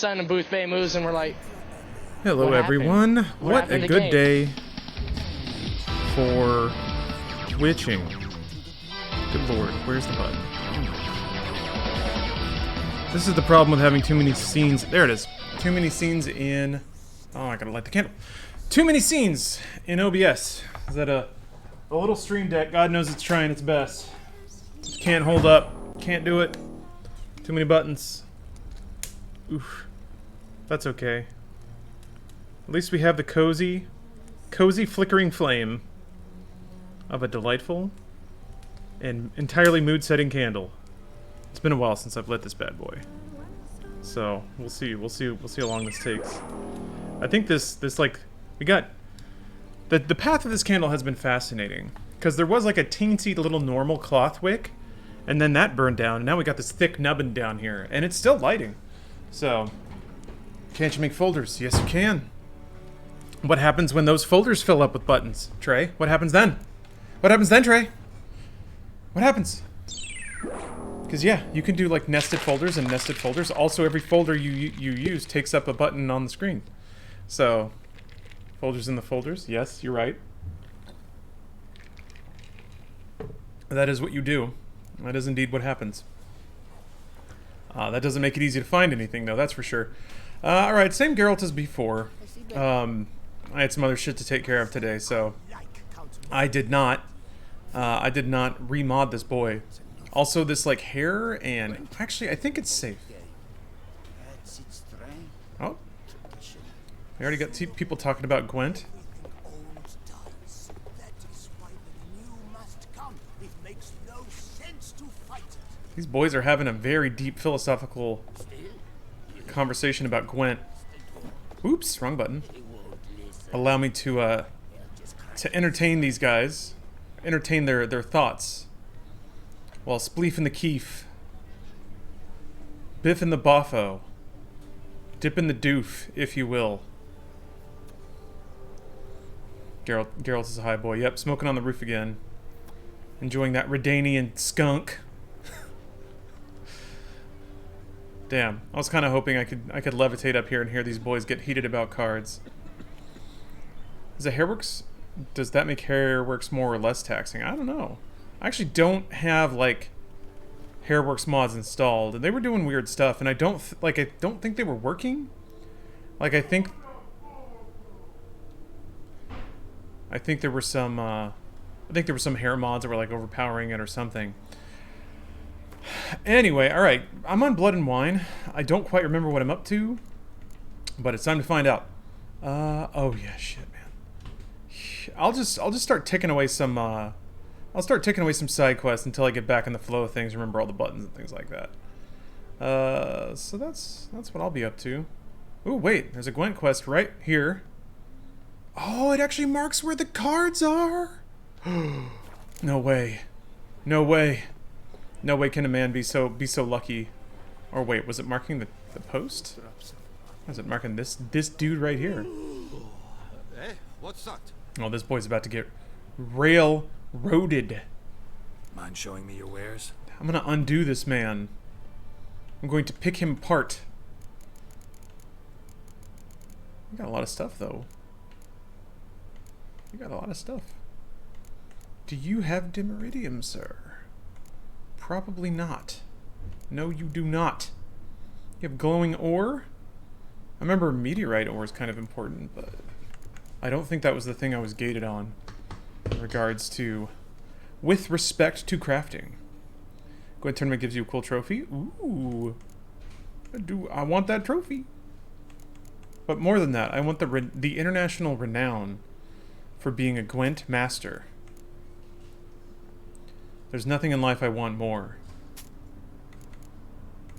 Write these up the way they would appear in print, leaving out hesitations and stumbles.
Son and Booth Bay moves, and we're like, hello what everyone. happened? What a good day for witching. Good lord, where's the button? This is the problem with having too many scenes. There it is. Too many scenes in... Oh, I gotta light the candle. Too many scenes in OBS. Is that a little stream deck? God knows it's trying its best. Can't hold up. Can't do it. Too many buttons. Oof. That's okay. At least we have the cozy flickering flame of a delightful and entirely mood-setting candle. It's been a while since I've lit this bad boy, so we'll see how long this takes. I think this like we got the path of this candle has been fascinating because there was like a teensy little normal cloth wick, and then that burned down, and now we got this thick nubbin down here, and it's still lighting. So, can't you make folders? Yes, you can. What happens when those folders fill up with buttons, Trey? What happens then? What happens then, Trey? What happens? Because yeah, you can do like nested folders and nested folders. Also, every folder you use takes up a button on the screen. So, folders in the folders. Yes, you're right. That is what you do. That is indeed what happens. That doesn't make it easy to find anything, though, that's for sure. Alright, same Geralt as before. I had some other shit to take care of today, so I did not remod this boy. Also, this, like, hair and... Actually, I think it's safe. Oh. We already got people talking about Gwent. These boys are having a very deep philosophical conversation about Gwent. Oops, wrong button. Allow me to entertain these guys, entertain their thoughts, while spleef in the keef, biff in the boffo, dip in the doof, if you will. Geralt is a high boy. Yep, smoking on the roof again, enjoying that Redanian skunk. Damn, I was kind of hoping I could levitate up here and hear these boys get heated about cards. Is it Hairworks? Does that make Hairworks more or less taxing? I don't know. I actually don't have like Hairworks mods installed, and they were doing weird stuff, and I don't think they were working. Like I think there were some hair mods that were like overpowering it or something. Anyway, alright, I'm on Blood and Wine. I don't quite remember what I'm up to, but it's time to find out. Oh yeah, shit, man. I'll just start ticking away some, I'll start ticking away some side quests until I get back in the flow of things, remember all the buttons and things like that. So that's what I'll be up to. Ooh, wait, there's a Gwent quest right here. Oh, it actually marks where the cards are! No way. No way. No way can a man be so lucky. Or wait, was it marking the post? Was it marking this dude right here? Hey, what's that? Oh, this boy's about to get railroaded. Mind showing me your wares? I'm gonna undo this man. I'm going to pick him apart. You got a lot of stuff, though. You got a lot of stuff. Do you have Dimeridium, sir? Probably not. No, you do not. You have glowing ore? I remember meteorite ore is kind of important, but I don't think that was the thing I was gated on in regards to, with respect to crafting. Gwent Tournament gives you a cool trophy. Ooh. I want that trophy. But more than that, I want the international renown for being a Gwent master. There's nothing in life I want more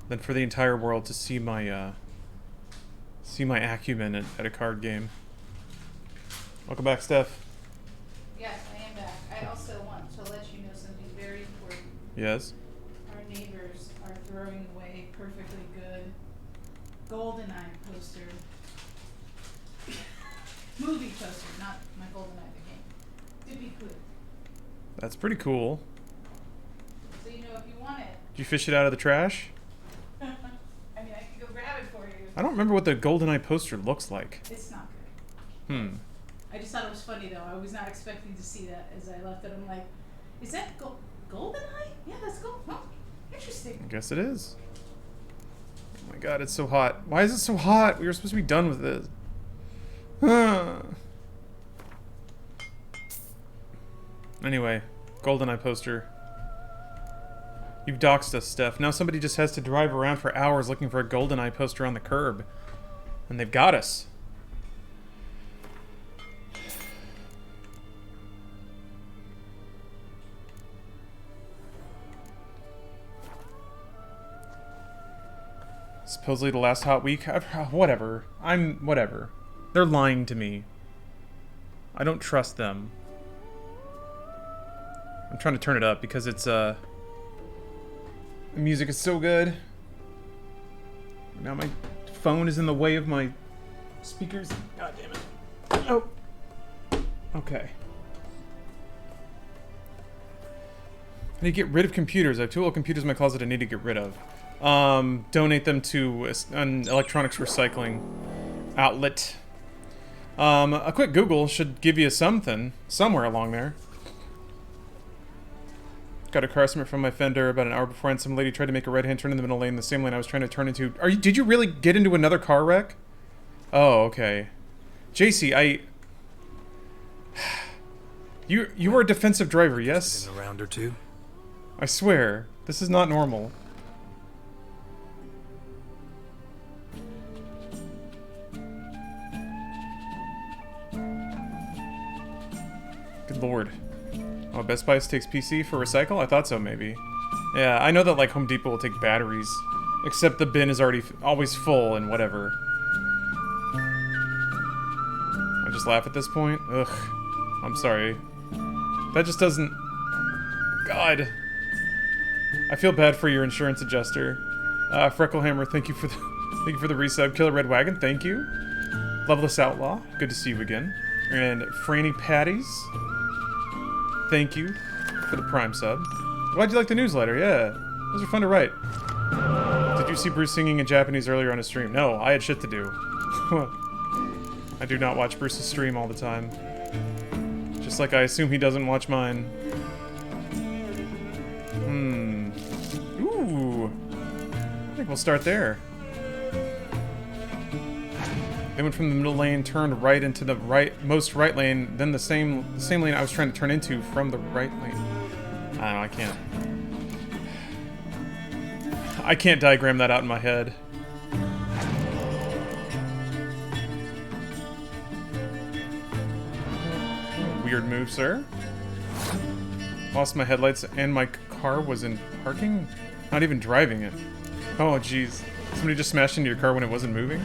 than for the entire world to see my acumen at a card game. Welcome back, Steph. Yes, I am back. I also want to let you know something very important. Yes? Our neighbors are throwing away perfectly good GoldenEye poster. Movie poster, not my GoldenEye the game. To be clear. That's pretty cool. So you know if you want it. Did you fish it out of the trash? I mean, I could go grab it for you. I don't remember what the GoldenEye poster looks like. It's not good. Hmm. I just thought it was funny though. I was not expecting to see that as I left it. I'm like, is that GoldenEye? Yeah, that's gold. Oh, interesting. I guess it is. Oh my god, it's so hot. Why is it so hot? We were supposed to be done with this. Anyway, GoldenEye poster. You've doxed us, Steph. Now somebody just has to drive around for hours looking for a GoldenEye poster on the curb. And they've got us. Supposedly the last hot week. Whatever. Whatever. They're lying to me. I don't trust them. I'm trying to turn it up because it's, the music is so good. Now my phone is in the way of my speakers. God damn it. Oh. Okay. I need to get rid of computers. I have 2 little computers in my closet I need to get rid of. Donate them to an electronics recycling outlet. A quick Google should give you something somewhere along there. Got a car estimate from my fender about an hour before, and some lady tried to make a right-hand turn in the middle lane, the same lane I was trying to turn into. Did you really get into another car wreck? Oh, okay. JC, you are a defensive driver, yes? In a round or two. I swear, this is not normal. Good lord. Oh, Best Buy takes PC for recycle? I thought so, maybe. Yeah, I know that, like, Home Depot will take batteries. Except the bin is already always full and whatever. I just laugh at this point? Ugh. I'm sorry. That just doesn't... God. I feel bad for your insurance adjuster. Frecklehammer, thank you for the resub. Killer Red Wagon, thank you. Loveless Outlaw, good to see you again. And Franny Patties, thank you for the Prime sub. Glad you like the newsletter, yeah. Those are fun to write. Did you see Bruce singing in Japanese earlier on his stream? No, I had shit to do. I do not watch Bruce's stream all the time. Just like I assume he doesn't watch mine. Ooh. I think we'll start there. They went from the middle lane, turned right into the most right lane, then the same lane I was trying to turn into from the right lane. I don't know, I can't diagram that out in my head. Weird move, sir. Lost my headlights and my car was in parking? Not even driving it. Oh, jeez. Somebody just smashed into your car when it wasn't moving?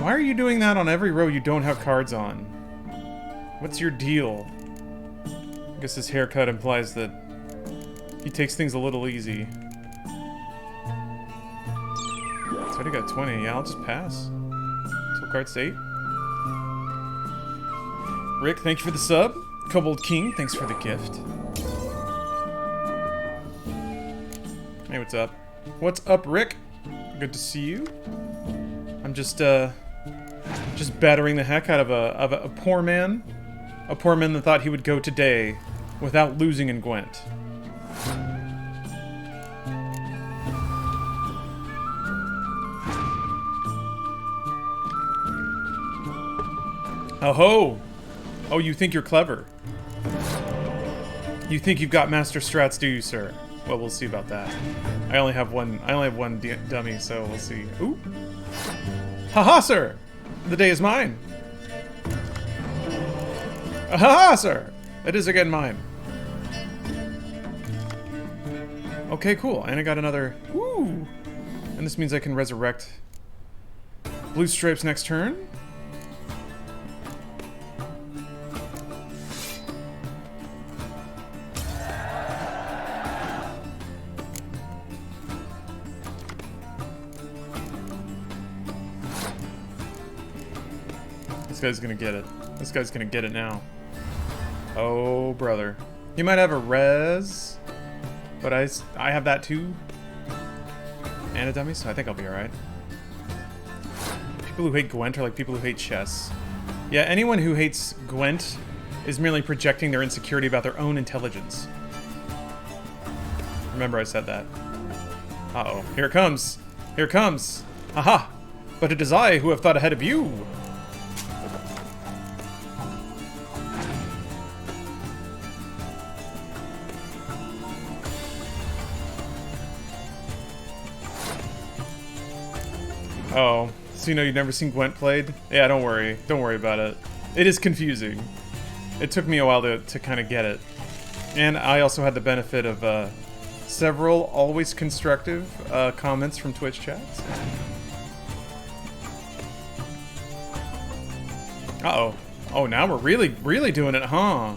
Why are you doing that on every row you don't have cards on? What's your deal? I guess his haircut implies that he takes things a little easy. It's already got 20. Yeah, I'll just pass. Till card state. Rick, thank you for the sub. Kobold King, thanks for the gift. Hey, what's up? What's up, Rick? Good to see you. I'm just battering the heck out of a poor man. A poor man that thought he would go today without losing in Gwent. Oh ho! Oh, you think you're clever. You think you've got master strats, do you, sir? Well, we'll see about that. I only have one dummy, so we'll see. Ooh. Haha, sir! The day is mine. Haha, sir! It is again mine. Okay, cool. And I got another... Woo! And this means I can resurrect Blue Stripes next turn. This guy's gonna get it. This guy's gonna get it now. Oh, brother. He might have a res. But I have that too. And a dummy, so I think I'll be alright. People who hate Gwent are like people who hate chess. Yeah, anyone who hates Gwent is merely projecting their insecurity about their own intelligence. Remember I said that. Uh-oh. Here it comes. Here it comes. Aha! But it is I who have thought ahead of you. Oh, so you know you've never seen Gwent played? Yeah, don't worry. Don't worry about it. It is confusing. It took me a while to kind of get it. And I also had the benefit of several always constructive comments from Twitch chats. Uh-oh. Oh, now we're really doing it, huh?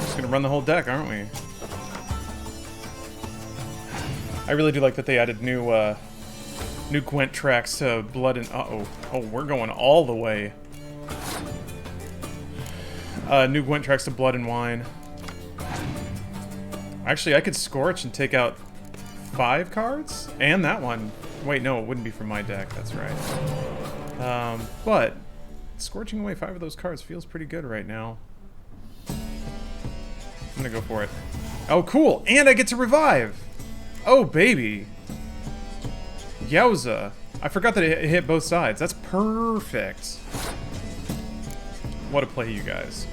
Just gonna run the whole deck, aren't we? I really do like that they added new Gwent tracks to Blood and... Uh-oh. Oh, we're going all the way. New Gwent tracks to Blood and Wine. Actually, I could Scorch and take out 5 cards? And that one. Wait, no, it wouldn't be from my deck. That's right. But scorching away 5 of those cards feels pretty good right now. I'm gonna go for it. Oh, cool! And I get to revive! Oh, baby. Yowza. I forgot that it hit both sides. That's perfect. What a play, you guys.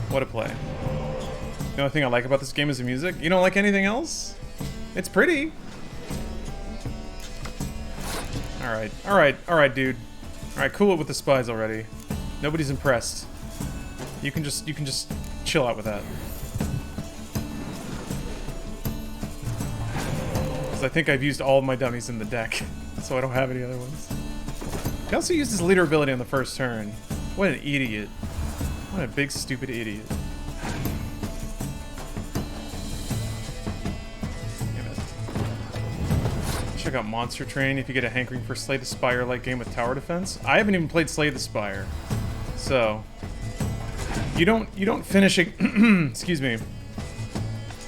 What a play. The only thing I like about this game is the music. You don't like anything else? It's pretty. Alright, alright, alright, dude. Alright, cool it with the spies already. Nobody's impressed. You can just chill out with that. I think I've used all of my dummies in the deck, so I don't have any other ones. He also used his leader ability on the first turn. What an idiot. What a big, stupid idiot. Damn it. Check out Monster Train if you get a hankering for Slay the Spire-like game with tower defense. I haven't even played Slay the Spire, so... You don't finish it... excuse me.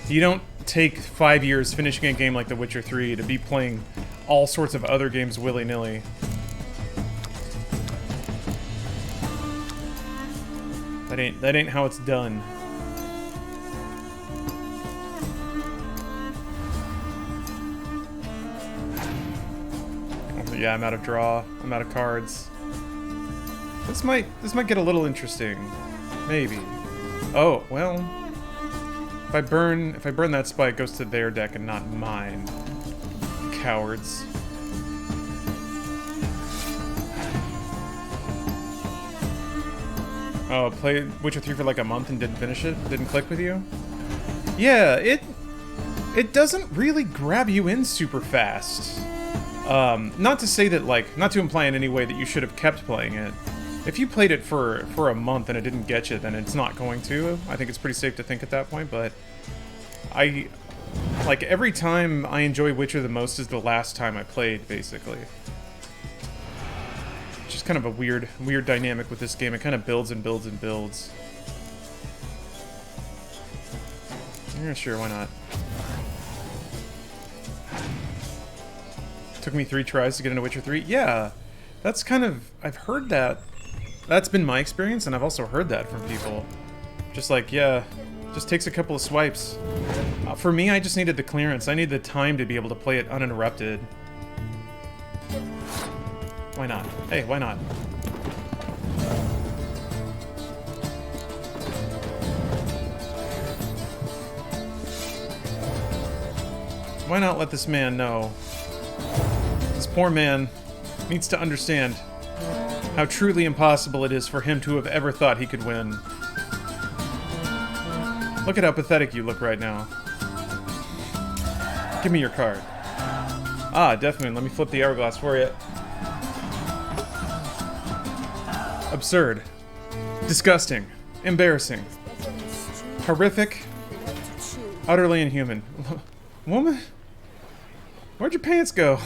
You don't take 5 years finishing a game like The Witcher 3 to be playing all sorts of other games willy-nilly. That ain't how it's done. Oh, yeah, I'm out of draw. I'm out of cards. This might get a little interesting. Maybe. Oh, well... If I burn that spy, it goes to their deck and not mine. Cowards. Oh, played Witcher 3 for like a month and didn't finish it? Didn't click with you? Yeah, it doesn't really grab you in super fast. Not to say that, like, not to imply in any way that you should have kept playing it. If you played it for a month and it didn't get you, then it's not going to. I think it's pretty safe to think at that point, but like, every time I enjoy Witcher the most is the last time I played, basically. It's just kind of a weird dynamic with this game. It kind of builds and builds and builds. Yeah, sure, why not? Took me 3 tries to get into Witcher 3? Yeah, that's kind of... I've heard that. That's been my experience, and I've also heard that from people. Just like, yeah, just takes a couple of swipes. For me, I just needed the clearance. I needed the time to be able to play it uninterrupted. Why not? Hey, why not? Why not let this man know? This poor man needs to understand how truly impossible it is for him to have ever thought he could win. Look at how pathetic you look right now. Give me your card. Ah, definitely. Let me flip the hourglass for you. Absurd. Disgusting. Embarrassing. Horrific. Utterly inhuman. Woman? Where'd your pants go?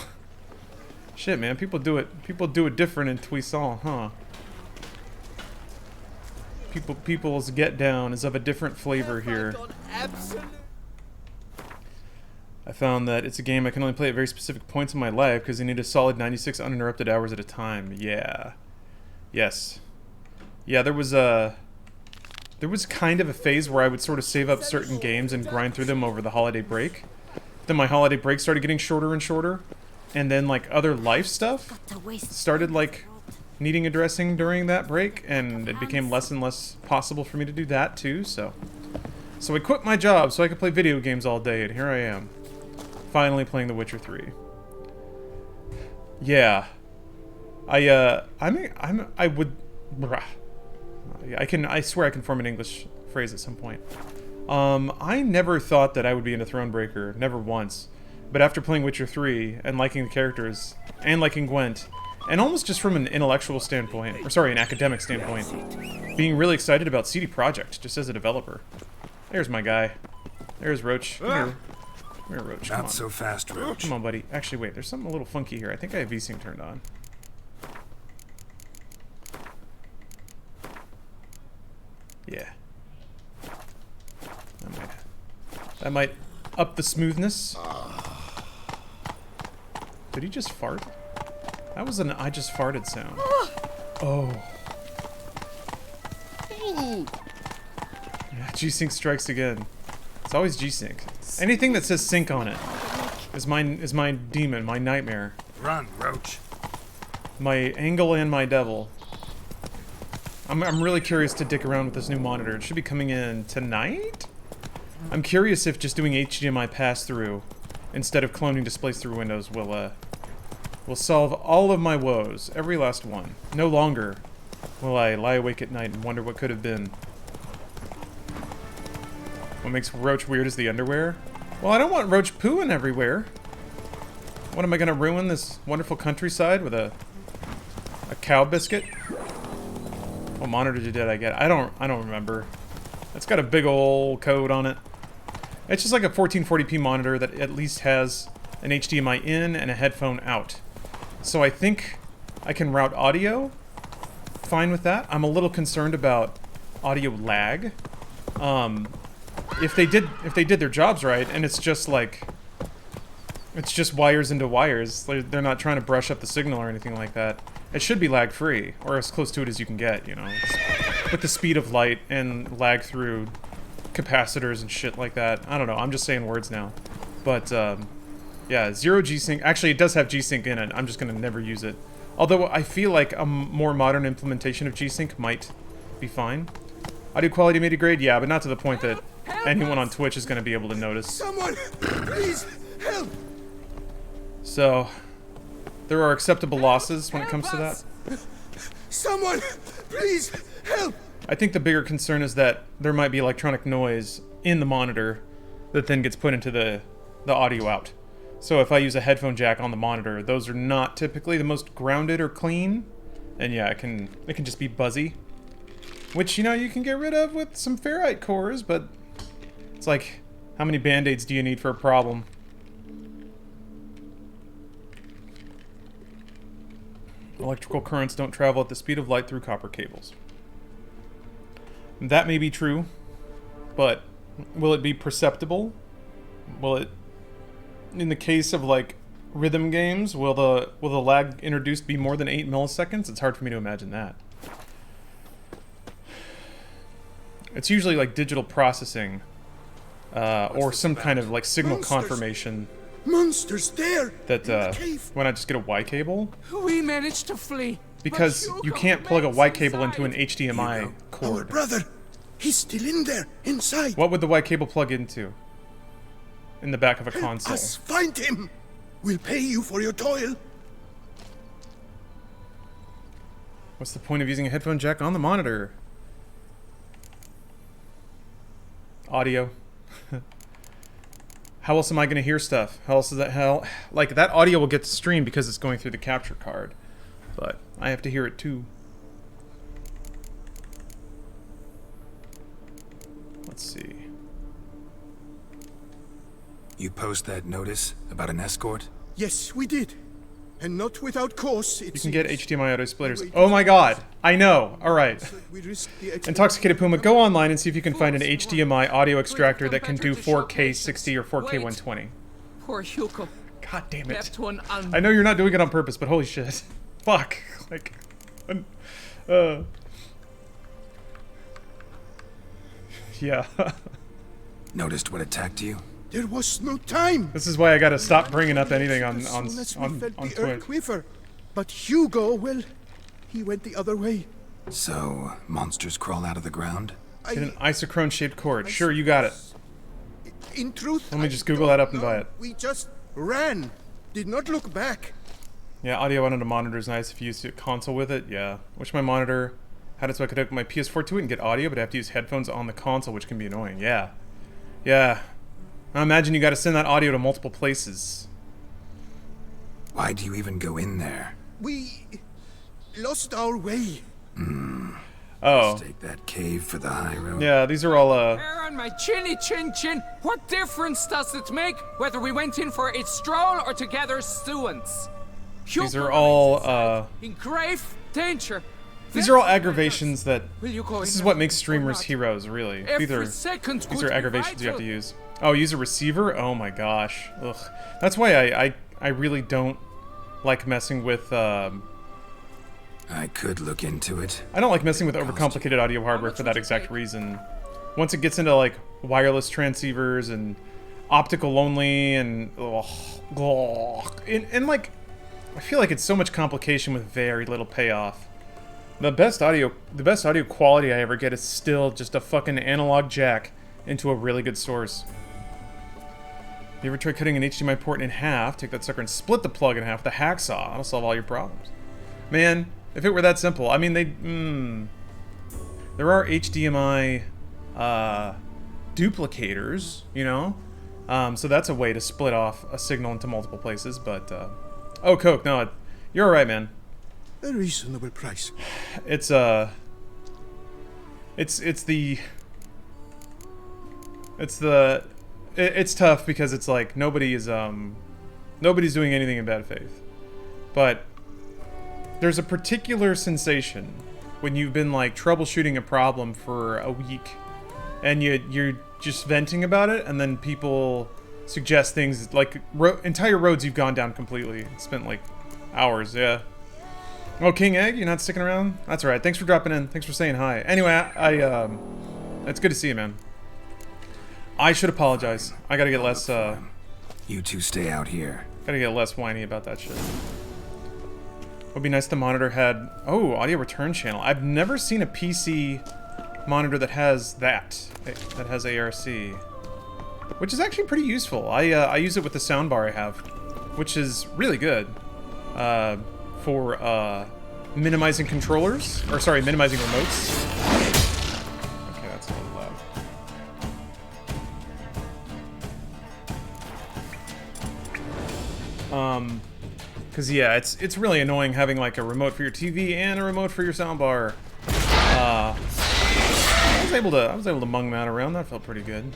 Shit, man. People do it different in Tucson, huh? people's get down is of a different flavor here. I found that it's a game I can only play at very specific points in my life because I need a solid 96 uninterrupted hours at a time. Yeah. Yes. Yeah, there was kind of a phase where I would sort of save up certain games and grind through them over the holiday break. Then my holiday break started getting shorter and shorter, and then like other life stuff started like needing addressing during that break, and it became less and less possible for me to do that too. So I quit my job so I could play video games all day, and here I am, finally playing The Witcher 3. Yeah, I swear I can form an English phrase at some point. I never thought that I would be into Thronebreaker, never once. But after playing Witcher 3 and liking the characters and liking Gwent, and almost just from an intellectual standpoint, or sorry, an academic standpoint, being really excited about CD Projekt just as a developer. There's my guy. There's Roach. Come here, Roach. Come on. Not so fast, Roach. Come on, buddy. Actually, wait. There's something a little funky here. I think I have VSync turned on. Yeah. That might up the smoothness. Did he just fart? That was an I just farted sound. Oh. Yeah, G-Sync strikes again. It's always G-Sync. Anything that says sync on it is my demon, my nightmare. Run, Roach. My angle and my devil. I'm really curious to dick around with this new monitor. It should be coming in tonight? I'm curious if just doing HDMI pass-through instead of cloning displays through Windows will solve all of my woes. Every last one. No longer will I lie awake at night and wonder what could have been. What makes Roach weird is the underwear. Well, I don't want Roach pooing everywhere. What, am I gonna ruin this wonderful countryside with a cow biscuit? What monitor did I get? I don't remember. It's got a big ol' code on it. It's just like a 1440p monitor that at least has an HDMI in and a headphone out. So I think I can route audio fine with that. I'm a little concerned about audio lag. If they did their jobs right, and it's just wires into wires, they're not trying to brush up the signal or anything like that. It should be lag free, or as close to it as you can get, you know, with the speed of light and lag through capacitors and shit like that. I don't know, I'm just saying words now. But yeah, zero G-Sync. Actually, it does have G-Sync in it. I'm just gonna never use it. Although I feel like a more modern implementation of G-Sync might be fine. Audio quality may degrade, yeah, but not to the point that anyone on Twitch is gonna be able to notice. Someone, please help! So, there are acceptable losses when it comes to that. Someone, please help! I think the bigger concern is that there might be electronic noise in the monitor that then gets put into the audio out. So if I use a headphone jack on the monitor, those are not typically the most grounded or clean. And yeah, it can just be buzzy. Which, you know, you can get rid of with some ferrite cores, but it's like, how many band-aids do you need for a problem? Electrical currents don't travel at the speed of light through copper cables. That may be true, but will it be perceptible? Will it, in the case of like rhythm games, will the lag introduced be more than 8 milliseconds? It's hard for me to imagine that. It's usually like digital processing, or some kind of like signal confirmation. Monsters there! That when I just get a Y cable. We managed to flee. Because you can't plug a Y cable into an HDMI cord. Our brother, he's still in there, inside. What would the Y cable plug into? In the back of a console. Help us find him. We'll pay you for your toil. What's the point of using a headphone jack on the monitor? Audio. How else am I going to hear stuff? How else is that? Like, that audio will get streamed because it's going through the capture card. But I have to hear it too. Let's see. You post that notice about an escort? Yes, we did. And not without cause, You can get HDMI audio splitters. Oh my god. I know. Alright. Intoxicated Puma, go online and see if you can find an HDMI audio extractor that can do 4K 60 or 4K 120. Poor Hugo. God damn it. Left one I know you're not doing it on purpose, but holy shit. Fuck. Like... Yeah. Noticed what attacked you? There was no time. This is why I gotta stop bringing up anything on As soon as we felt the earth Twitch. quiver. But Hugo, well, he went the other way. So, monsters crawl out of the ground? Get an isochrone-shaped cord. Sure, you got it. In truth, Let me I just Google don't that up and know. buy it. We just ran. Did not look back. Yeah, audio out on a monitor is nice if you use a console with it. Yeah. Wish my monitor had it so I could hook my PS4 to it and get audio, but I have to use headphones on the console, which can be annoying. Yeah. Yeah. I imagine you gotta send that audio to multiple places. Why do you even go in there? We lost our way. Oh. Mistake that cave for the high road. Yeah, these are all, Hair on my chinny chin chin. What difference does it make whether we went in for a stroll or to gather students? these are all, In grave danger. these are all aggravations that... Will you go This in is what there makes or streamers not? heroes, really. Every second These could are be aggravations you have to vital. use. Oh, use a receiver? Oh my gosh. Ugh. That's why I really don't like messing with, I could look into it. I don't like messing with overcomplicated audio hardware for that exact reason. Once it gets into, like, wireless transceivers and optical only and... and like, I feel like it's so much complication with very little payoff. The best audio quality I ever get is still just a fucking analog jack into a really good source. You ever try cutting an HDMI port in half, take that sucker and split the plug in half with a hacksaw? That'll solve all your problems. Man, if it were that simple. I mean, there are HDMI duplicators, you know? So that's a way to split off a signal into multiple places, but... Oh, Coke, no, you're alright, man. A reasonable price. It's tough because it's like nobody's doing anything in bad faith. But there's a particular sensation when you've been like troubleshooting a problem for a week and you're just venting about it, and then people suggest things like entire roads you've gone down completely. Spent like hours, yeah. Oh, King Egg, you're not sticking around? That's alright. Thanks for dropping in. Thanks for saying hi. Anyway, it's good to see you, man. I should apologize. I gotta get less, You two stay out here. gotta get less whiny about that shit. Would be nice if the monitor had... Oh, audio return channel. I've never seen a PC monitor that has that. That has ARC. Which is actually pretty useful. I use it with the soundbar I have, which is really good. For minimizing controllers, or sorry, minimizing remotes. Okay, that's a little loud. Cause yeah, it's really annoying having like a remote for your TV and a remote for your soundbar. I was able to mung that around. That felt pretty good.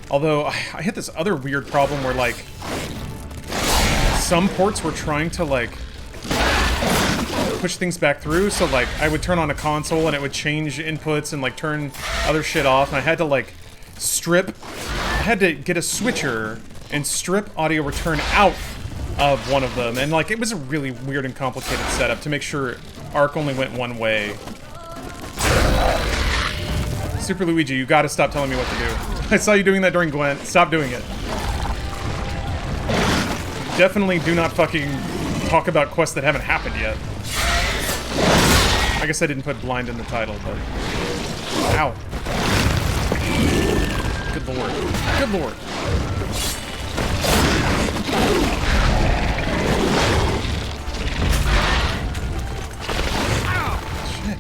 Although I hit this other weird problem where like some ports were trying to like push things back through, so like I would turn on a console and it would change inputs and like turn other shit off, and I had to like I had to get a switcher and strip audio return out of one of them, and like it was a really weird and complicated setup to make sure ARC only went one way. Super Luigi, you gotta stop telling me what to do. I saw you doing that during Gwent. Stop doing it. Definitely do not fucking talk about quests that haven't happened yet. I guess I didn't put blind in the title, but... Ow. Good lord. Good lord. Shit.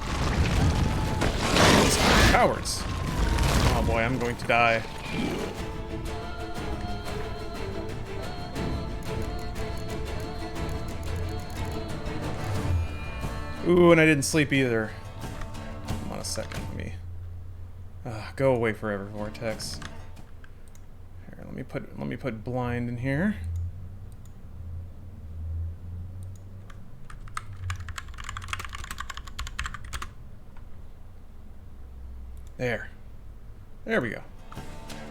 These cowards. Oh boy, I'm going to die. Ooh, and I didn't sleep either. Hold on a second, let me... go away forever, Vortex. Here, let me put blind in here. There. There we go.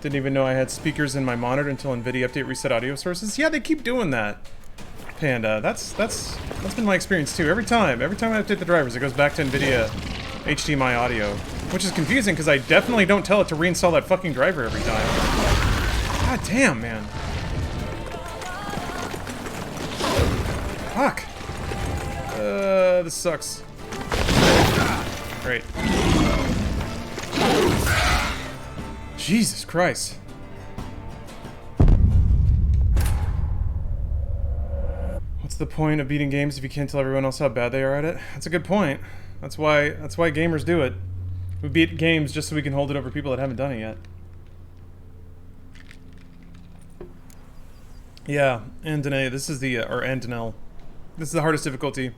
Didn't even know I had speakers in my monitor until NVIDIA Update reset audio sources. Yeah, they keep doing that. Panda. That's been my experience too. Every time I update the drivers, it goes back to NVIDIA HDMI audio. Which is confusing because I definitely don't tell it to reinstall that fucking driver every time. God damn, man. Fuck. This sucks. Great. Jesus Christ. What's the point of beating games if you can't tell everyone else how bad they are at it? That's a good point. That's why gamers do it. We beat games just so we can hold it over people that haven't done it yet. Yeah, Andene, this is the or Andenel. This is the hardest difficulty.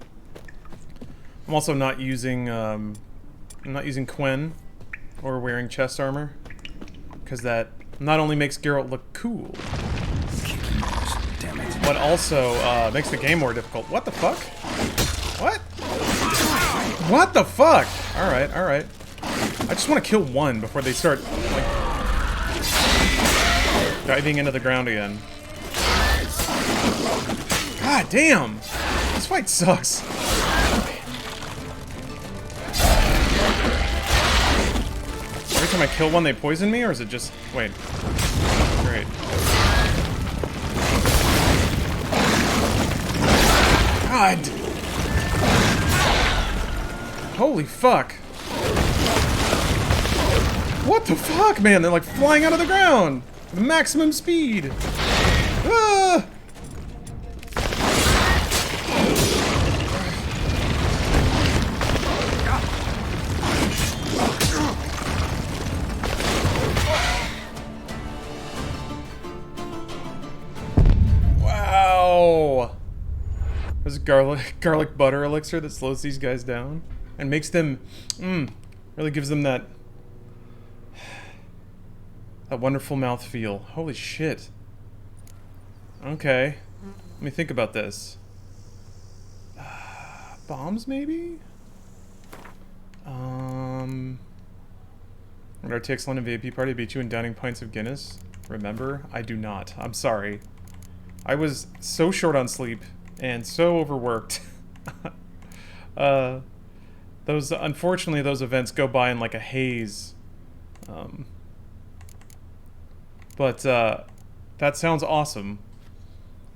I'm also not using Quen or wearing chest armor because that not only makes Geralt look cool, Damn it. but also makes the game more difficult. What the fuck? What? What the fuck? All right, all right. I just want to kill one before they start like diving into the ground again. God damn! This fight sucks. Every time I kill one, they poison me, or is it just... Wait. Great. God! Holy fuck! What the fuck, man? They're like flying out of the ground! With maximum speed! Ah! Wow! There's garlic butter elixir that slows these guys down and makes them, really gives them that wonderful mouthfeel. Holy shit. Okay. Let me think about this. Bombs, maybe? At our TX London VIP party, beat you in downing pints of Guinness. Remember? I do not. I'm sorry. I was so short on sleep and so overworked. Unfortunately, those events go by in like a haze. But that sounds awesome.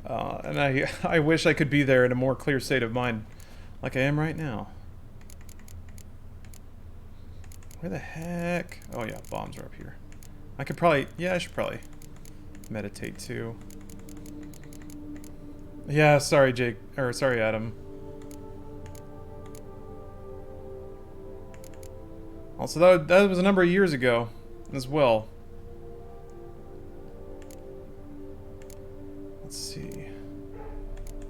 And I wish I could be there in a more clear state of mind, like I am right now. Where the heck? Oh yeah, bombs are up here. I could probably, yeah, I should probably meditate too. Yeah, sorry Jake, or sorry Adam. Also, that was a number of years ago as well. Let's see.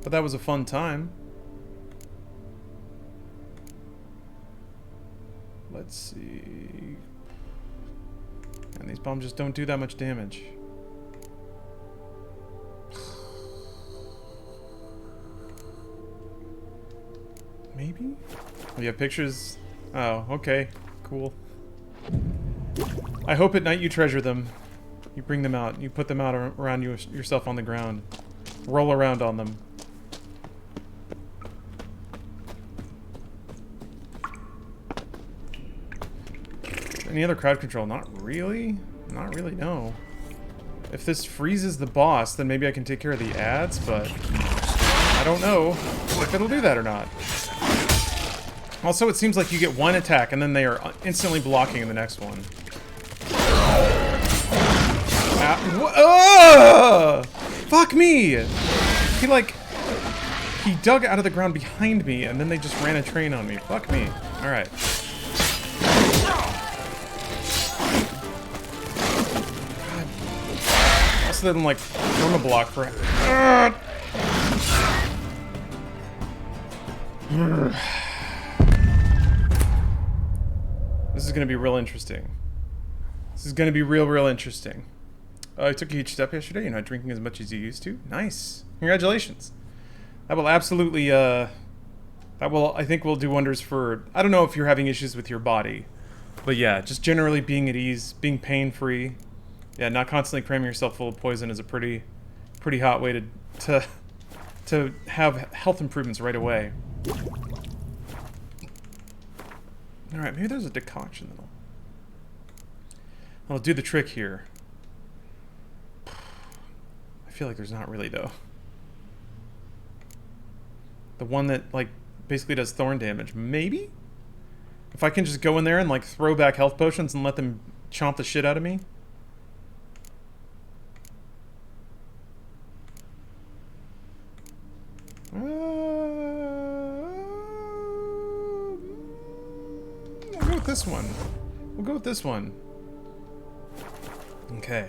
But that was a fun time. Let's see. And these bombs just don't do that much damage. Maybe? Oh, you have pictures? Oh, okay. Cool. I hope at night you treasure them. You bring them out. You put them out around yourself on the ground. Roll around on them. Any other crowd control? Not really. Not really, no. If this freezes the boss, then maybe I can take care of the ads, but I don't know if it'll do that or not. Also, it seems like you get one attack and then they are instantly blocking in the next one. Fuck me! He dug out of the ground behind me and then they just ran a train on me. Fuck me. Alright. Also didn't like perma block for This is gonna be real interesting. This is gonna be real interesting. I took a huge step yesterday. You're not drinking as much as you used to. Nice. Congratulations. That will absolutely, I think will do wonders for, I don't know if you're having issues with your body, But yeah, just generally being at ease, being pain-free. Yeah, not constantly cramming yourself full of poison is a pretty hot way to have health improvements right away. Alright, maybe there's a decoction that'll do the trick here. I feel like there's not really, though. The one that, like, basically does thorn damage. Maybe? If I can just go in there and, like, throw back health potions and let them chomp the shit out of me. We'll go with this one. We'll go with this one. Okay.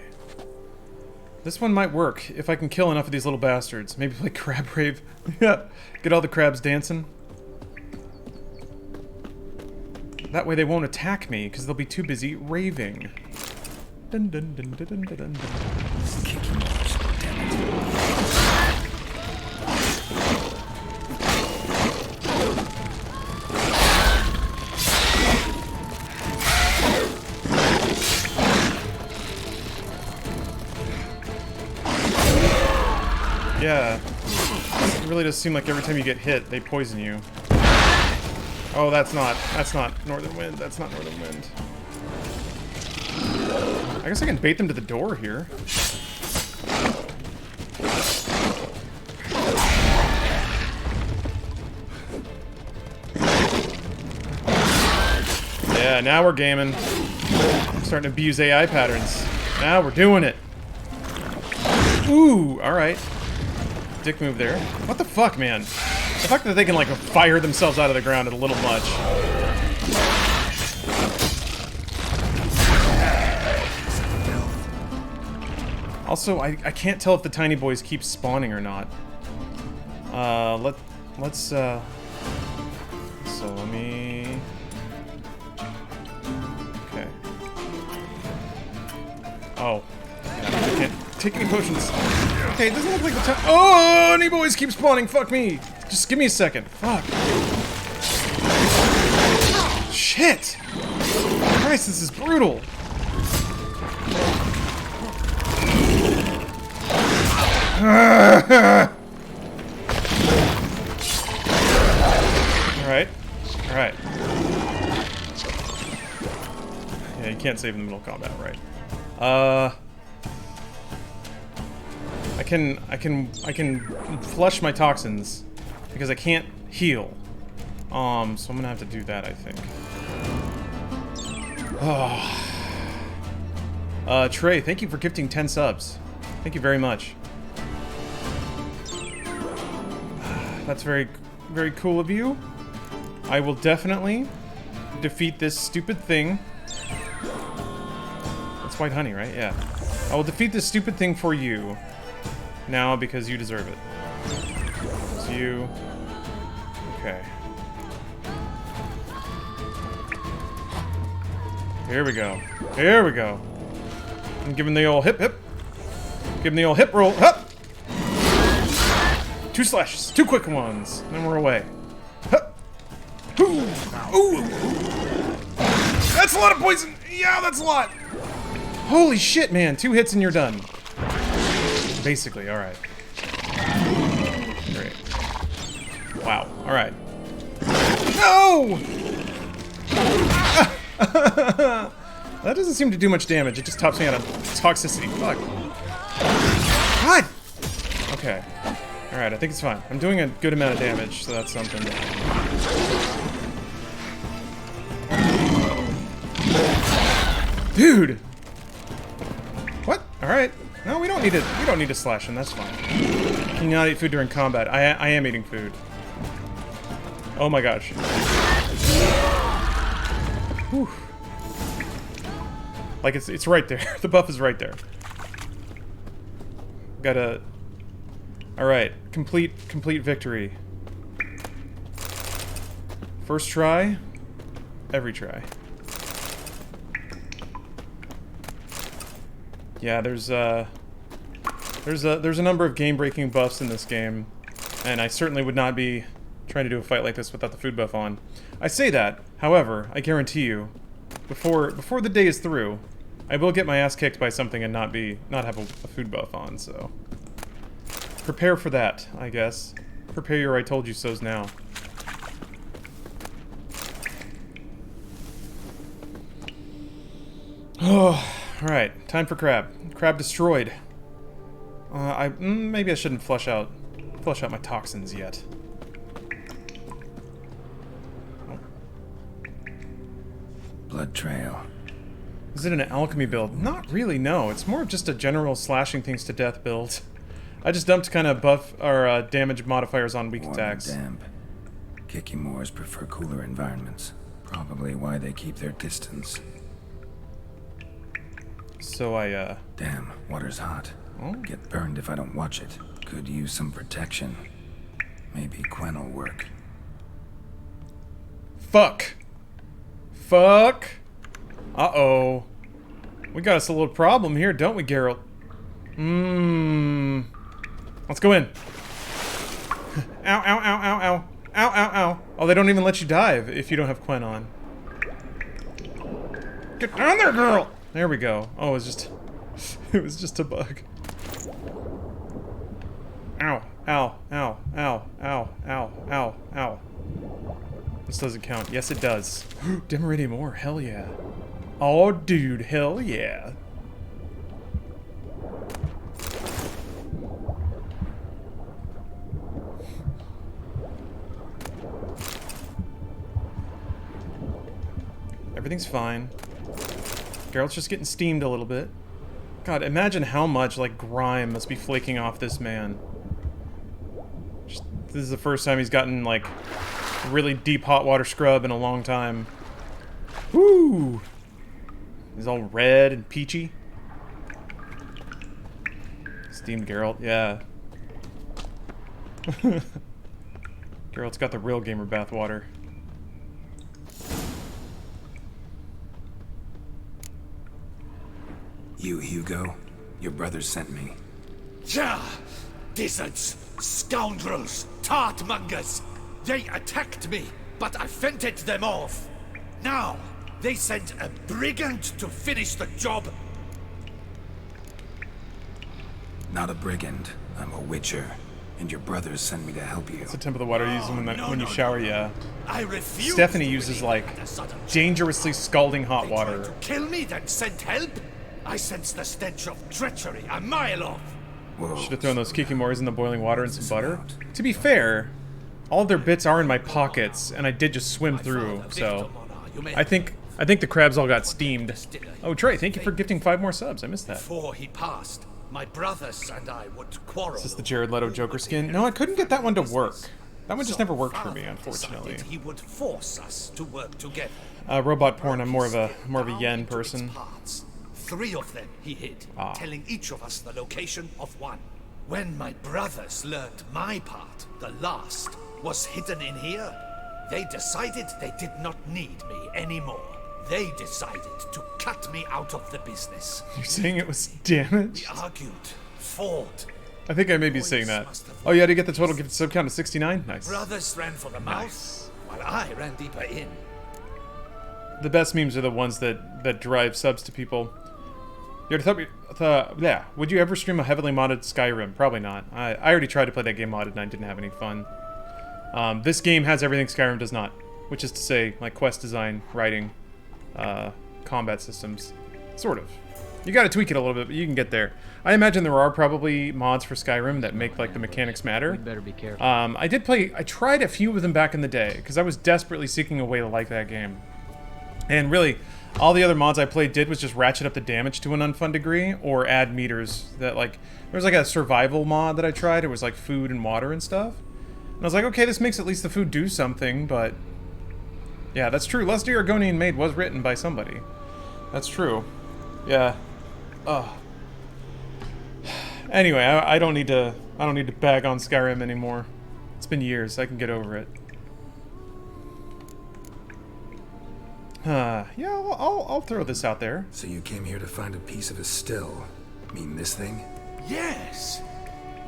This one might work if I can kill enough of these little bastards. Maybe play Crab Rave. Yeah. Get all the crabs dancing. That way they won't attack me, because they'll be too busy raving. Dun dun dun dun dun dun dun. Kicking off, damn it. Yeah. It really does seem like every time you get hit, they poison you. Oh, that's not Northern Wind. That's not Northern Wind. I guess I can bait them to the door here. Yeah, now we're gaming. I'm starting to abuse AI patterns. Now we're doing it. Ooh, alright. Dick move there. What the fuck, man? The fact that they can, like, fire themselves out of the ground is a little much. Also, I can't tell if the tiny boys keep spawning or not. Let's, so let me... Okay. Oh. Yeah, I can't take any potions. Okay, it doesn't look like the time. Oh, any boys keep spawning. Fuck me. Just give me a second. Fuck. Shit. Christ, this is brutal. Alright. Alright. Yeah, you can't save in the middle of combat, right? I can flush my toxins because I can't heal. So I'm gonna have to do that, I think. Oh. Trey, thank you for gifting 10 subs. Thank you very much. That's very, very cool of you. I will definitely defeat this stupid thing. That's white honey, right? Yeah. I will defeat this stupid thing for you. Now, because you deserve it. It's you. Okay. Here we go. Here we go. I'm giving the old hip hip. Give him the old hip roll. Hup! 2 slashes. 2 quick ones. And then we're away. Hup! Ooh! Ooh! That's a lot of poison! Yeah, that's a lot! Holy shit, man. 2 hits and you're done. Basically, alright. Great. Wow, alright. No! That doesn't seem to do much damage. It just tops me out of toxicity. Fuck. God! Okay. Alright, I think it's fine. I'm doing a good amount of damage, so that's something. Dude! What? Alright. No, we don't need to slash him, that's fine. Can you not eat food during combat? I am eating food. Oh my gosh. Whew. Like it's right there. The buff is right there. Gotta... Alright, complete victory. First try, every try. Yeah, there's a number of game-breaking buffs in this game, and I certainly would not be trying to do a fight like this without the food buff on. I say that, however, I guarantee you, before the day is through, I will get my ass kicked by something and not have a food buff on, so prepare for that, I guess. Prepare your I told you so's now. Oh, alright, time for crab. Crab destroyed. Maybe I shouldn't flush out my toxins yet. Blood trail. Is it an alchemy build? Not really, no. It's more of just a general slashing things to death build. I just dumped kind of buff or damage modifiers on weak Warm attacks. and damp. Kikimores prefer cooler environments. Probably why they keep their distance. So I, Damn, water's hot. Oh? Get burned if I don't watch it. Could use some protection. Maybe Gwen will work. Fuck! Fuck! Uh-oh. We got us a little problem here, don't we, Geralt? Let's go in. Ow, ow, ow, ow, ow. Ow, ow, ow. Oh, they don't even let you dive if you don't have Quen on. Get down there, girl! There we go. Oh, it was just... it was just a bug. Ow, ow, ow, ow, ow, ow, ow, ow. This doesn't count. Yes, it does. Demiridium ore. Hell yeah. Oh, dude. Hell yeah. Everything's fine. Geralt's just getting steamed a little bit. God, imagine how much, like, grime must be flaking off this man. This is the first time he's gotten, like, a really deep hot water scrub in a long time. Woo! He's all red and peachy. Steamed Geralt, yeah. Geralt's got the real gamer bathwater. You, Hugo? Your brother sent me. Yeah! Dizzards, scoundrels, tartmongers! They attacked me, but I fended them off. Now, they sent a brigand to finish the job. Not a brigand. I'm a witcher. And your brothers sent me to help you. It's the temp of the water you use when you shower, yeah. I refuse. Stephanie uses, like, dangerously scalding hot They water. tried to kill me, then sent help? I sense the stench of treachery a mile off. Whoa. Should have thrown those kikimores in the boiling water and some butter. To be fair, all of their bits are in my pockets, and I did just swim through, so I think the crabs all got steamed. Oh, Trey, thank you for gifting 5 more subs. I missed that. Before he passed, my brothers and I would quarrel. Is this the Jared Leto Joker skin? No, I couldn't get that one to work. That one just never worked for me, unfortunately. He would force us to work together. Robot porn. I'm more of a yen person. 3 of them he hid, telling each of us the location of one. When my brothers learned my part, the last, was hidden in here, they decided they did not need me anymore. They decided to cut me out of the business. You're saying it was damaged? We argued, fought. I think I may be saying that. Oh, yeah, to get the total gifted sub count to 69? Nice. Brothers ran for the mouth, while I ran deeper in. The best memes are the ones that drive subs to people. Yeah, would you ever stream a heavily modded Skyrim? Probably not. I already tried to play that game modded and I didn't have any fun. This game has everything Skyrim does not, which is to say, like quest design, writing, combat systems, sort of. You gotta tweak it a little bit, but you can get there. I imagine there are probably mods for Skyrim that make like the mechanics matter. We'd better be careful. I tried a few of them back in the day, because I was desperately seeking a way to like that game. And really, all the other mods I played did was just ratchet up the damage to an unfun degree, or add meters that, like, there was like a survival mod that I tried, it was like food and water and stuff. And I was like, okay, this makes at least the food do something, but... yeah, that's true. Lusty Argonian Maid was written by somebody. That's true. Yeah. Ugh. Anyway, I don't need to bag on Skyrim anymore. It's been years, I can get over it. Yeah, I'll throw this out there. So you came here to find a piece of a still. Mean this thing? Yes.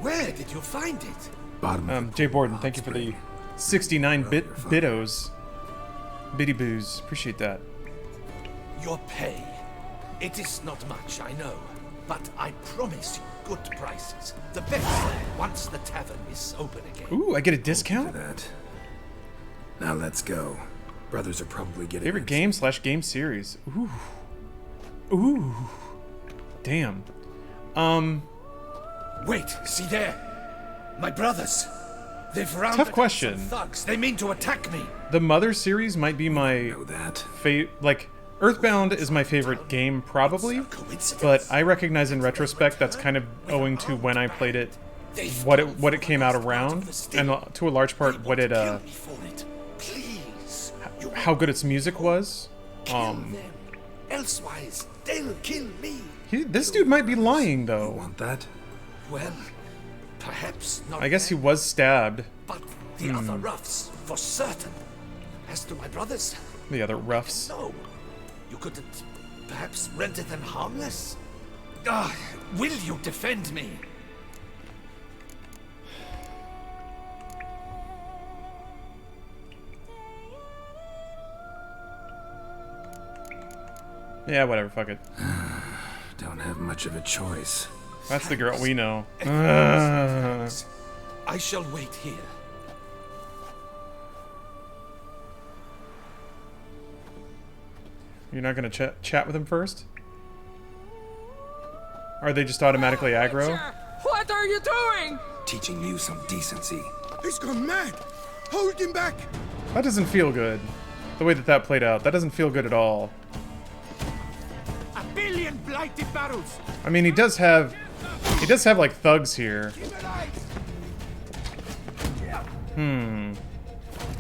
Where did you find it? Bottom of Jay Borden, thank you for the 69 bit biddos. Biddy boos. Appreciate that. Your pay. It is not much, I know, but I promise you good prices. The best once the tavern is open again. Ooh, I get a For discount? that. Now let's go. Brothers are probably getting Favorite game / game series. Ooh. Ooh. Damn. Wait, see there? My brothers. They've rounded Tough up question. some thugs. They mean to attack me. The Mother series might be my know that. like Earthbound is my favorite game probably, A coincidence. but I recognize in retrospect that's kind of owing to when I played it, They've what it came out around, and to a large part what it kill me for it. Please. You how good its music was. kill them. Elsewise, they'll kill me. This dude might be lying though. Want that? Well, perhaps not. I guess he was stabbed. But the other roughs, for certain. As to my brothers, The other roughs. no. You couldn't perhaps render them harmless? Ah, will you defend me? Yeah, whatever. Fuck it. Don't have much of a choice. That's the girl we know. I shall wait here. You're not gonna chat with him first? Are they just automatically aggro? Witcher, what are you doing? Teaching you some decency. He's gone mad! Hold him back! That doesn't feel good. The way that played out, that doesn't feel good at all. A billion blighted barrels! I mean, he does have like thugs here.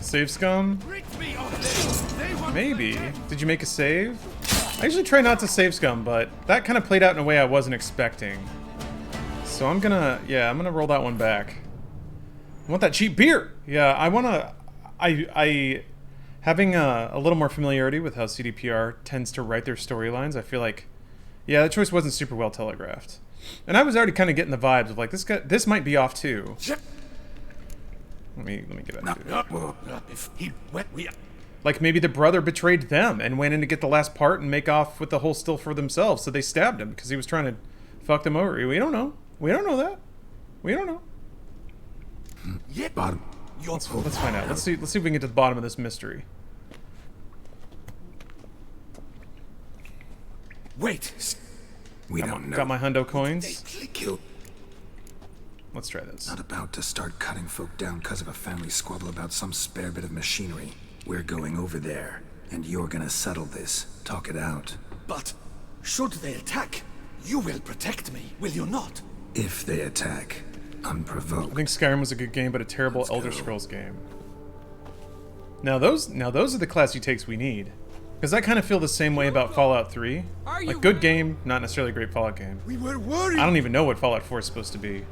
Save scum? Maybe. Did you make a save? I usually try not to save scum, but that kind of played out in a way I wasn't expecting. So I'm gonna roll that one back. I want that cheap beer! Yeah, I having a little more familiarity with how CDPR tends to write their storylines, I feel like, yeah, that choice wasn't super well telegraphed. And I was already kind of getting the vibes of like, this might be off too. Let me get back to it. If he went, we. Like maybe the brother betrayed them and went in to get the last part and make off with the whole still for themselves, so they stabbed him because he was trying to fuck them over. We don't know. We don't know that. We don't know. Yep. Bottom. Let's Let's find out. Let's see if we can get to the bottom of this mystery. Wait. We don't know. Got my hundo coins. They killed. Let's try this. Not about to start cutting folk down because of a family squabble about some spare bit of machinery. We're going over there, and you're gonna settle this. Talk it out. But should they attack, you will protect me, will you not? If they attack, unprovoked. I think Skyrim was a good game, but a terrible Let's Elder go. Scrolls game. Now those are the classy takes we need. Because I kind of feel the same way about Fallout 3. Are you Like, good ready? game, not necessarily a great Fallout game. We were worried! I don't even know what Fallout 4 is supposed to be.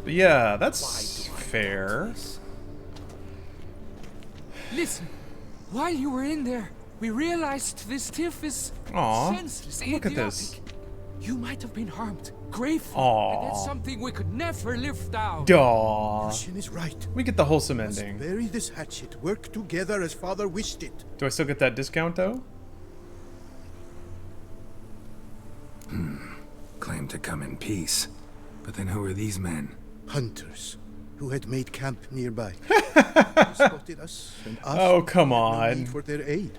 But yeah, that's fair. Listen, while you were in there, we realized this tiff is Aw, senseless, look at this. idiotic. You might have been harmed, gravely, Aw. and that's something we could never live down. Daw. Shin is right. We get the wholesome ending. Bury this hatchet. Work together as father wished it. Do I still get that discount though? Claim to come in peace. But then who are these men? Hunters who had made camp nearby. They spotted us and asked Oh, come no on. need for their aid.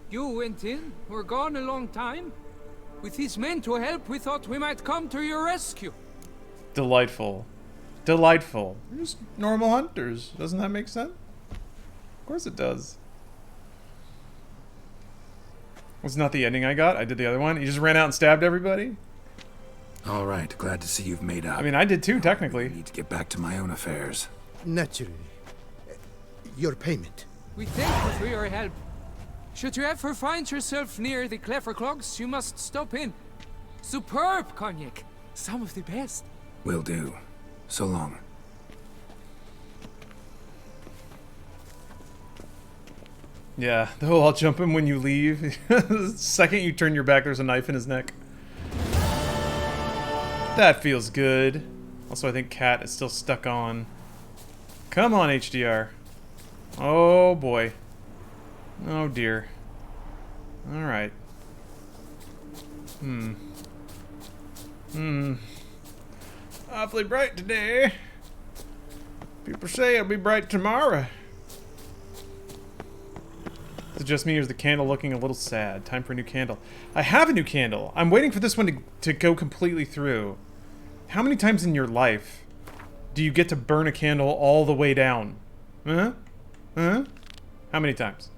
You went in, were gone a long time. With these men to help, we thought we might come to your rescue. Delightful. Delightful. They're just normal hunters. Doesn't that make sense? Of course it does. Was not the ending I got. I did the other one. You just ran out and stabbed everybody? All right, glad to see you've made up. I mean, I did too, I technically. need to get back to my own affairs. Naturally. Your payment. We thank you for your help. Should you ever find yourself near the Clever Clogs, you must stop in. Superb cognac. Some of the best. Will do. So long. Yeah, the whole I'll jump him when you leave. The second you turn your back, there's a knife in his neck. That feels good. Also, I think Cat is still stuck on. Come on, HDR. Oh boy. Oh dear. Alright. Awfully bright today. People say it'll be bright tomorrow. Is it just me, or is the candle looking a little sad? Time for a new candle. I have a new candle. I'm waiting for this one to go completely through. How many times in your life do you get to burn a candle all the way down? Huh? Huh? How many times?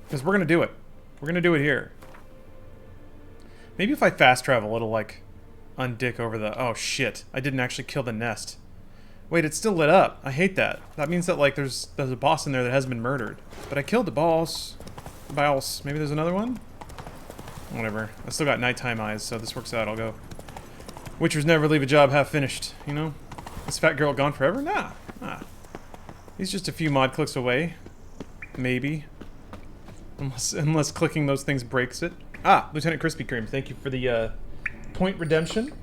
Because we're gonna do it. We're gonna do it here. Maybe if I fast travel, it'll like undick over the... Oh shit, I didn't actually kill the nest. Wait, it's still lit up. I hate that. That means that like there's a boss in there that hasn't been murdered. But I killed the boss. Boss. Maybe there's another one? Whatever. I still got nighttime eyes, so this works out. I'll go. Witchers never leave a job half finished, you know? Is Fat Geralt gone forever? Nah. He's just a few mod clicks away. Maybe. Unless clicking those things breaks it. Lieutenant Krispy Kreme, thank you for the point redemption.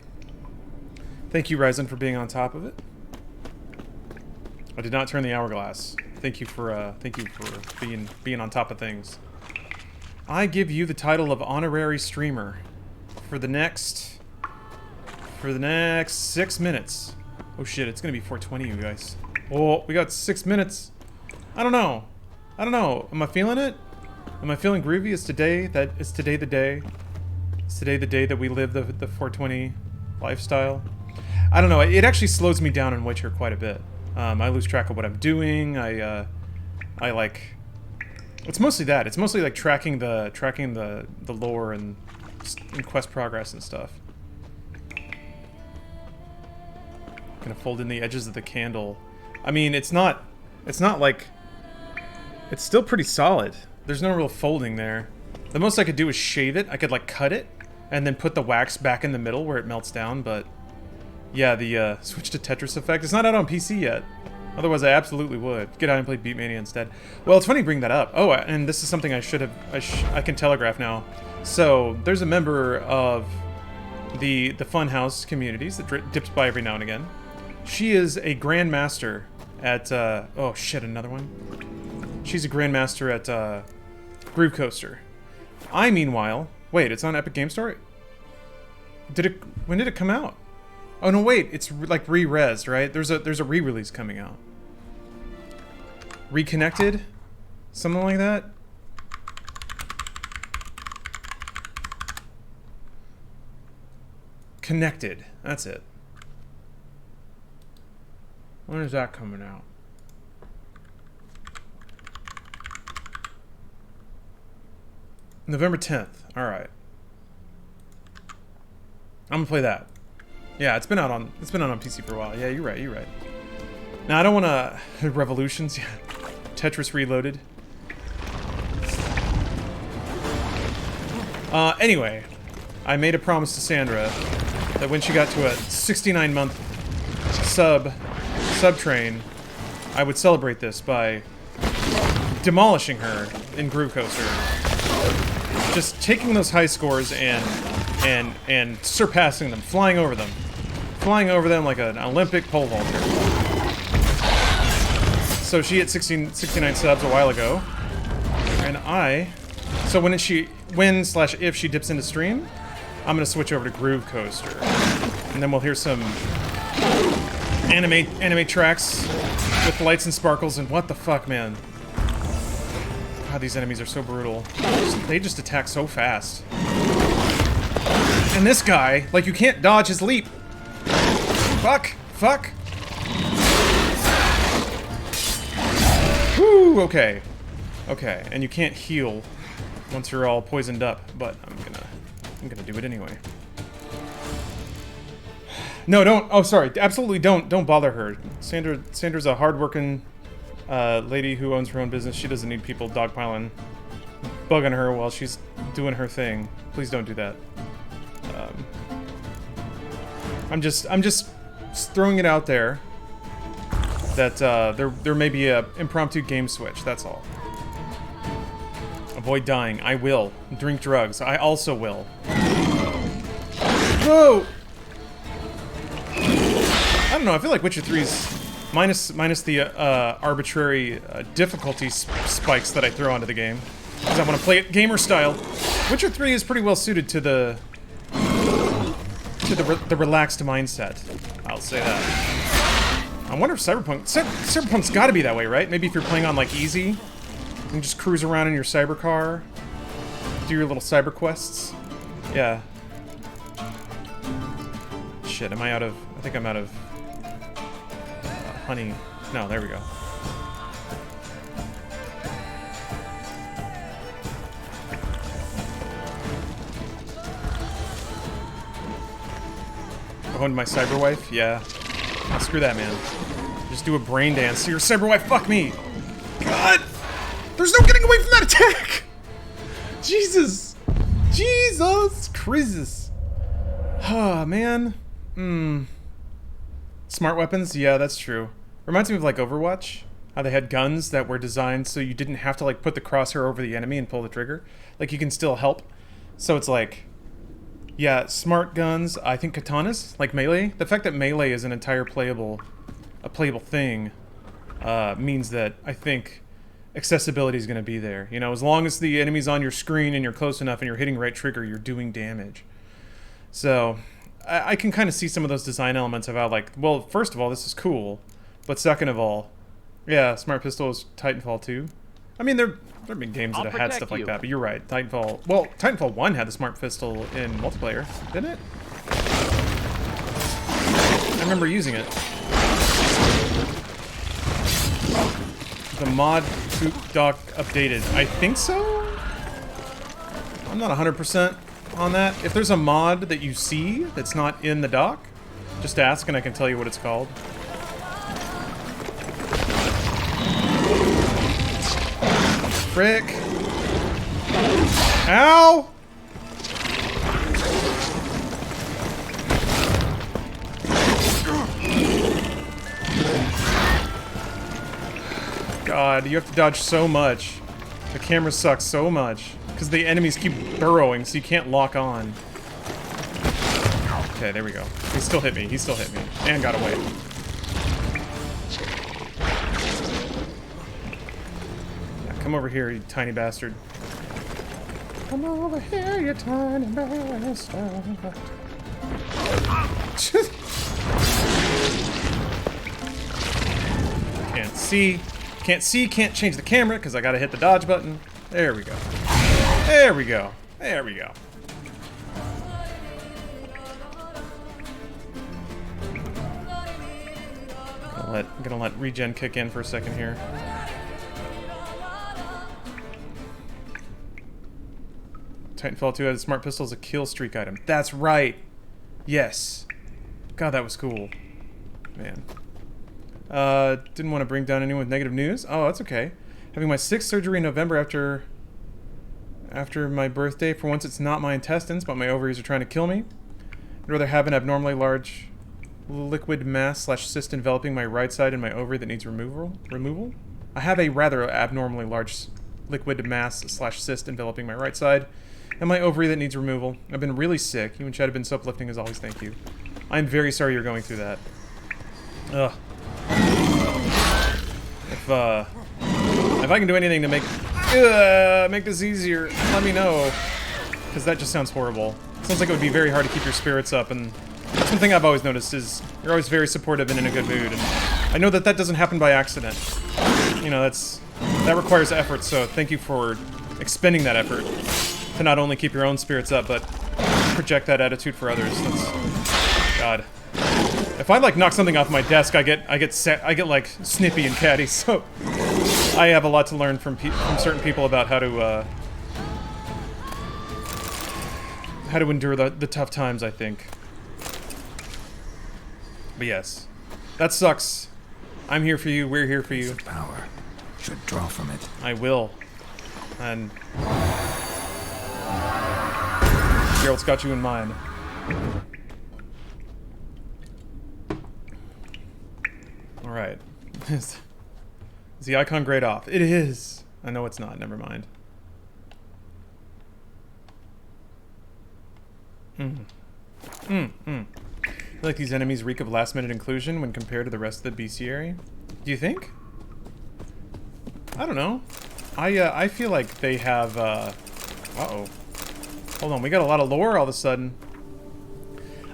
Thank you, Ryzen, for being on top of it. I did not turn the hourglass. Thank you for being on top of things. I give you the title of honorary streamer for the next 6 minutes. Oh shit, it's gonna be 4:20, you guys. Oh, we got 6 minutes. I don't know. Am I feeling it? Am I feeling groovy? Is today the day? Is today the day that we live the 420 lifestyle? I don't know. It actually slows me down in Witcher quite a bit. I lose track of what I'm doing. I like. It's mostly that. It's mostly like tracking the lore and quest progress and stuff. Gonna fold in the edges of the candle. I mean, it's not like. It's still pretty solid. There's no real folding there. The most I could do is shave it. I could like cut it and then put the wax back in the middle where it melts down, but yeah, the switch to Tetris effect. It's not out on PC yet. Otherwise, I absolutely would. Get out and play Beatmania instead. Well, it's funny you bring that up. Oh, and this is something I should have... I can telegraph now. So, there's a member of the Funhouse communities that dips by every now and again. She is a grandmaster at... oh, shit, another one? She's a grandmaster at Groove Coaster. I, meanwhile... Wait, it's on Epic Game Store? When did it come out? Oh no, wait, it's like re-resed, right? There's a re-release coming out. Reconnected? Something like that? Connected. That's it. When is that coming out? November 10th. Alright. I'm gonna play that. Yeah, it's been out on PC for a while. Yeah, you're right. Now I don't want to Revolutions. Yeah. Tetris Reloaded. Anyway, I made a promise to Sandra that when she got to a 69-month sub train, I would celebrate this by demolishing her in Groove Coaster. Just taking those high scores and surpassing them, flying over them like an Olympic pole vaulter. So she hit 69 subs a while ago, and so when if she dips into stream, I'm gonna switch over to Groove Coaster, and then we'll hear some anime tracks with lights and sparkles. And what the fuck, man? God, these enemies are so brutal. They just attack so fast. And this guy, like, you can't dodge his leap. Fuck. Woo, okay. And you can't heal once you're all poisoned up, but I'm gonna do it anyway. No, don't. Oh, sorry. Absolutely don't bother her. Sandra's a hardworking lady who owns her own business. She doesn't need people dogpiling, bugging her while she's doing her thing. Please don't do that. I'm just throwing it out there that there may be a impromptu game switch. That's all. Avoid dying. I will. Drink drugs. I also will. Whoa! I don't know. I feel like Witcher 3's minus the arbitrary difficulty spikes that I throw onto the game. Because I want to play it gamer style. Witcher 3 is pretty well suited to the relaxed mindset. I'll say that. I wonder if Cyberpunk's got to be that way, right? Maybe if you're playing on like easy, you can just cruise around in your cyber car, do your little cyber quests. Yeah. Shit, am I out of... I think I'm out of... honey. No, there we go. Going to my cyber wife? Yeah. Oh, screw that, man. Just do a brain dance. Your cyber wife, fuck me! God! There's no getting away from that attack! Jesus! Jesus Christ! Ah, man. Smart weapons? Yeah, that's true. Reminds me of like Overwatch. How they had guns that were designed so you didn't have to like put the crosshair over the enemy and pull the trigger. Like you can still help. So it's like, yeah, smart guns. I think katanas, like melee. The fact that melee is an entire playable thing means that I think accessibility is going to be there. You know, as long as the enemy's on your screen and you're close enough and you're hitting right trigger, you're doing damage. So I can kind of see some of those design elements of how, like, well, first of all, this is cool, but second of all, yeah, Smart Pistol is Titanfall 2. I mean, there have been games that have had stuff like that, but you're right. Titanfall 1 had the Smart Pistol in multiplayer, didn't it? I remember using it. The mod poop doc updated. I think so? I'm not 100% on that. If there's a mod that you see that's not in the doc, just ask and I can tell you what it's called. Frick. Ow! God, you have to dodge so much. The camera sucks so much. Because the enemies keep burrowing, so you can't lock on. Okay, there we go. He still hit me. He still hit me. And got away. Yeah, come over here, you tiny bastard. Come over here, you tiny bastard. Can't see. Can't see, can't change the camera because I gotta hit the dodge button. There we go. There we go. There we go. Gonna let regen kick in for a second here. Titanfall 2 has a smart pistol as a kill streak item. That's right. Yes. God, that was cool. Man. Didn't want to bring down anyone with negative news. Oh, that's okay. Having my 6th surgery in November after my birthday. For once, it's not my intestines, but my ovaries are trying to kill me. I'd rather have an abnormally large liquid mass / cyst enveloping my right side and my ovary that needs removal. I have a rather abnormally large liquid mass / cyst enveloping my right side and my ovary that needs removal. I've been really sick. You and Chad have been so uplifting as always. Thank you. I'm very sorry you're going through that. Ugh. If I can do anything to make this easier, let me know. Because that just sounds horrible. It sounds like it would be very hard to keep your spirits up, and that's one thing I've always noticed is you're always very supportive and in a good mood, and I know that doesn't happen by accident. You know, that requires effort, so thank you for expending that effort to not only keep your own spirits up, but project that attitude for others. God. If I like knock something off my desk, I get like snippy and catty. So I have a lot to learn from certain people about how to endure the tough times, I think. But yes, that sucks. I'm here for you. We're here for you. Power should draw from it. I will. And Geralt's got you in mind. Alright. Is the icon grayed off? It is! I know it's not, never mind. I feel like these enemies reek of last-minute inclusion when compared to the rest of the bestiary. Do you think? I don't know. I feel like they have, uh-oh. Hold on, we got a lot of lore all of a sudden.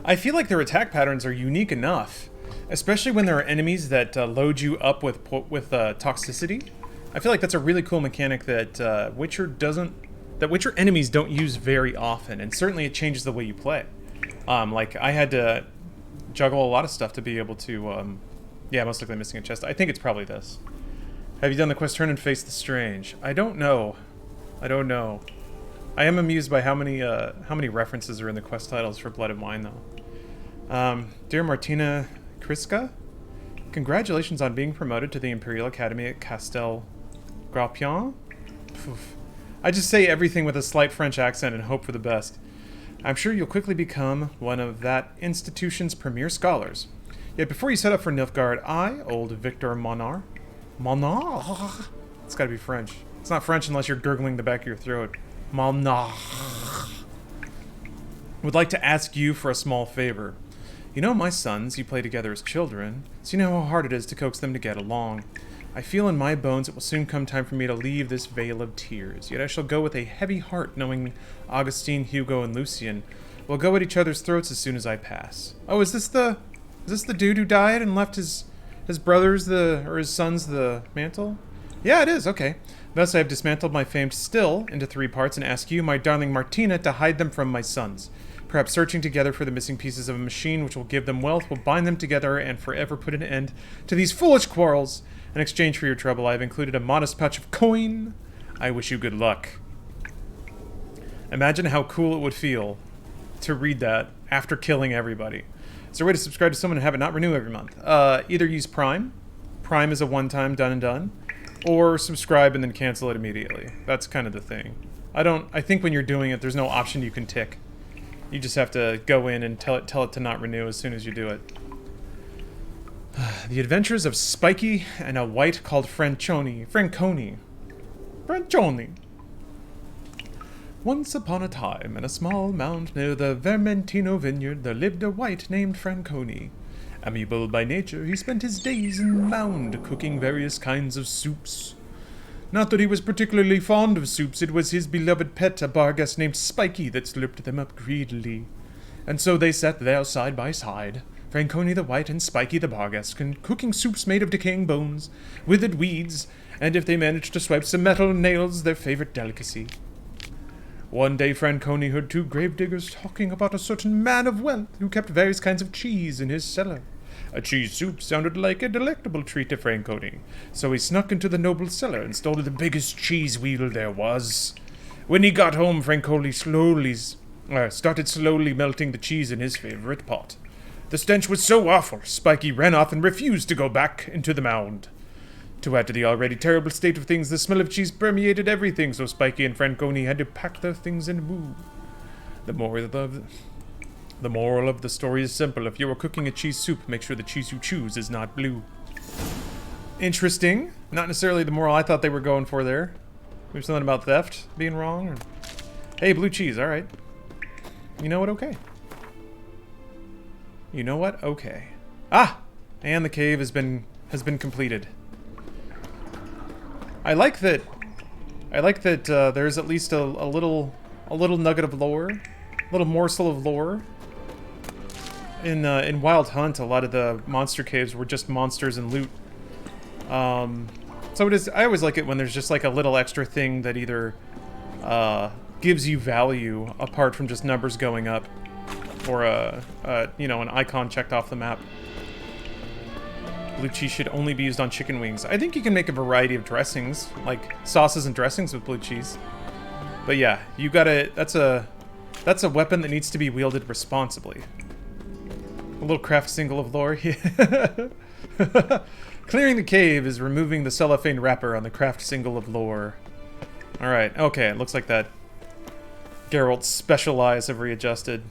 I feel like their attack patterns are unique enough, especially when there are enemies that load you up with toxicity. I feel like that's a really cool mechanic that Witcher enemies don't use very often, and certainly it changes the way you play. Like, I had to juggle a lot of stuff to be able to, yeah, most likely missing a chest. I think it's probably this. Have you done the quest Turn and Face the Strange? I don't know. I don't know. I am amused by how many references are in the quest titles for Blood and Wine, though. Dear Martina Kriska, congratulations on being promoted to the Imperial Academy at Castel Graupion. I just say everything with a slight French accent and hope for the best. I'm sure you'll quickly become one of that institution's premier scholars. Yet before you set up for Nilfgaard, I, old Victor Monar, it's gotta be French. It's not French unless you're gurgling the back of your throat. Monar, would like to ask you for a small favor. You know my sons, you play together as children, so you know how hard it is to coax them to get along. I feel in my bones it will soon come time for me to leave this vale of tears, yet I shall go with a heavy heart knowing Augustine, Hugo, and Lucien will go at each other's throats as soon as I pass. Oh, is this the dude who died and left his brothers or his sons the mantle? Yeah, it is, okay. Thus I have dismantled my famed still into 3 parts and ask you, my darling Martina, to hide them from my sons. Perhaps searching together for the missing pieces of a machine which will give them wealth will bind them together and forever put an end to these foolish quarrels. In exchange for your trouble, I have included a modest pouch of coin. I wish you good luck. Imagine how cool it would feel to read that after killing everybody. Is there a way to subscribe to someone and have it not renew every month? Either use Prime. Prime is a one-time done and done. Or subscribe and then cancel it immediately. That's kind of the thing. I think when you're doing it, there's no option you can tick. You just have to go in and tell it to not renew as soon as you do it. The Adventures of Spiky and a Wight called Franconi. Once upon a time, in a small mound near the Vermentino vineyard, there lived a wight named Franconi. Amiable by nature, he spent his days in the mound, cooking various kinds of soups. Not that he was particularly fond of soups, it was his beloved pet, a barghest named Spiky, that slurped them up greedily. And so they sat there side by side, Franconi the Wight and Spiky the barghest, cooking soups made of decaying bones, withered weeds, and if they managed to swipe some metal nails, their favorite delicacy. One day Franconi heard 2 gravediggers talking about a certain man of wealth who kept various kinds of cheese in his cellar. A cheese soup sounded like a delectable treat to Franconi, so he snuck into the noble cellar and stole the biggest cheese wheel there was. When he got home, Franconi started slowly melting the cheese in his favorite pot. The stench was so awful, Spiky ran off and refused to go back into the mound. To add to the already terrible state of things, the smell of cheese permeated everything, so Spiky and Franconi had to pack their things and move. The moral of the story is simple. If you are cooking a cheese soup, make sure the cheese you choose is not blue. Interesting. Not necessarily the moral I thought they were going for there. Maybe something about theft being wrong. Or... Hey, blue cheese, alright. You know what? Okay. You know what? Okay. Ah! And the cave has been completed. I like that there's at least a little nugget of lore, a little morsel of lore. In Wild Hunt, a lot of the monster caves were just monsters and loot. So it is. I always like it when there's just like a little extra thing that either gives you value apart from just numbers going up, or an icon checked off the map. Blue cheese should only be used on chicken wings. I think you can make a variety of dressings, like sauces and dressings with blue cheese. But yeah, you gotta. That's a weapon that needs to be wielded responsibly. A little craft single of lore. Clearing the cave is removing the cellophane wrapper on the craft single of lore. Alright, okay, it looks like that Geralt's special eyes have readjusted.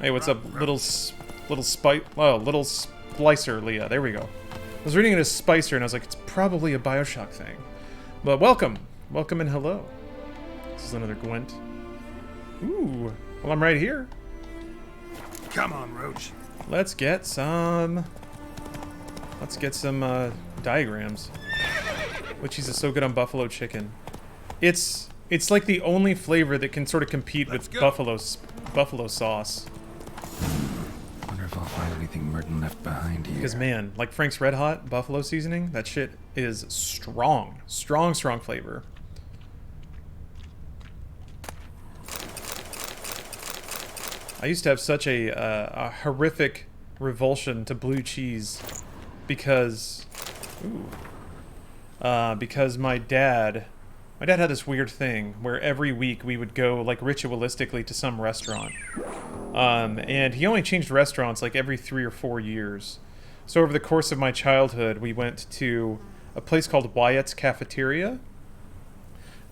Hey, what's up, little Splicer, Leah. There we go. I was reading it as Spicer, and I was like, it's probably a Bioshock thing. But welcome. Welcome and hello. This is another Gwent. Ooh. Well, I'm right here. Come on, Roach. Let's get some diagrams. Blue cheese is so good on buffalo chicken. It's like the only flavor that can sort of compete with buffalo sauce. Wonder if I'll find anything Merton left behind here. Because man, like Frank's Red Hot buffalo seasoning, that shit is strong, strong flavor. I used to have such a horrific revulsion to blue cheese because my dad had this weird thing where every week we would go like ritualistically to some restaurant. And he only changed restaurants like every 3 or 4 years. So over the course of my childhood, we went to a place called Wyatt's Cafeteria,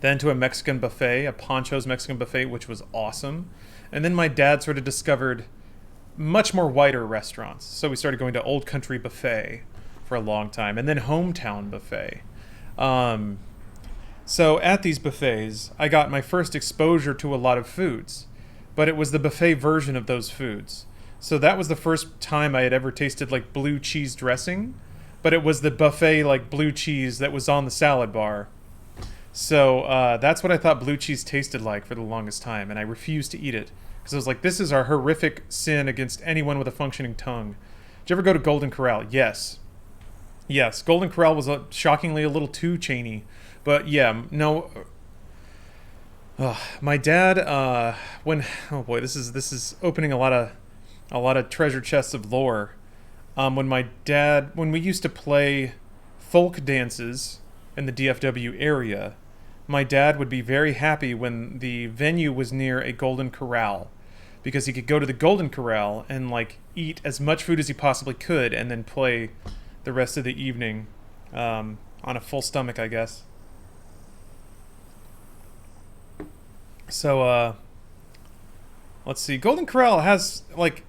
then to a Mexican buffet, a Pancho's Mexican buffet, which was awesome. And then my dad sort of discovered much more wider restaurants. So we started going to Old Country Buffet for a long time, and then Hometown Buffet. So at these buffets, I got my first exposure to a lot of foods, but it was the buffet version of those foods. So that was the first time I had ever tasted like blue cheese dressing, but it was the buffet like blue cheese that was on the salad bar. So that's what I thought blue cheese tasted like for the longest time, and I refused to eat it. Because I was like, this is our horrific sin against anyone with a functioning tongue. Did you ever go to Golden Corral? Yes. Yes, Golden Corral was shockingly a little too chainy. But yeah, no... my dad, oh boy, this is opening a lot of treasure chests of lore. When we used to play folk dances in the DFW area, my dad would be very happy when the venue was near a Golden Corral, because he could go to the Golden Corral and like eat as much food as he possibly could and then play the rest of the evening on a full stomach, I guess. So let's see. Golden Corral has, like,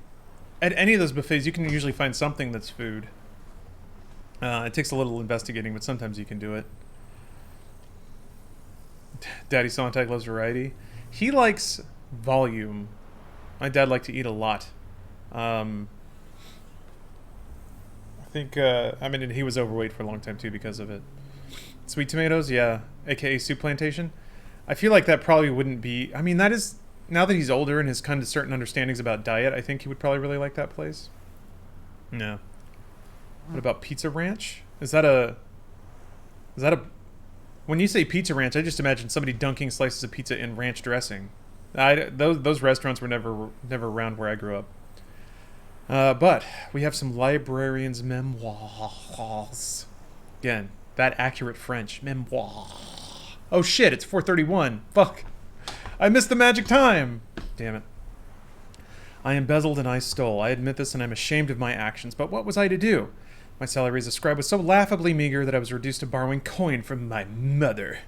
at any of those buffets you can usually find something that's food. It takes a little investigating, but sometimes you can do it. Daddy Sonntag loves variety. He likes volume. My dad liked to eat a lot. I think, and he was overweight for a long time too because of it. Sweet tomatoes, yeah. AKA Soup Plantation. I feel like that probably wouldn't be... I mean, that is... Now that he's older and has kind of certain understandings about diet, I think he would probably really like that place. No. What about Pizza Ranch? Is that a... When you say Pizza Ranch, I just imagine somebody dunking slices of pizza in ranch dressing. Those restaurants were never around where I grew up. But we have some librarian's memoirs. Again, that accurate French. Memoir. Oh shit, it's 4:31. Fuck. I missed the magic time. Damn it. I embezzled and I stole. I admit this and I'm ashamed of my actions, but what was I to do? My salary as a scribe was so laughably meager that I was reduced to borrowing coin from my mother.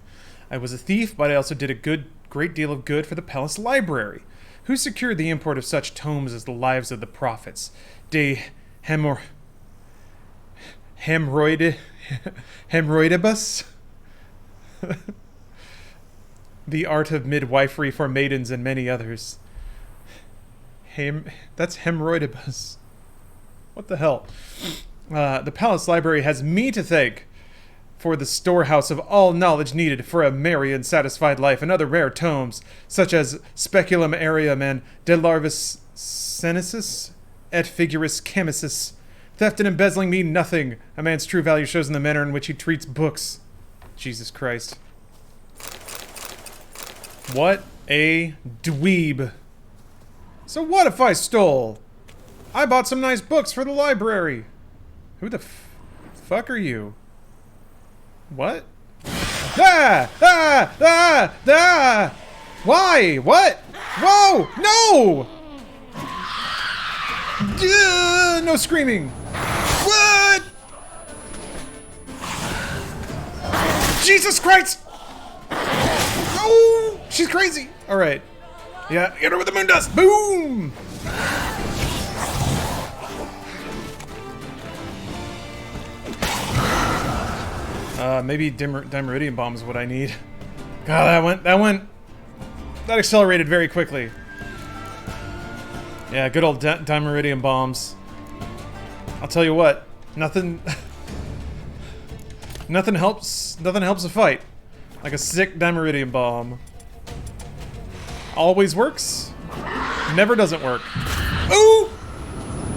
I was a thief, but I also did a great deal of good for the palace library. Who secured the import of such tomes as the Lives of the Prophets, De Hemorrhoidibus, The Art of Midwifery for Maidens, and many others. That's Hemorrhoidibus. What the hell? The palace library has me to thank for the storehouse of all knowledge needed for a merry and satisfied life, and other rare tomes, such as Speculum Arium and De Larvis Senesis et Figuris Chemicis. Theft and embezzling mean nothing. A man's true value shows in the manner in which he treats books. Jesus Christ. What a dweeb. So what if I stole? I bought some nice books for the library. Who the fuck are you? What? Ah! Ah! Ah! Ah! Why? What? Whoa! No! No screaming! What? Jesus Christ! Oh! She's crazy! Alright. Yeah, hit her with the moon dust! Boom! Maybe Dimeridium bomb is what I need. God, that accelerated very quickly. Yeah, good old Dimeridium bombs. I'll tell you what, nothing Nothing helps a fight like a sick dimeridium bomb. Always works, never doesn't work. Ooh!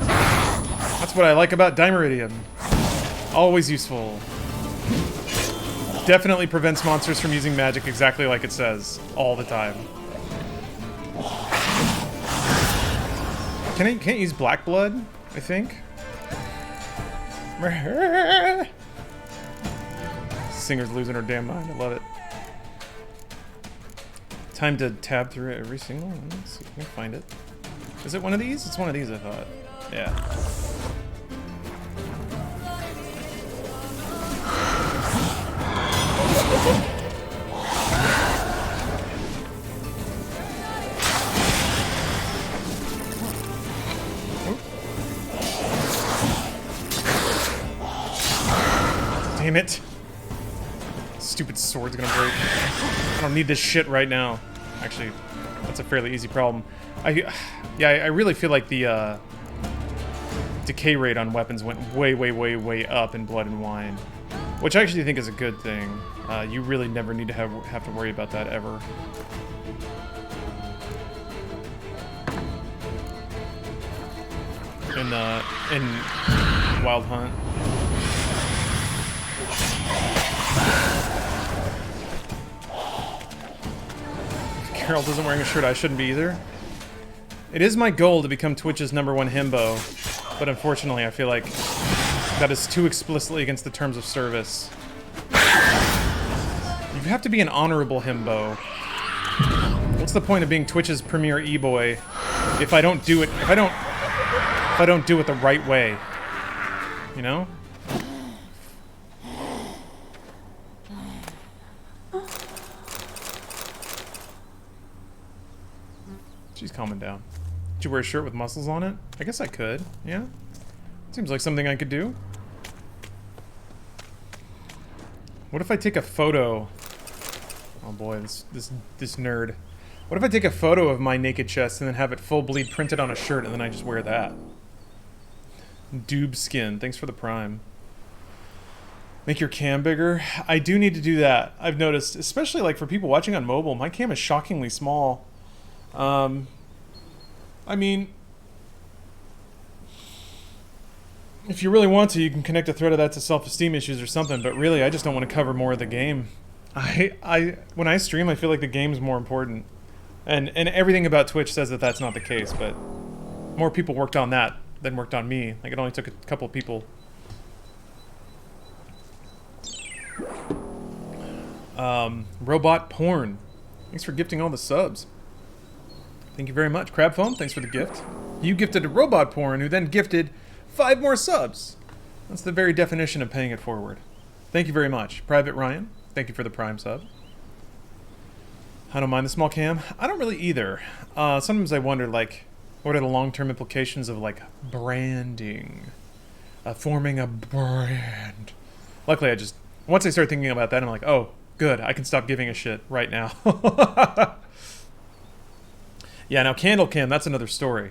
That's what I like about dimeridium. Always useful. Definitely prevents monsters from using magic exactly like it says, all the time. Can't use black blood, I think. Singer's losing her damn mind. I love it. Time to tab through every single one. Let's see if we can find it. Is it one of these? It's one of these, I thought. Yeah. Damn it. Stupid sword's gonna break. I don't need this shit right now. Actually, that's a fairly easy problem. I really feel like the decay rate on weapons went way up in Blood and Wine, which I actually think is a good thing. You really never need to have to worry about that ever. In Wild Hunt. Geralt isn't wearing a shirt I shouldn't be either. It is my goal to become Twitch's #1 himbo, but unfortunately I feel like that is too explicitly against the terms of service. You have to be an honorable himbo. What's the point of being Twitch's premier e-boy if I don't do it the right way? You know? She's calming down. Did you wear a shirt with muscles on it? I guess I could, yeah? Seems like something I could do. What if I take a photo? Oh boy, this nerd. What if I take a photo of my naked chest and then have it full bleed printed on a shirt and then I just wear that? Doob skin, thanks for the prime. Make your cam bigger? I do need to do that. I've noticed, especially like for people watching on mobile, my cam is shockingly small. I mean, if you really want to, you can connect a thread of that to self-esteem issues or something, but really, I just don't want to cover more of the game. When I stream, I feel like the game's more important. And everything about Twitch says that that's not the case, but more people worked on that than worked on me. Like, it only took a couple of people. Robot porn. Thanks for gifting all the subs. Thank you very much. Crab Foam, thanks for the gift. You gifted a robot porn who then gifted 5 more subs. That's the very definition of paying it forward. Thank you very much. Private Ryan, thank you for the prime sub. I don't mind the small cam. I don't really either. Sometimes I wonder, like, what are the long-term implications of, like, branding? Forming a brand. Luckily, once I start thinking about that, I'm like, oh, good, I can stop giving a shit right now. Yeah, now Candle Cam, that's another story.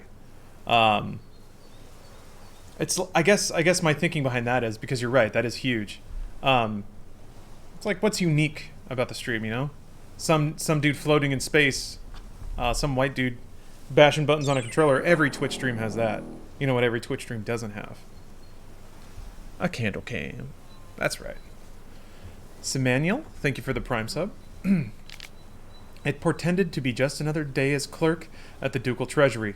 It's I guess my thinking behind that is because you're right, that is huge. It's like, what's unique about the stream, you know? Some dude floating in space, some white dude bashing buttons on a controller. Every Twitch stream has that. You know what every Twitch stream doesn't have? A Candle Cam. That's right. Semanuel, thank you for the prime sub. It portended to be just another day as clerk at the ducal treasury.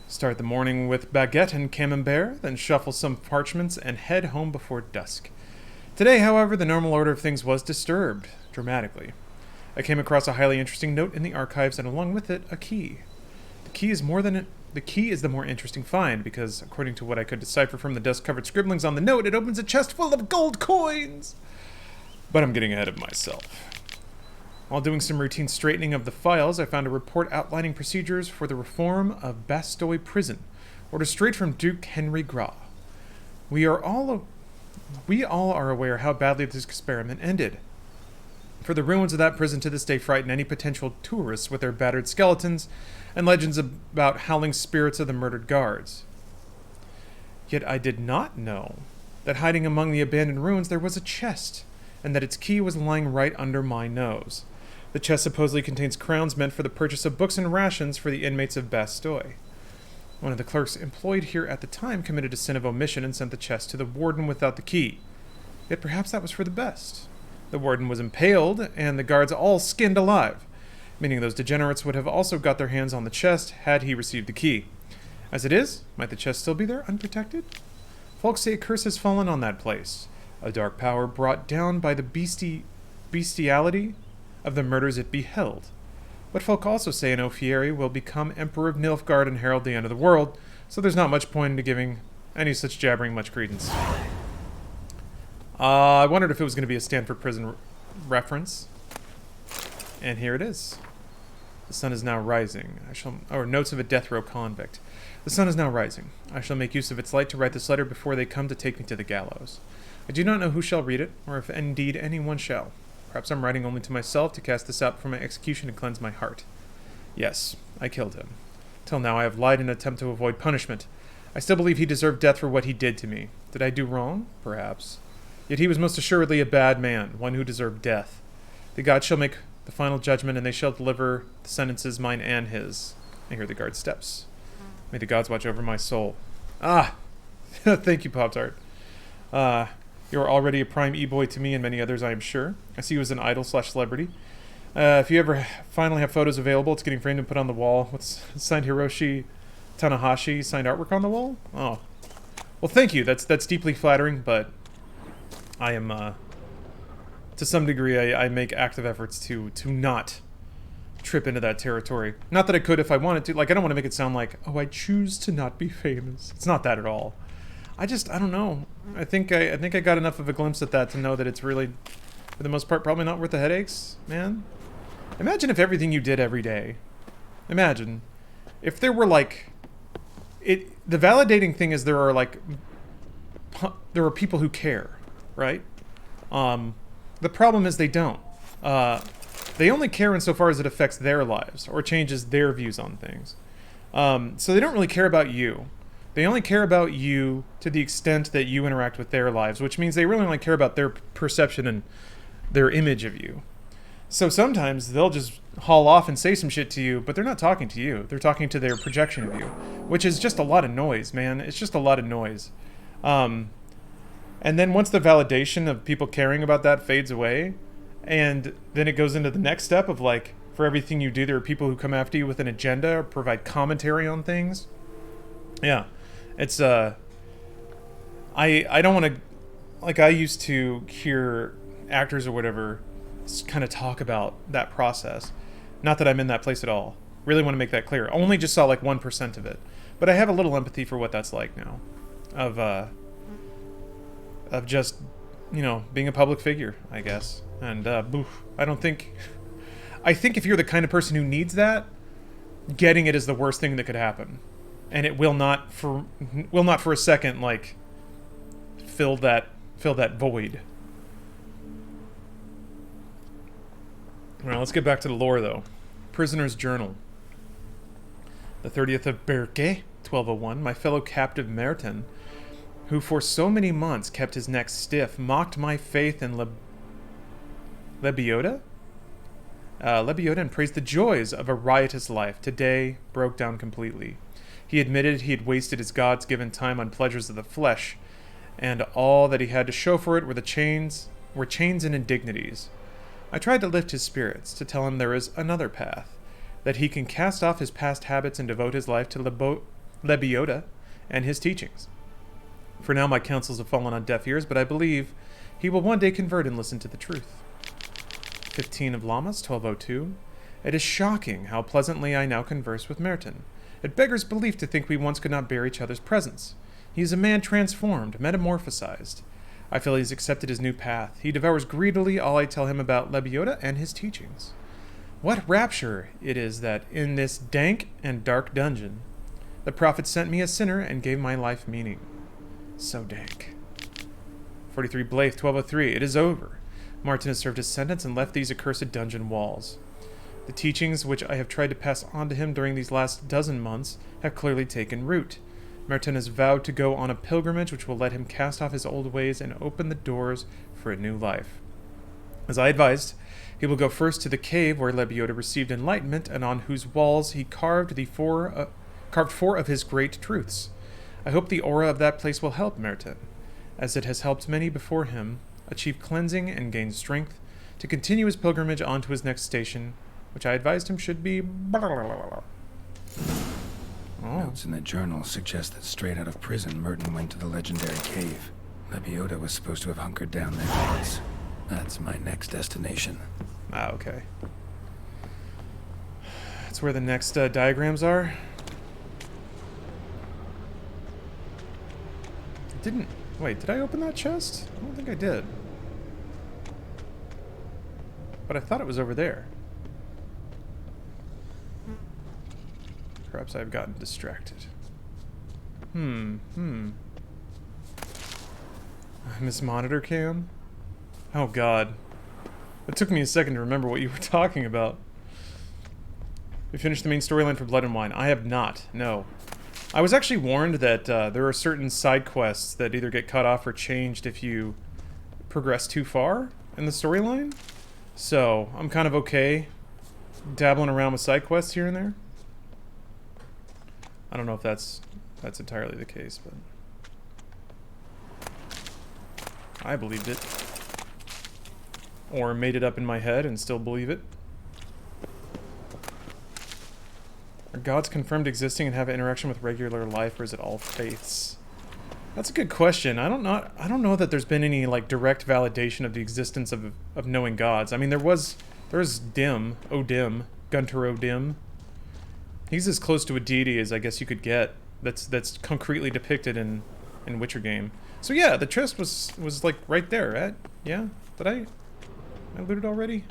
Start the morning with baguette and camembert, then shuffle some parchments and head home before dusk. Today, however, the normal order of things was disturbed, dramatically. I came across a highly interesting note in the archives and along with it, a key. The key is the more interesting find because, according to what I could decipher from the dust-covered scribblings on the note, it opens a chest full of gold coins! But I'm getting ahead of myself. While doing some routine straightening of the files, I found a report outlining procedures for the reform of Bastoy Prison, ordered straight from Duke Henry Gras. We all are aware how badly this experiment ended. For the ruins of that prison to this day frighten any potential tourists with their battered skeletons and legends about howling spirits of the murdered guards. Yet I did not know that hiding among the abandoned ruins there was a chest, and that its key was lying right under my nose. The chest supposedly contains crowns meant for the purchase of books and rations for the inmates of Bastoy. One of the clerks employed here at the time committed a sin of omission and sent the chest to the warden without the key. Yet perhaps that was for the best. The warden was impaled, and the guards all skinned alive, meaning those degenerates would have also got their hands on the chest had he received the key. As it is, might the chest still be there, unprotected? Folks say a curse has fallen on that place, a dark power brought down by the bestiality of the murders it beheld. But folk also say an Ofieri will become Emperor of Nilfgaard and herald the end of the world, so there's not much point into giving any such jabbering much credence. I wondered if it was going to be a Stanford Prison reference. And here it is. The sun is now rising. Notes of a death row convict. The sun is now rising. I shall make use of its light to write this letter before they come to take me to the gallows. I do not know who shall read it, or if indeed anyone shall. Perhaps I'm writing only to myself to cast this out before my execution and cleanse my heart. Yes, I killed him. Till now I have lied in an attempt to avoid punishment. I still believe he deserved death for what he did to me. Did I do wrong? Perhaps. Yet he was most assuredly a bad man, one who deserved death. The gods shall make the final judgment, and they shall deliver the sentences, mine and his. I hear the guard steps. May the gods watch over my soul. Ah! Thank you, Pop-Tart. You are already a prime e-boy to me and many others, I am sure. I see you as an idol/celebrity. If you ever finally have photos available, it's getting framed and put on the wall with signed Hiroshi Tanahashi signed artwork on the wall. Oh. Well, thank you. That's deeply flattering, but I am, to some degree, I make active efforts to not trip into that territory. Not that I could if I wanted to. Like, I don't want to make it sound like, oh, I choose to not be famous. It's not that at all. I don't know. I think I got enough of a glimpse at that to know that it's really, for the most part, probably not worth the headaches, man. Imagine if everything you did every day. Imagine if there were like, the validating thing is there are people who care, right? The problem is they don't. They only care insofar as it affects their lives or changes their views on things. So they don't really care about you. They only care about you to the extent that you interact with their lives, which means they really only care about their perception and their image of you. So sometimes they'll just haul off and say some shit to you, but they're not talking to you. They're talking to their projection of you, which is just a lot of noise, man. It's just a lot of noise. And then once the validation of people caring about that fades away, and then it goes into the next step of like, for everything you do, there are people who come after you with an agenda or provide commentary on things. Yeah. It's, I don't want to, like, I used to hear actors or whatever kind of talk about that process. Not that I'm in that place at all. Really want to make that clear. Only just saw like 1% of it. But I have a little empathy for what that's like now. Of just, being a public figure, I guess. And, I think if you're the kind of person who needs that, getting it is the worst thing that could happen. And it will not for a second, like, fill that void. Well, let's get back to the lore, though. Prisoner's Journal. The 30th of Berke, 1201, my fellow captive Merton, who for so many months kept his neck stiff, mocked my faith in Lebioda? Lebioda and praised the joys of a riotous life, today broke down completely. He admitted he had wasted his gods-given time on pleasures of the flesh, and all that he had to show for it were chains and indignities. I tried to lift his spirits, to tell him there is another path, that he can cast off his past habits and devote his life to Lebioda and his teachings. For now my counsels have fallen on deaf ears, but I believe he will one day convert and listen to the truth. 15 of Lammas, 1202. It is shocking how pleasantly I now converse with Merton. It beggars belief to think we once could not bear each other's presence. He is a man transformed, metamorphosized. I feel he has accepted his new path. He devours greedily all I tell him about Lebioda and his teachings. What rapture it is that in this dank and dark dungeon, the prophet sent me a sinner and gave my life meaning. So dank. 43 Blythe, 1203. It is over. Martin has served his sentence and left these accursed dungeon walls. The teachings which I have tried to pass on to him during these last dozen months have clearly taken root. Merton has vowed to go on a pilgrimage which will let him cast off his old ways and open the doors for a new life. As I advised, he will go first to the cave where Lebioda received enlightenment and on whose walls he carved four of his great truths. I hope the aura of that place will help Merton, as it has helped many before him, achieve cleansing and gain strength to continue his pilgrimage on to his next station, which I advised him should be... Oh. Notes in the journal suggest that straight out of prison, Merton went to the legendary cave. Lebioda was supposed to have hunkered down there once. That's my next destination. Ah, okay. That's where the next diagrams are. Didn't... Wait, did I open that chest? I don't think I did. But I thought it was over there. Perhaps I've gotten distracted. Miss Monitor Cam? Oh god. It took me a second to remember what you were talking about. We finished the main storyline for Blood and Wine. I have not, no. I was actually warned that there are certain side quests that either get cut off or changed if you progress too far in the storyline. So, I'm kind of okay dabbling around with side quests here and there. I don't know if that's entirely the case, but I believed it. Or made it up in my head and still believe it. Are gods confirmed existing and have interaction with regular life, or is it all faiths? That's a good question. I don't know that there's been any like direct validation of the existence of knowing gods. I mean, there's Dim, Odim, Gunter Odim. He's as close to a deity as I guess you could get. That's concretely depicted in Witcher game. So yeah, the chest was like right there, right? Yeah. Did I looted already?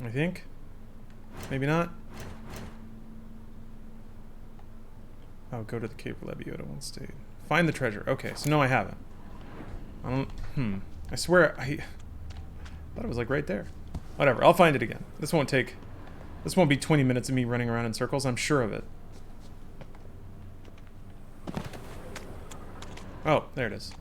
I think. Maybe not. Oh, go to the Cave of Lebioda one state. Find the treasure. Okay, so no, I haven't. I don't... I swear, I thought it was like right there. Whatever, I'll find it again. This won't be 20 minutes of me running around in circles, I'm sure of it. Oh, there it is.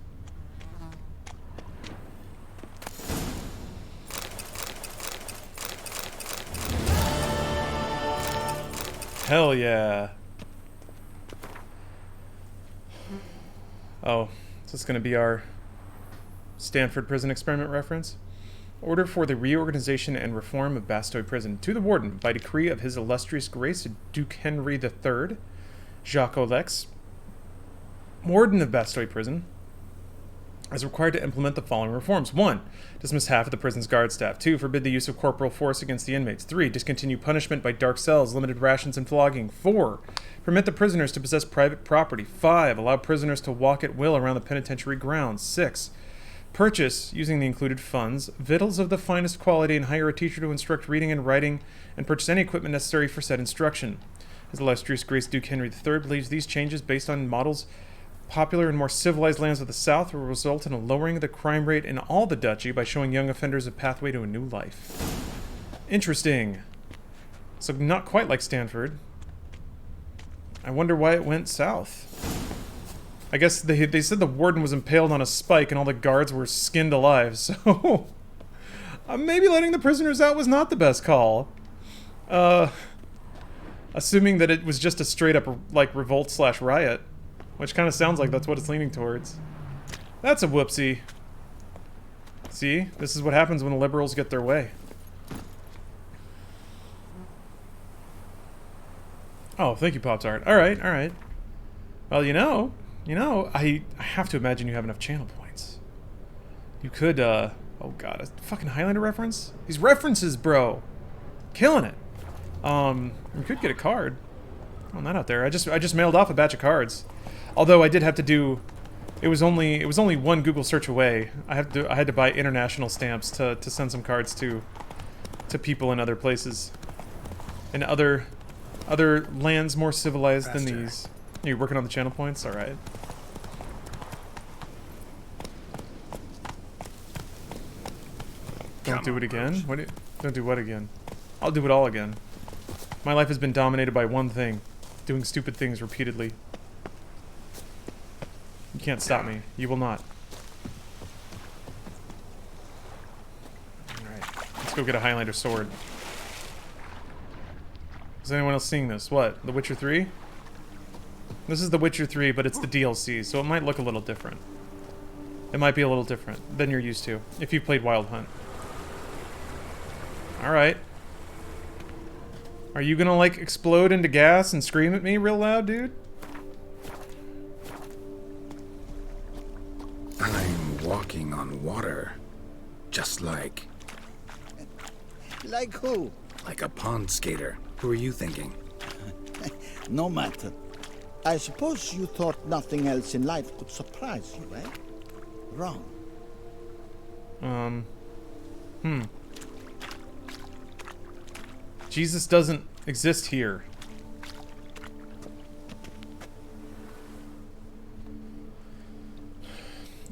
Hell yeah. Oh, is this gonna be our Stanford prison experiment reference? Order for the reorganization and reform of Bastoy Prison. To the Warden, by decree of His Illustrious Grace, Duke Henry III, Jacques Olex, Warden of Bastoy Prison, is required to implement the following reforms. 1. Dismiss half of the prison's guard staff. 2. Forbid the use of corporal force against the inmates. 3. Discontinue punishment by dark cells, limited rations, and flogging. 4. Permit the prisoners to possess private property. 5. Allow prisoners to walk at will around the penitentiary grounds. 6. Purchase, using the included funds, victuals of the finest quality and hire a teacher to instruct reading and writing and purchase any equipment necessary for said instruction. His Illustrious Grace Duke Henry III believes these changes, based on models popular in more civilized lands of the South, will result in a lowering of the crime rate in all the duchy by showing young offenders a pathway to a new life. Interesting. So not quite like Stanford. I wonder why it went south. I guess they said the warden was impaled on a spike and all the guards were skinned alive, so... maybe letting the prisoners out was not the best call. Assuming that it was just a straight up, like, revolt/riot. Which kind of sounds like that's what it's leaning towards. That's a whoopsie. See? This is what happens when the liberals get their way. Oh, thank you, Pop-Tart. Alright, alright. Well, you know, I have to imagine you have enough channel points. You could, oh god, a fucking Highlander reference? These references, bro! Killing it! You could get a card. Oh, not out there. I just mailed off a batch of cards. Although I did have to do, it was only one Google search away. I had to buy international stamps to send some cards to people in other places, in other lands more civilized than these. Are you working on the channel points? All right. Don't do it again. Don't do what again? I'll do it all again. My life has been dominated by one thing: doing stupid things repeatedly. You can't stop me. You will not. Alright. Let's go get a Highlander sword. Is anyone else seeing this? What? The Witcher 3? This is The Witcher 3, but it's the DLC, so it might look a little different. It might be a little different than you're used to, if you've played Wild Hunt. Alright. Are you gonna, like, explode into gas and scream at me real loud, dude? I'm walking on water. Just like... Like who? like a pond skater. Who are you thinking? No matter. I suppose you thought nothing else in life could surprise you, eh? Wrong. Jesus doesn't exist here.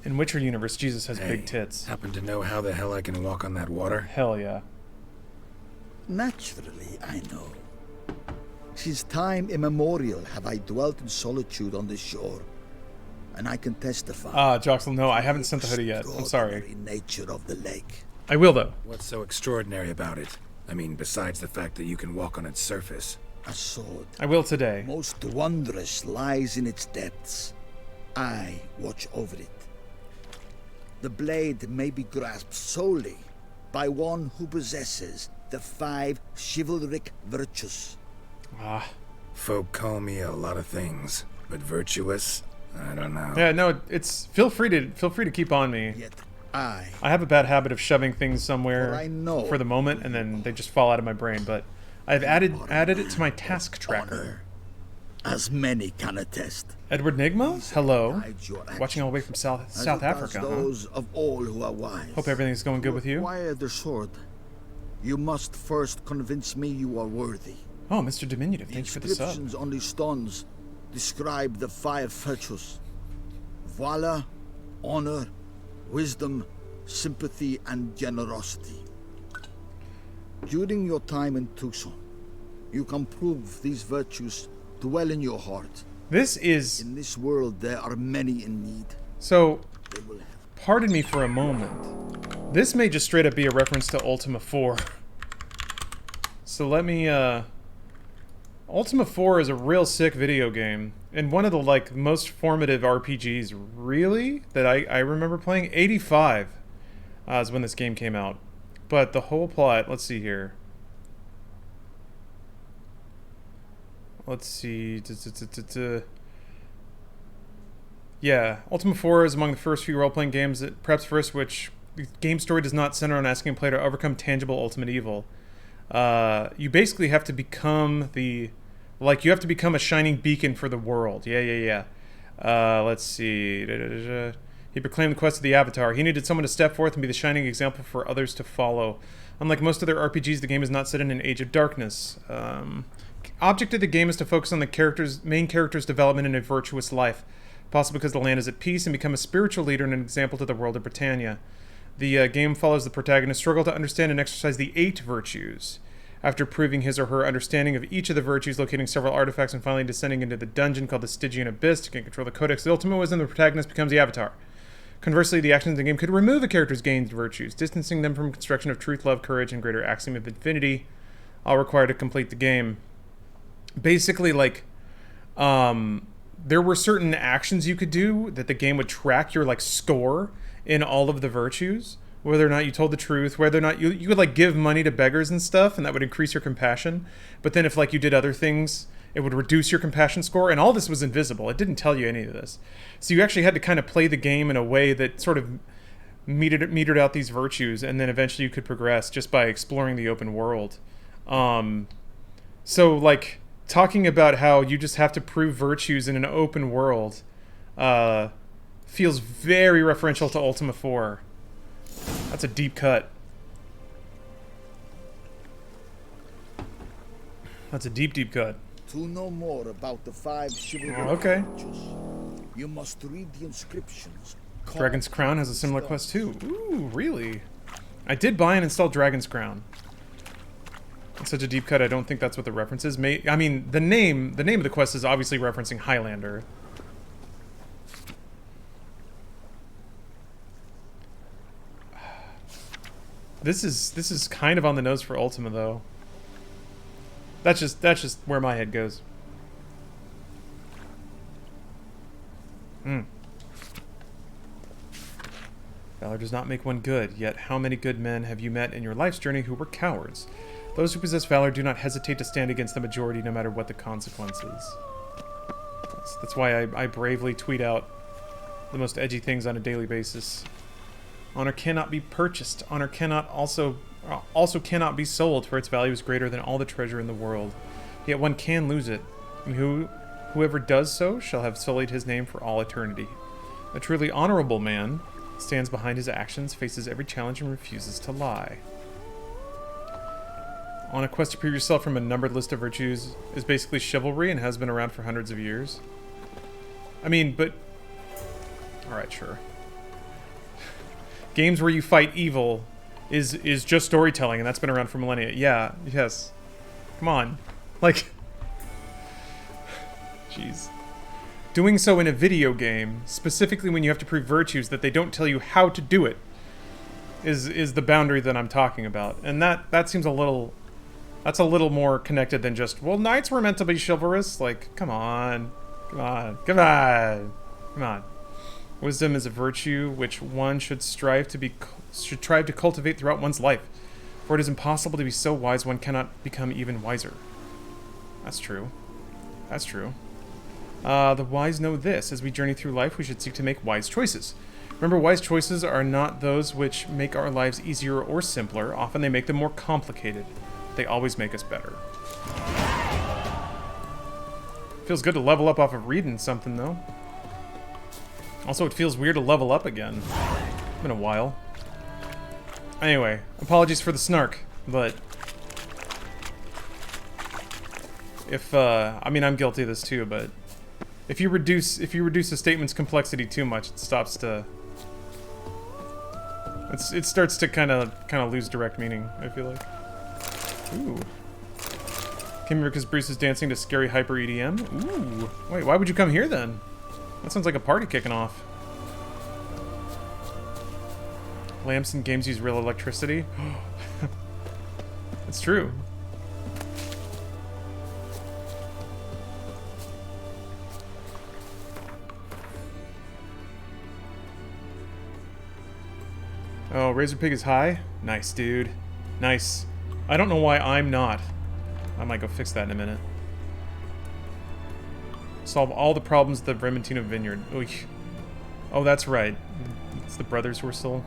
In Witcher universe, Jesus has big tits. Happen to know how the hell I can walk on that water? Hell yeah. Naturally, I know. Since time immemorial have I dwelt in solitude on this shore, and I can testify. Joxel, no, I haven't sent the hoodie yet. I'm sorry. The nature of the lake. I will, though. What's so extraordinary about it? I mean, besides the fact that you can walk on its surface. A sword, I will today. most wondrous, lies in its depths. I watch over it. The blade may be grasped solely by one who possesses the 5 chivalric virtues. Ah. Folk call me a lot of things, but virtuous? I don't know. Yeah, no, it's... Feel free to keep on me. Yet I have a bad habit of shoving things somewhere For I know for the moment, and then they just fall out of my brain, but I've added it to my task tracker. honor, as many can attest. Edward Nigma? Hello. Guide your Watching all the way from South as it does Africa, huh? those of all who are wise. Hope everything's going good with To you. acquire the sword, you must first convince me you are worthy. Oh, Mr. Diminutive, The thanks for the sub. inscriptions on these stones describe the 5 virtues: valor, honor, wisdom, sympathy, and generosity. During your time in Tucson, you can prove these virtues dwell in your heart. This is... In this world, there are many in need. So, They will have pardon me for a moment. This may just straight up be a reference to Ultima 4. So let me, Ultima 4 is a real sick video game. And one of the, like, most formative RPGs, really, that I remember playing. 85 is when this game came out. But the whole plot, let's see here. Let's see. Yeah, Ultima 4 is among the first few role-playing games that, perhaps first, which the game story does not center on asking a player to overcome tangible ultimate evil. You basically have to become the... Like, you have to become a shining beacon for the world. Yeah. Let's see. He proclaimed the quest of the Avatar. He needed someone to step forth and be the shining example for others to follow. Unlike most other RPGs, the game is not set in an age of darkness. Object of the game is to focus on the main character's development in a virtuous life, possibly because the land is at peace, and become a spiritual leader and an example to the world of Britannia. The game follows the protagonist's struggle to understand and exercise the 8 virtues. After proving his or her understanding of each of the virtues, locating several artifacts, and finally descending into the dungeon called the Stygian Abyss to gain control of the Codex of the Ultima Wisdom, the protagonist becomes the Avatar. Conversely, the actions of the game could remove a character's gained virtues, distancing them from construction of truth, love, courage, and greater axiom of infinity, all required to complete the game. Basically, like, there were certain actions you could do that the game would track your, like, score in all of the virtues, whether or not you told the truth, whether or not you would, like, give money to beggars and stuff, and that would increase your compassion. But then if, like, you did other things, it would reduce your compassion score, and all this was invisible. It didn't tell you any of this. So you actually had to kind of play the game in a way that sort of metered out these virtues, and then eventually you could progress just by exploring the open world. So, like, talking about how you just have to prove virtues in an open world feels very referential to Ultima 4. That's a deep cut. That's a deep cut. to know more about the 5 chivalry okay. virtues. You must read the inscriptions. Dragon's Crown has a similar quest too. Ooh, really? I did buy and install Dragon's Crown. It's such a deep cut, I don't think that's what the reference is. I mean, the name of the quest is obviously referencing Highlander. This is kind of on the nose for Ultima, though. That's just where my head goes. Valor does not make one good, yet how many good men have you met in your life's journey who were cowards? Those who possess valor do not hesitate to stand against the majority, no matter what the consequences. That's why I bravely tweet out the most edgy things on a daily basis. Honor cannot be purchased. Honor cannot also cannot be sold, for its value is greater than all the treasure in the world. Yet one can lose it, and whoever does so shall have sullied his name for all eternity. A truly honorable man stands behind his actions, faces every challenge, and refuses to lie. On a quest to prove yourself from a numbered list of virtues is basically chivalry and has been around for hundreds of years. I mean, but... Alright, sure. Games where you fight evil is just storytelling, and that's been around for millennia. Yeah, yes. Come on. Like... Jeez. Doing so in a video game, specifically when you have to prove virtues that they don't tell you how to do it, is the boundary that I'm talking about. And that seems a little... That's a little more connected than just, well, knights were meant to be chivalrous. Like, come on. Come on. Come on. Come on. Wisdom is a virtue which one should strive to cultivate throughout one's life. For it is impossible to be so wise one cannot become even wiser. That's true. That's true. The wise know this. As we journey through life, we should seek to make wise choices. Remember, wise choices are not those which make our lives easier or simpler. Often they make them more complicated. They always make us better. Feels good to level up off of reading something, though. Also, it feels weird to level up again. It's been a while. Anyway, apologies for the snark, but... I mean, I'm guilty of this too, but... If you reduce a statement's complexity too much, it stops to... It starts to kind of lose direct meaning, I feel like. Ooh. Came here because Bruce is dancing to scary hyper EDM? Ooh. Wait, why would you come here then? That sounds like a party kicking off. Lamps and games use real electricity? It's true. Oh, Razor Pig is high? Nice, dude. Nice. I don't know why I'm not. I might go fix that in a minute. Solve all the problems at the Vermentino Vineyard. Oy. Oh, that's right. It's the brothers who are still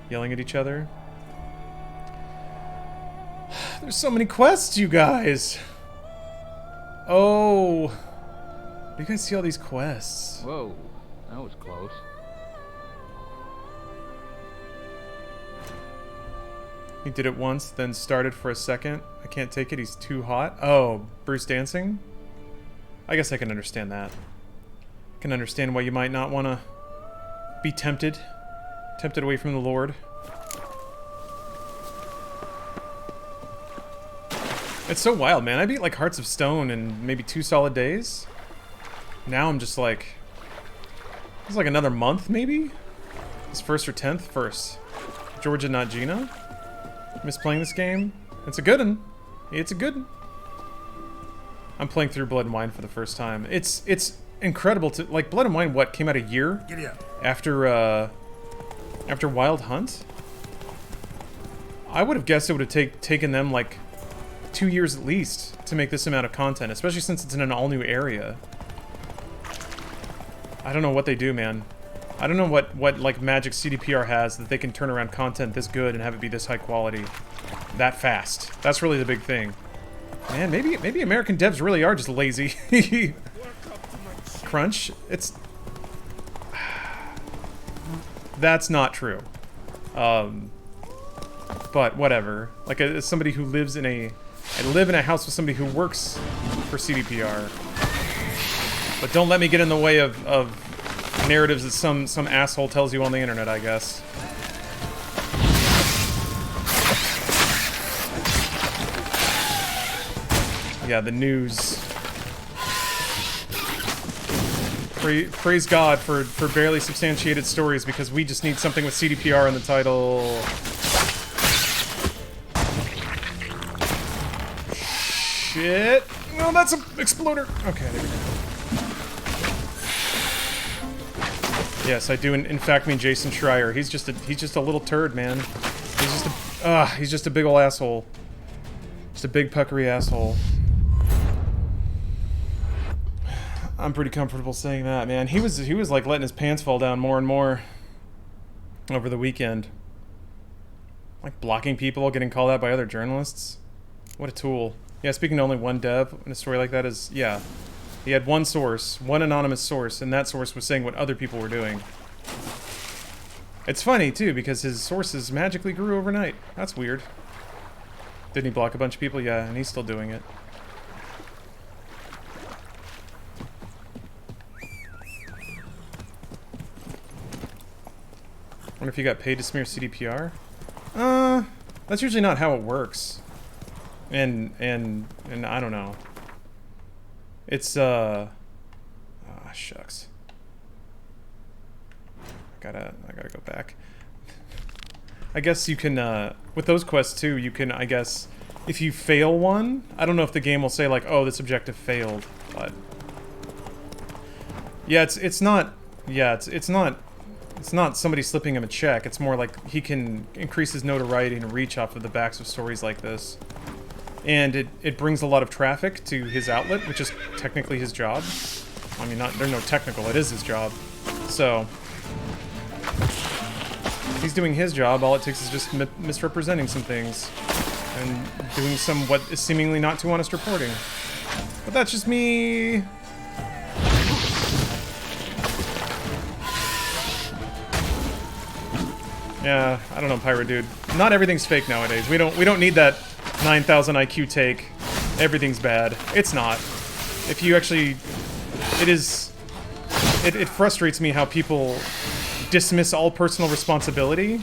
yelling at each other. There's so many quests, you guys! Oh! Do you guys see all these quests? Whoa, that was close. He did it once, then started for a second. I can't take it, he's too hot. Oh, Bruce dancing? I guess I can understand that. I can understand why you might not want to be tempted. Tempted away from the Lord. It's so wild, man. I beat like Hearts of Stone in maybe 2 solid days. Now I'm just like... It's like another month, maybe? It's 1st or 10th? First. Georgia, not Gina? Miss playing this game? It's a good one. It's a good one. I'm playing through Blood and Wine for the first time. It's incredible to... Like, Blood and Wine, what, came out a year? After Wild Hunt? I would have guessed it would have taken them, like, 2 years at least to make this amount of content, especially since it's in an all-new area. I don't know what they do, man. I don't know what like magic CDPR has that they can turn around content this good and have it be this high quality that fast. That's really the big thing. Man, maybe American devs really are just lazy. Crunch? It's... That's not true. But whatever. Like, as somebody who lives in a... I live in a house with somebody who works for CDPR. But don't let me get in the way of narratives that some asshole tells you on the internet, I guess. Yeah, the news. Praise God for barely substantiated stories, because we just need something with CDPR in the title. shit. No, that's an exploder. Okay, there we go. Yes, I do in fact mean Jason Schreier. He's just a little turd, man. He's just a big ol' asshole. Just a big puckery asshole. I'm pretty comfortable saying that, man. He was like letting his pants fall down more and more over the weekend. Like blocking people, getting called out by other journalists. What a tool. Yeah, speaking to only one dev in a story like that is, yeah. He had one source, one anonymous source, and that source was saying what other people were doing. It's funny, too, because his sources magically grew overnight. That's weird. Didn't he block a bunch of people? Yeah, and he's still doing it. Wonder if he got paid to smear CDPR? That's usually not how it works. And I don't know. It's, shucks. I gotta go back. I guess you can, with those quests too, you can, I guess, if you fail one, I don't know if the game will say like, oh, this objective failed, but... Yeah, it's not somebody slipping him a check. It's more like he can increase his notoriety and reach off of the backs of stories like this. And it brings a lot of traffic to his outlet, which is technically his job. I mean, there's no technical, it is his job. So, if he's doing his job, all it takes is just misrepresenting some things. And doing some what is seemingly not too honest reporting. But that's just me. Yeah, I don't know, Pyro Dude. Not everything's fake nowadays. We don't need that 9,000 IQ take. Everything's bad. It's not. If you actually... It frustrates me how people dismiss all personal responsibility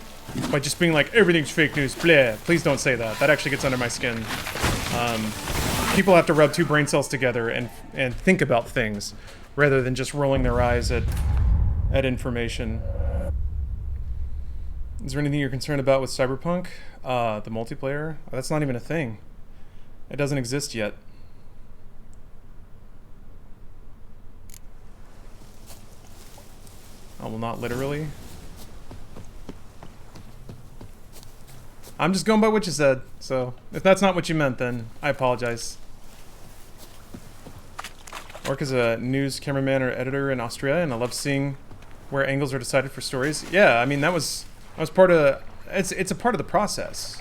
by just being like, everything's fake news, bleh. Please don't say that. That actually gets under my skin. People have to rub two brain cells together and think about things rather than just rolling their eyes at information. Is there anything you're concerned about with Cyberpunk? The multiplayer? That's not even a thing. It doesn't exist yet. Oh, well, not literally. I'm just going by what you said, so if that's not what you meant, then I apologize. I work as a news cameraman or editor in Austria, and I love seeing where angles are decided for stories. Yeah, I mean, that was part of... It's a part of the process.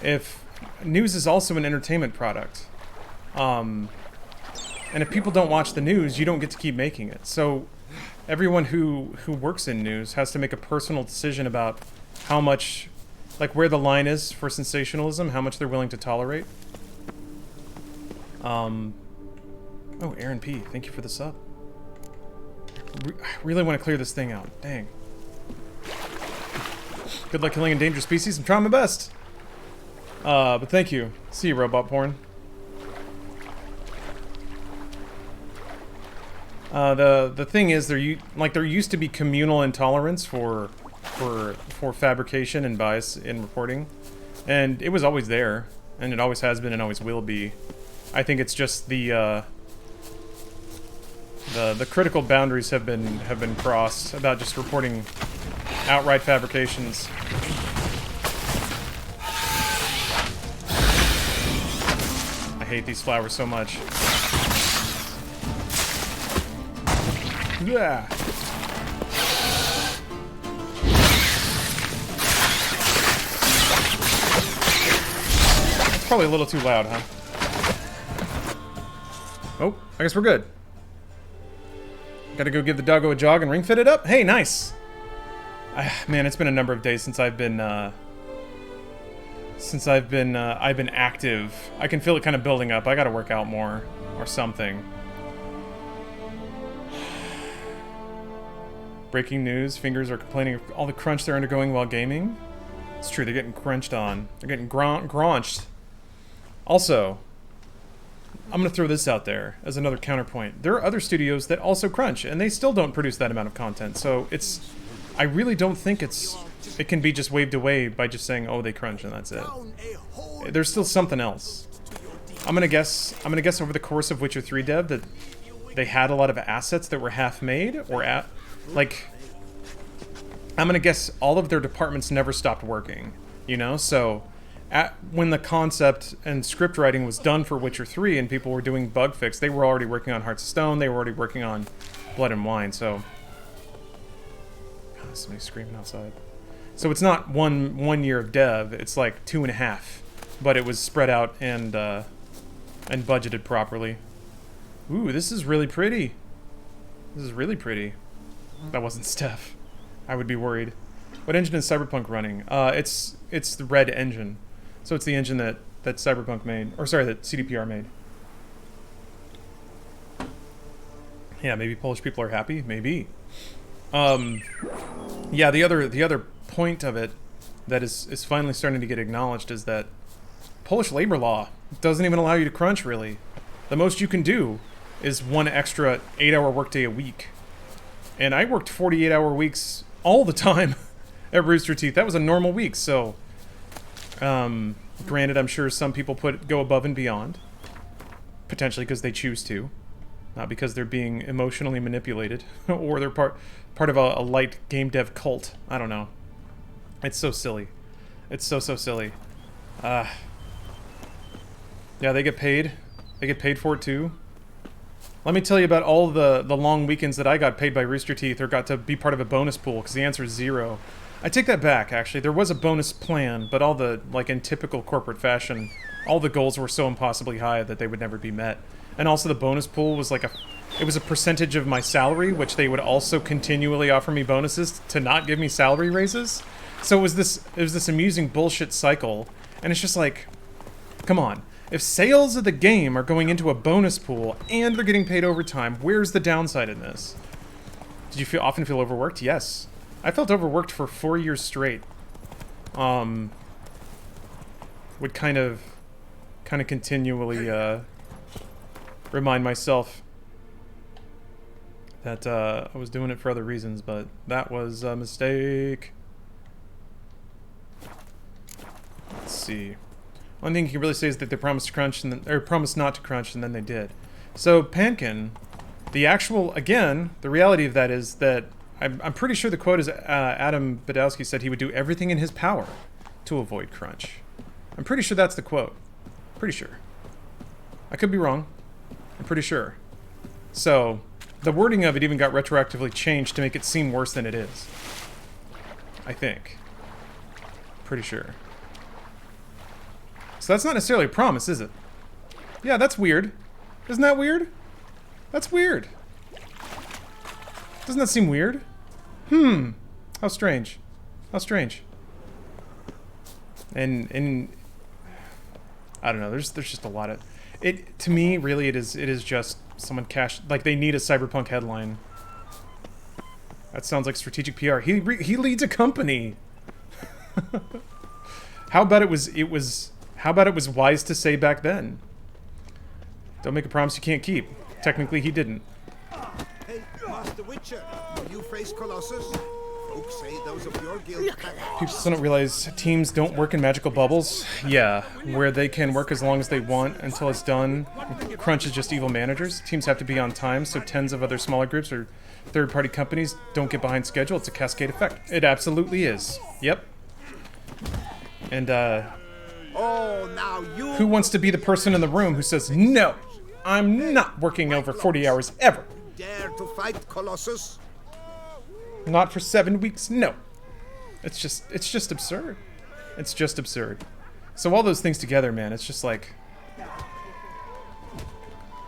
If news is also an entertainment product, and if people don't watch the news, you don't get to keep making it. So everyone who works in news has to make a personal decision about how much, like where the line is for sensationalism, how much they're willing to tolerate. Oh, Aaron P, thank you for the sub. I really want to clear this thing out. Dang. Good luck killing endangered species. I'm trying my best. But thank you. See you, robot porn. The thing is, there used to be communal intolerance for fabrication and bias in reporting, and it was always there, and it always has been and always will be. I think it's just the critical boundaries have been crossed about just reporting outright fabrications. I hate these flowers so much. Yeah. It's probably a little too loud, huh? Oh, I guess we're good. Gotta go give the doggo a jog and ring fit it up? Hey, nice! Man, it's been a number of days since I've been active. I can feel it kind of building up. I gotta work out more or something. Breaking news, fingers are complaining of all the crunch they're undergoing while gaming. It's true, they're getting crunched on. They're getting graunched. Also, I'm gonna throw this out there as another counterpoint. There are other studios that also crunch, and they still don't produce that amount of content. So I really don't think it's it can be just waved away by just saying, oh, they crunch, and that's it. There's still something else. I'm gonna guess over the course of Witcher 3 dev that they had a lot of assets that were half-made, or like, I'm gonna guess all of their departments never stopped working, you know? So, when the concept and script writing was done for Witcher 3 and people were doing bug fix, they were already working on Hearts of Stone, they were already working on Blood and Wine, so... God, somebody's screaming outside. So it's not one year of dev, it's like 2.5, but it was spread out and budgeted properly. Ooh, this is really pretty. This is really pretty. That wasn't Steph. I would be worried. What engine is Cyberpunk running? It's the Red engine. So it's the engine that Cyberpunk made. Or sorry, that CDPR made. Yeah, maybe Polish people are happy. Maybe. Yeah, the other point of it that is finally starting to get acknowledged is that Polish labor law doesn't even allow you to crunch, really. The most you can do is one extra 8-hour workday a week. And I worked 48-hour weeks all the time at Rooster Teeth. That was a normal week, so... granted, I'm sure some people go above and beyond. Potentially because they choose to. Not because they're being emotionally manipulated. Or they're part of a light game dev cult. I don't know. It's so silly. It's so silly. Yeah, they get paid. They get paid for it too. Let me tell you about all the long weekends that I got paid by Rooster Teeth or got to be part of a bonus pool, because the answer is 0. I take that back, actually. There was a bonus plan, but all the, like in typical corporate fashion, all the goals were so impossibly high that they would never be met. And also the bonus pool was like it was a percentage of my salary, which they would also continually offer me bonuses to not give me salary raises. So it was this amusing bullshit cycle, and it's just like, come on. If sales of the game are going into a bonus pool and they're getting paid overtime, where's the downside in this? Did you often feel overworked? Yes. I felt overworked for 4 years straight. Would kind of continually remind myself that I was doing it for other reasons, but that was a mistake. Let's see. One thing you can really say is that they promised to crunch or promised not to crunch, and then they did. So Pankin, the reality of that is that I'm pretty sure the quote is Adam Badowski said he would do everything in his power to avoid crunch. I'm pretty sure that's the quote. Pretty sure. I could be wrong. I'm pretty sure. So the wording of it even got retroactively changed to make it seem worse than it is. I think. Pretty sure. So that's not necessarily a promise, is it? Yeah, that's weird. Isn't that weird? That's weird. Doesn't that seem weird? How strange. How strange. And I don't know, there's just a lot of it. To me, really, it is just someone like they need a Cyberpunk headline. That sounds like strategic PR. He leads a company. How about it was wise to say back then? Don't make a promise you can't keep. Technically, he didn't. Hey, Master Witcher, you face Colossus? Folks say those of your guild. People still don't realize teams don't work in magical bubbles. Yeah, where they can work as long as they want until it's done. Crunch is just evil managers. Teams have to be on time, so tens of other smaller groups or third-party companies don't get behind schedule. It's a cascade effect. It absolutely is. Yep. And, Oh, now you... who wants to be the person in the room who says, no, I'm not working over 40 hours ever. Dare to fight Colossus? Not for 7 weeks, no. It's just absurd. It's just absurd. So all those things together, man, it's just like...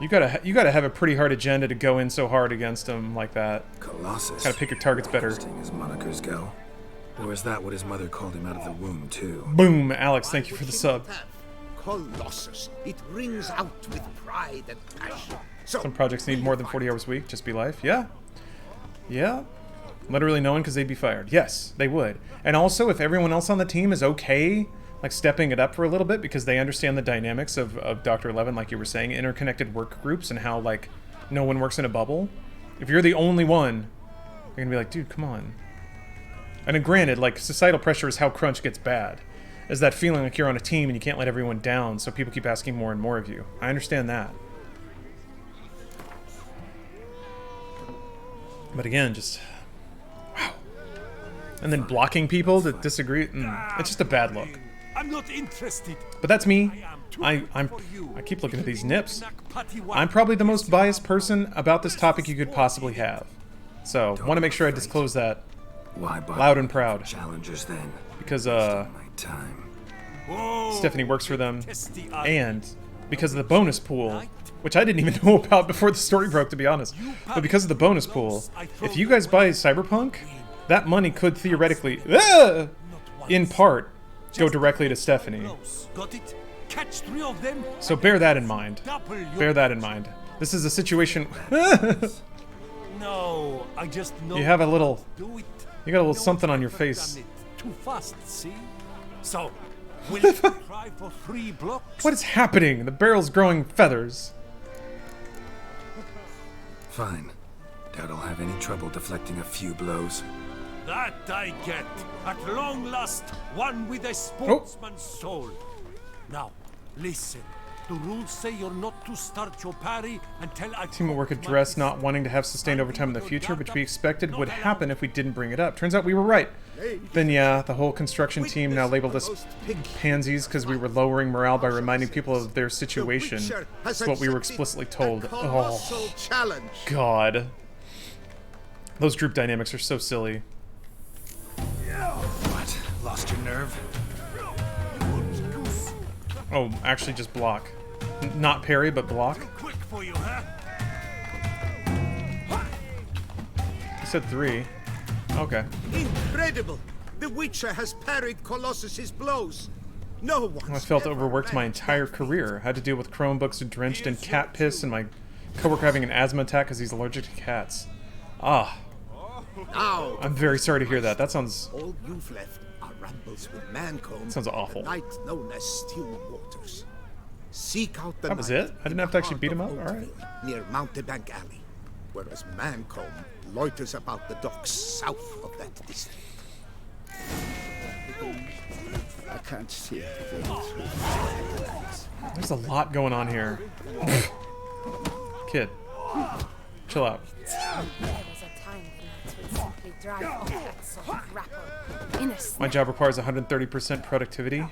You gotta have a pretty hard agenda to go in so hard against him like that. Colossus. Gotta pick your targets better. Interesting as monikers go. Or is that what his mother called him out of the womb, too? Boom, Alex, thank you for the sub. Colossus. It rings out with pride and passion. So, Some projects need more than 40 hours a week, just be life. Yeah. Yeah. Literally no one, because they'd be fired. Yes, they would. And also, if everyone else on the team is okay, like stepping it up for a little bit, because they understand the dynamics of Dr. 11, like you were saying, interconnected work groups, and how, like, no one works in a bubble. If you're the only one, you're gonna be like, dude, come on. And then granted, like, societal pressure is how crunch gets bad. Is that feeling like you're on a team and you can't let everyone down, so people keep asking more and more of you. I understand that. But again, just... wow. And then blocking people that disagree, it's just a bad look. I'm not interested. But that's me. I keep looking at these nips. I'm probably the most biased person about this topic you could possibly have. So, want to make sure I disclose that loud and proud. Challengers then. Because my time. Stephanie works for them, and because of the bonus pool, which I didn't even know about before the story broke, to be honest. But because of the bonus pool, if you guys buy Cyberpunk, that money could theoretically, in part, go directly to Stephanie. So bear that in mind. Bear that in mind. This is a situation. No, I just know. You have a little. You got a little something on your face. Too fast, see? So, will you try for 3 blocks? What is happening? The barrel's growing feathers. Fine. Doubt I'll have any trouble deflecting a few blows. That I get. At long last, one with a sportsman's soul. Now, listen. The rules say you're not to start your parry until I... Teamwork addressed not wanting to have sustained overtime in the future, which we expected would happen if we didn't bring it up. Turns out we were right. Then yeah, the whole construction team now labeled us pansies because we were lowering morale by reminding people of their situation. That's what we were explicitly told. Oh, God. Those group dynamics are so silly. What? Lost your nerve? Oh, actually just block. Not parry, but block. Quick for you, huh? You said 3. Okay. Incredible! The Witcher has parried Colossus's blows. No one. I felt overworked my entire career. Had to deal with Chromebooks drenched in cat piss and my coworker having an asthma attack because he's allergic to cats. Ah. Now, I'm very sorry to hear that. That sounds... all you've left are rambles with Mancomb. Sounds awful. The night known as Still Waters. Seek out the That was night it? I didn't have to actually beat him up? in Alright. Oakville, near Mountebank Alley, whereas Mancomb loiters about the docks south of that district. I can't see it. There's a lot going on here. Kid. Chill out. My job requires 130% productivity.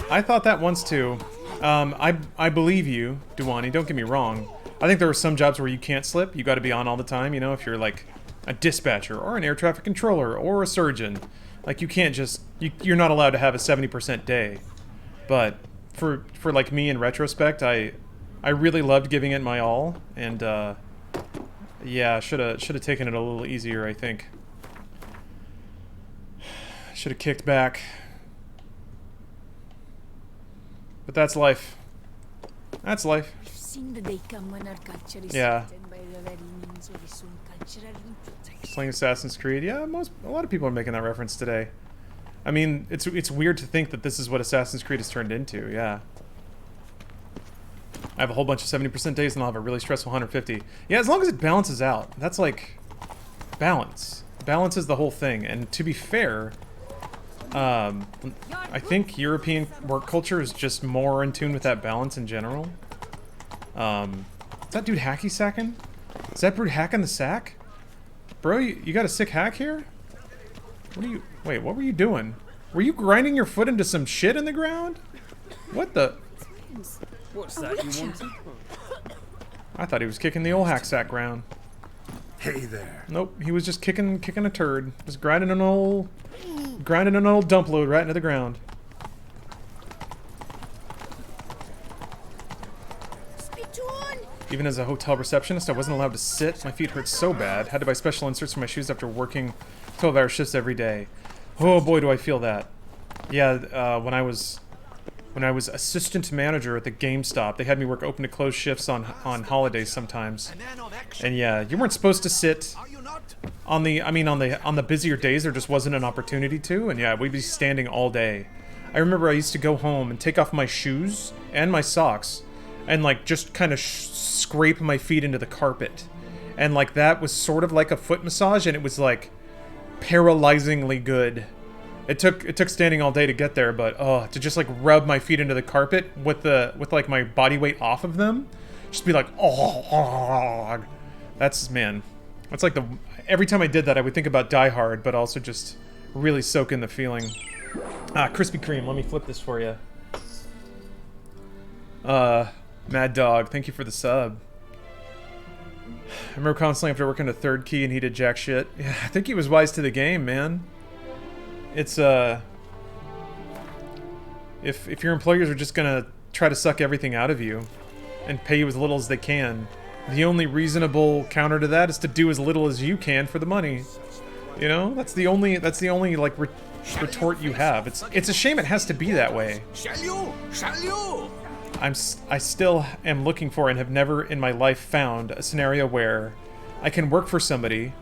I thought that once too. I believe you, Duwani, don't get me wrong. I think there are some jobs where you can't slip. You got to be on all the time, you know, if you're like a dispatcher or an air traffic controller or a surgeon. Like you can't just, you're not allowed to have a 70% day. But for like me in retrospect, I really loved giving it my all, and yeah, should have taken it a little easier, I think. Should have kicked back. But that's life. That's life. Yeah. Playing Assassin's Creed. Yeah, a lot of people are making that reference today. I mean, it's weird to think that this is what Assassin's Creed has turned into. Yeah. I have a whole bunch of 70% days and I'll have a really stressful 150. Yeah, as long as it balances out. That's like balance. Balance is the whole thing. And to be fair, I think European work culture is just more in tune with that balance in general. Is that dude hacky sacking? Is that dude hacking the sack? Bro, you got a sick hack here? What are you... Wait, what were you doing? Were you grinding your foot into some shit in the ground? What the... What's that you wanted? I thought he was kicking the old hack sack ground. Hey there. Nope, he was just kicking a turd. Just grinding an old dump load right into the ground. Even as a hotel receptionist, I wasn't allowed to sit. My feet hurt so bad. Had to buy special inserts for my shoes after working 12-hour shifts every day. Oh boy, do I feel that. Yeah, when I was assistant manager at the GameStop, they had me work open to close shifts on holidays sometimes. And yeah, you weren't supposed to sit on the busier days. There just wasn't an opportunity to. And yeah, we'd be standing all day. I remember I used to go home and take off my shoes and my socks and like just kind of scrape my feet into the carpet. And like that was sort of like a foot massage, and it was like paralyzingly good. It took standing all day to get there, but to just like rub my feet into the carpet with like my body weight off of them, just be like, oh, that's like every time I did that, I would think about Die Hard, but also just really soak in the feeling. Krispy Kreme, let me flip this for you. Mad Dog, thank you for the sub. I remember constantly after working a third key and he did jack shit. Yeah, I think he was wise to the game, man. It's, if your employers are just gonna try to suck everything out of you and pay you as little as they can, the only reasonable counter to that is to do as little as you can for the money. You know? That's the only, like, retort you have. It's a shame it has to be that way. Shall you? Shall you? I still am looking for and have never in my life found a scenario where I can work for somebody,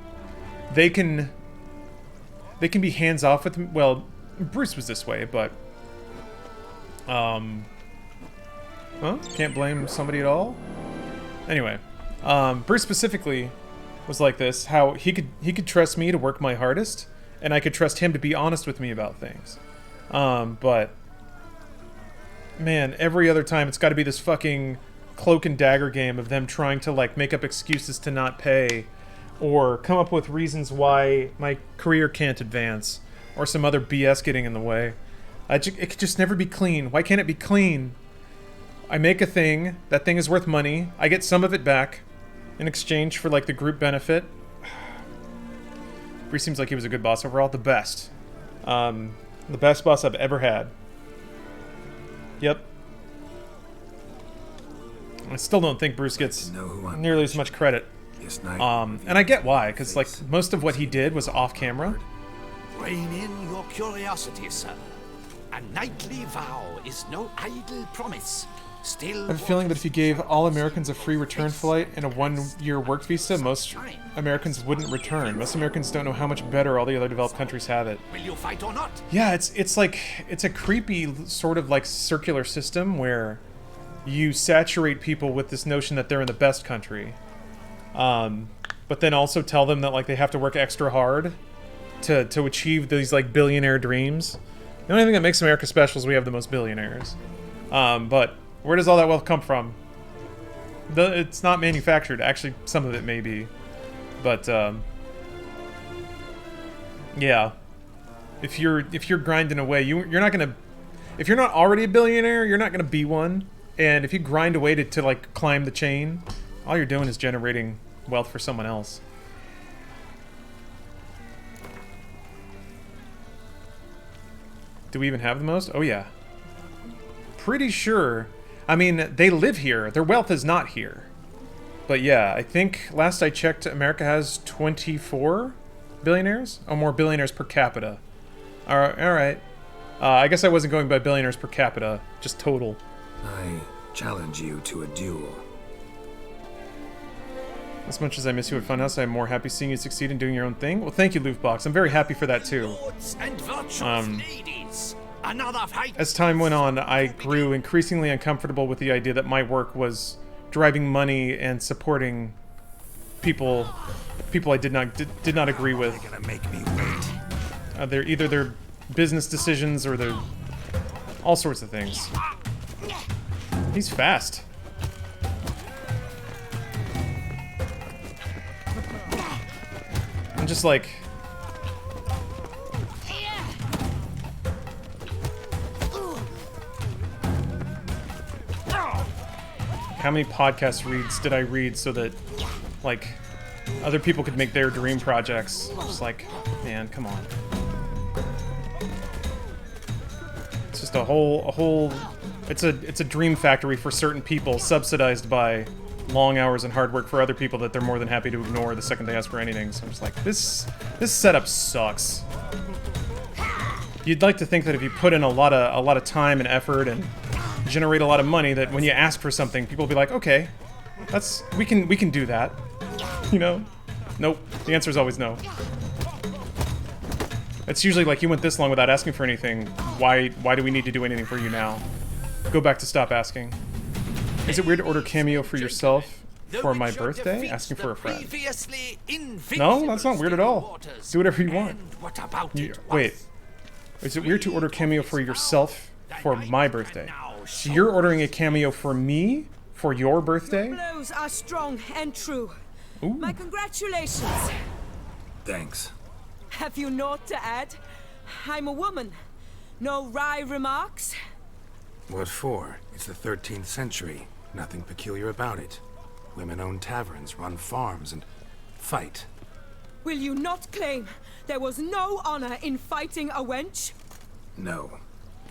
they can be hands off with me. Well, Bruce was this way, but can't blame somebody at all. Anyway, Bruce specifically was like this, how he could trust me to work my hardest, and I could trust him to be honest with me about things. But man, every other time it's got to be this fucking cloak and dagger game of them trying to like make up excuses to not pay, or come up with reasons why my career can't advance, or some other BS getting in the way. It could just never be clean. Why can't it be clean? I make a thing, that thing is worth money, I get some of it back in exchange for like the group benefit. Bree seems like he was a good boss overall, the best. The best boss I've ever had. Yep. I still don't think Bruce gets nearly as much credit. And I get why, because like most of what he did was off camera. Rein in your curiosity, sir. A knightly vow is no idle promise. Still, I have a feeling that if you gave all Americans a free return flight and a one-year work visa, most Americans wouldn't return. Most Americans don't know how much better all the other developed countries have it. Will you fight or not? Yeah, it's like, it's a creepy sort of like circular system where you saturate people with this notion that they're in the best country. But then also tell them that like they have to work extra hard to achieve these like billionaire dreams. The only thing that makes America special is we have the most billionaires. But where does all that wealth come from? It's not manufactured. Actually, some of it may be. But, yeah. If you're grinding away, you're not gonna... If you're not already a billionaire, you're not gonna be one. And if you grind away to like, climb the chain, all you're doing is generating wealth for someone else. Do we even have the most? Oh, yeah. Pretty sure... I mean, they live here. Their wealth is not here. But yeah, I think last I checked, America has 24 billionaires? Oh, more billionaires per capita. Alright. I guess I wasn't going by billionaires per capita, just total. I challenge you to a duel. As much as I miss you at Funhouse, I'm more happy seeing you succeed in doing your own thing. Well, thank you, Loofbox. I'm very happy for that, too. As time went on, I grew increasingly uncomfortable with the idea that my work was driving money and supporting people I did not agree with. They're gonna make me wait. They're either their business decisions or their all sorts of things. He's fast. I'm just like... How many podcast reads did I read so that, like, other people could make their dream projects? Just like, man, come on. It's just a whole... It's a dream factory for certain people, subsidized by long hours and hard work for other people that they're more than happy to ignore the second they ask for anything. So I'm just like, this setup sucks. You'd like to think that if you put in a lot of time and effort and generate a lot of money, that when you ask for something, people will be like, okay, we can do that. You know? Nope. The answer is always no. It's usually like, you went this long without asking for anything. Why do we need to do anything for you now? Go back to stop asking. Is it weird to order Cameo for yourself? For my birthday? Asking for a friend. No, that's not weird at all. Do whatever you want. Wait. Is it weird to order cameo for yourself for my birthday? So you're ordering a cameo for me for your birthday? Blows are strong and true. Ooh. My congratulations. Thanks. Have you naught to add? I'm a woman. No wry remarks? What for? It's the 13th century. Nothing peculiar about it. Women own taverns, run farms, and fight. Will you not claim there was no honor in fighting a wench? No.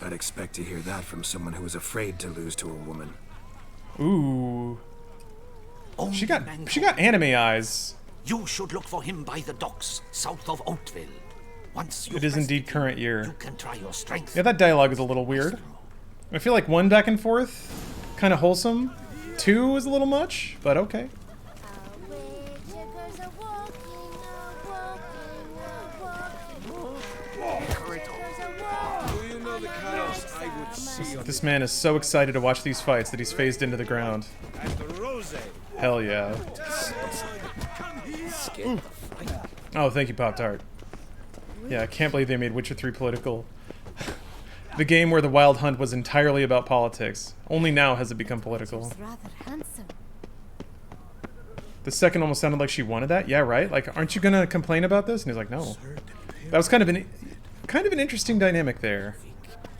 I'd expect to hear that from someone who was afraid to lose to a woman. Ooh. She got anime eyes. You should look for him by the docks south of Oatville. Once It is indeed current year. you can try your strength. Yeah, that dialogue is a little weird. I feel like 1 back and forth, kind of wholesome. 2 is a little much, but okay. This man is so excited to watch these fights that he's phased into the ground. Hell yeah. Oh, thank you, Pop-Tart. Yeah, I can't believe they made Witcher 3 political. The game where the Wild Hunt was entirely about politics. Only now has it become political. The second almost sounded like she wanted that. Yeah, right? Like, aren't you gonna complain about this? And he's like, no. That was kind of an interesting dynamic there.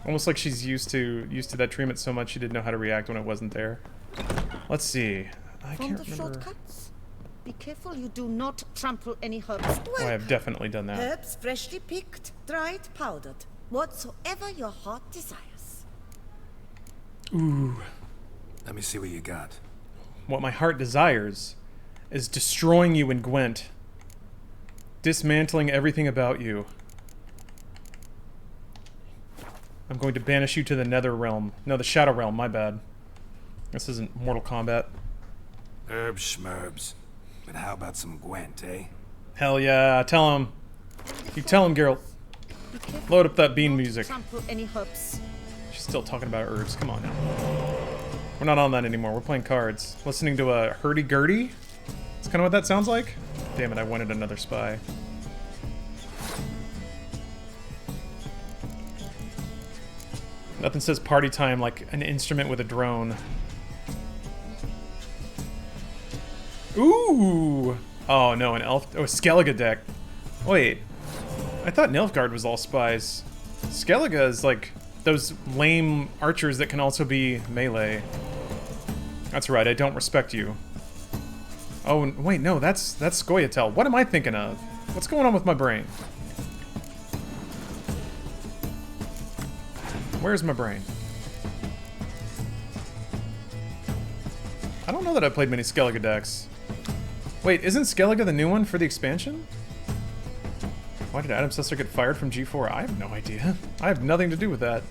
Almost like she's used to that treatment so much she didn't know how to react when it wasn't there. Let's see. I can't remember. Shortcuts. Be careful you do not trample any herbs. Oh, I have definitely done that. Herbs freshly picked, dried, powdered. Whatsoever your heart desires. Ooh. Let me see what you got. What my heart desires is destroying you in Gwent. Dismantling everything about you. I'm going to banish you to the Nether Realm. No, the Shadow Realm, my bad. This isn't Mortal Kombat. Herbs schmerbs. But how about some Gwent, eh? Hell yeah, tell him. You tell him, Geralt. Load up that bean music. Trample any herbs. She's still talking about herbs, come on now. We're not on that anymore, we're playing cards. Listening to a hurdy-gurdy? That's kind of what that sounds like? Damn it, I wanted another spy. Nothing says party time like an instrument with a drone. Ooh! Oh no, an elf. Oh, a Skellige deck. Wait. I thought Nilfgaard was all spies. Skellige is like those lame archers that can also be melee. That's right, I don't respect you. Oh, wait, no, that's Scoia'tael. What am I thinking of? What's going on with my brain? Where's my brain? I don't know that I've played many Skellige decks. Wait, isn't Skellige the new one for the expansion? Why did Adam Sessler get fired from G4? I have no idea. I have nothing to do with that.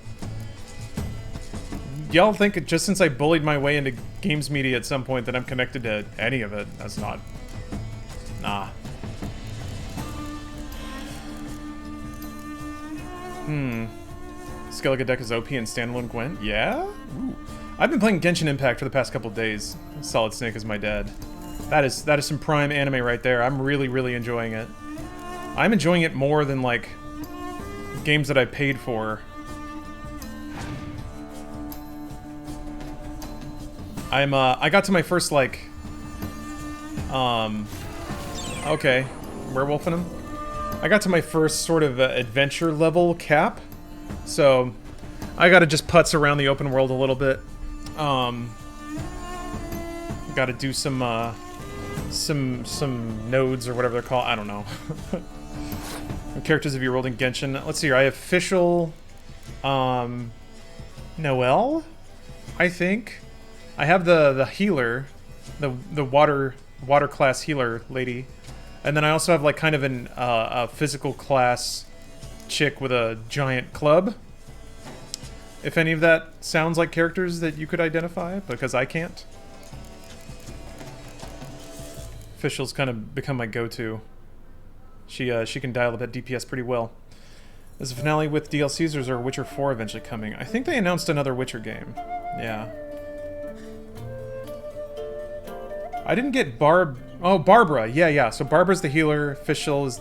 Y'all think just since I bullied my way into games media at some point that I'm connected to any of it? That's not... Nah. Skellige deck is OP and standalone Gwent? Yeah? Ooh. I've been playing Genshin Impact for the past couple days. Solid Snake is my dad. That is some prime anime right there. I'm really, really enjoying it. I'm enjoying it more than, like, games that I paid for. I got to my first, like, okay, werewolfing him. I got to my first sort of adventure level cap, so I gotta just putz around the open world a little bit. Gotta do some nodes or whatever they're called. I don't know. What characters have you rolled in Genshin? Let's see here. I have Fischl, Noelle, I think. I have the healer, the water class healer lady, and then I also have like kind of a physical class chick with a giant club. If any of that sounds like characters that you could identify, because I can't. Fischl's kind of become my go-to. She can dial up that DPS pretty well. Is the finale with DLCs, or is there Witcher 4 eventually coming? I think they announced another Witcher game. Yeah. I didn't get Oh, Barbara. Yeah. So Barbara's the healer. Fischl is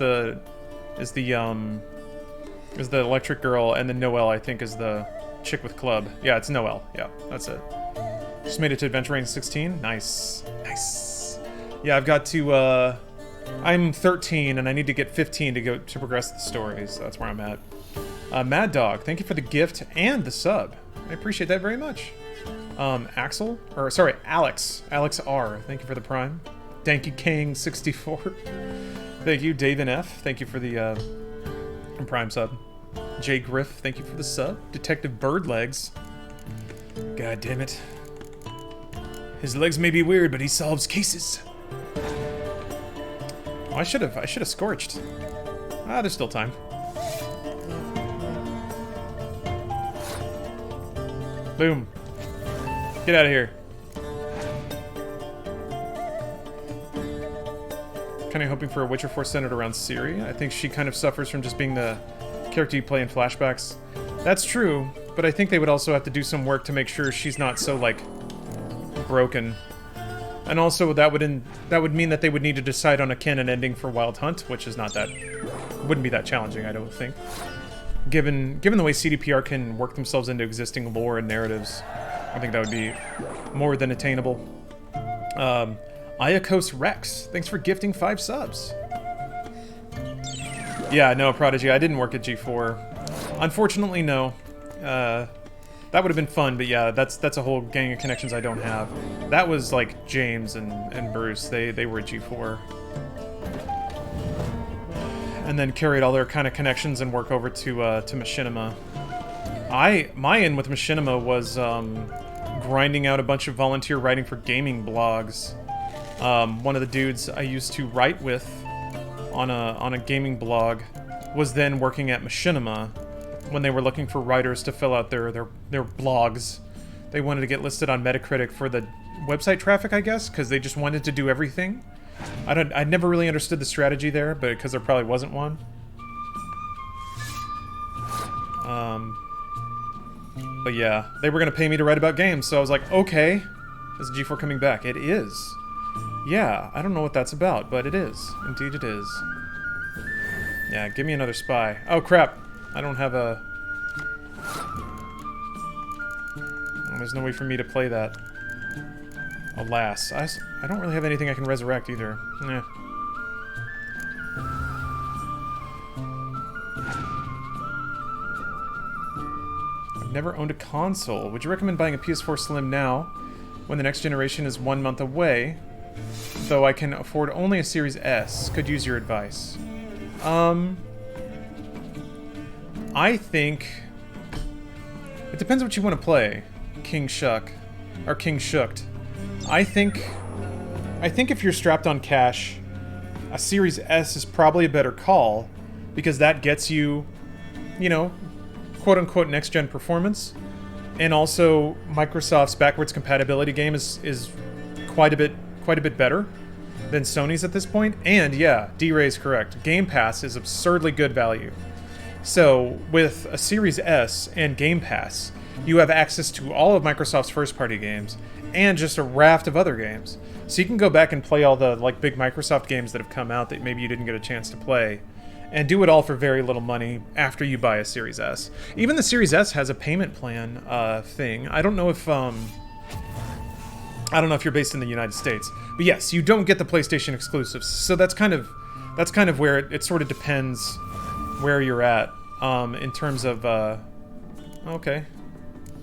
the electric girl, and then Noelle, I think, is the chick with club. Yeah, it's Noelle. Yeah, that's it. Just made it to adventure rank 16. Nice. Yeah, I've got to. I'm 13, and I need to get 15 to progress the story. So that's where I'm at. Mad Dog, thank you for the gift and the sub. I appreciate that very much. Alex R, thank you for the prime. Danky King 64, thank you. Dave and F, thank you for the prime sub. Jay Griff, thank you for the sub. Detective Birdlegs, god damn it. His legs may be weird, but he solves cases. Oh, I should have scorched. There's still time. Boom. Get out of here. Kind of hoping for a Witcher 4 centered around Ciri. I think she kind of suffers from just being the character you play in flashbacks. That's true, but I think they would also have to do some work to make sure she's not so, like, broken. And also, that would mean that they would need to decide on a canon ending for Wild Hunt, which is not that... wouldn't be that challenging, I don't think. Given the way CDPR can work themselves into existing lore and narratives, I think that would be more than attainable. Iacos Rex, thanks for gifting 5 subs. Yeah, no, Prodigy, I didn't work at G4. Unfortunately, no. That would have been fun, but yeah, that's a whole gang of connections I don't have. That was like James and Bruce, they were at G4. And then carried all their kind of connections and work over to Machinima. My in with Machinima was grinding out a bunch of volunteer writing for gaming blogs. One of the dudes I used to write with on a gaming blog was then working at Machinima when they were looking for writers to fill out their blogs. They wanted to get listed on Metacritic for the website traffic, I guess, because they just wanted to do everything. I never really understood the strategy there, but because there probably wasn't one. But yeah, they were going to pay me to write about games, so I was like, okay, is G4 coming back? It is. Yeah, I don't know what that's about, but it is. Indeed it is. Yeah, give me another spy. Oh, crap. I don't have a... There's no way for me to play that. Alas. I don't really have anything I can resurrect either. Eh. I've never owned a console. Would you recommend buying a PS4 Slim now, when the next generation is 1 month away? Though I can afford only a Series S. Could use your advice. I think... It depends what you want to play, King Shuck. Or King Shooked. I think if you're strapped on cash, a Series S is probably a better call, because that gets you, you know, quote-unquote next-gen performance, and also Microsoft's backwards compatibility game is quite a bit better than Sony's at this point. And yeah, D-Ray's correct. Game Pass is absurdly good value. So with a Series S and Game Pass, you have access to all of Microsoft's first-party games and just a raft of other games. So you can go back and play all the like big Microsoft games that have come out that maybe you didn't get a chance to play, and do it all for very little money after you buy a Series S. Even the Series S has a payment plan thing. I don't know if you're based in the United States, but yes, you don't get the PlayStation exclusives. So that's kind of where it sort of depends where you're at in terms of okay,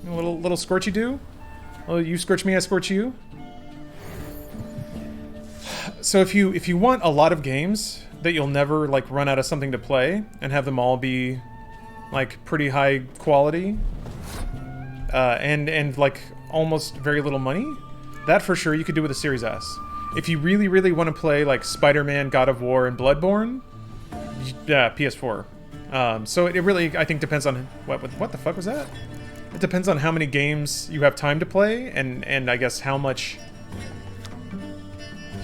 a little scorchy do. Well, you scorch me, I scorch you. So if you want a lot of games that you'll never like run out of something to play and have them all be like pretty high quality and like almost very little money, that for sure you could do with a Series S. If you really, really want to play like Spider-Man, God of War, and Bloodborne, yeah, PS4. So it really, I think, depends on what the fuck was that? It depends on how many games you have time to play, and I guess how much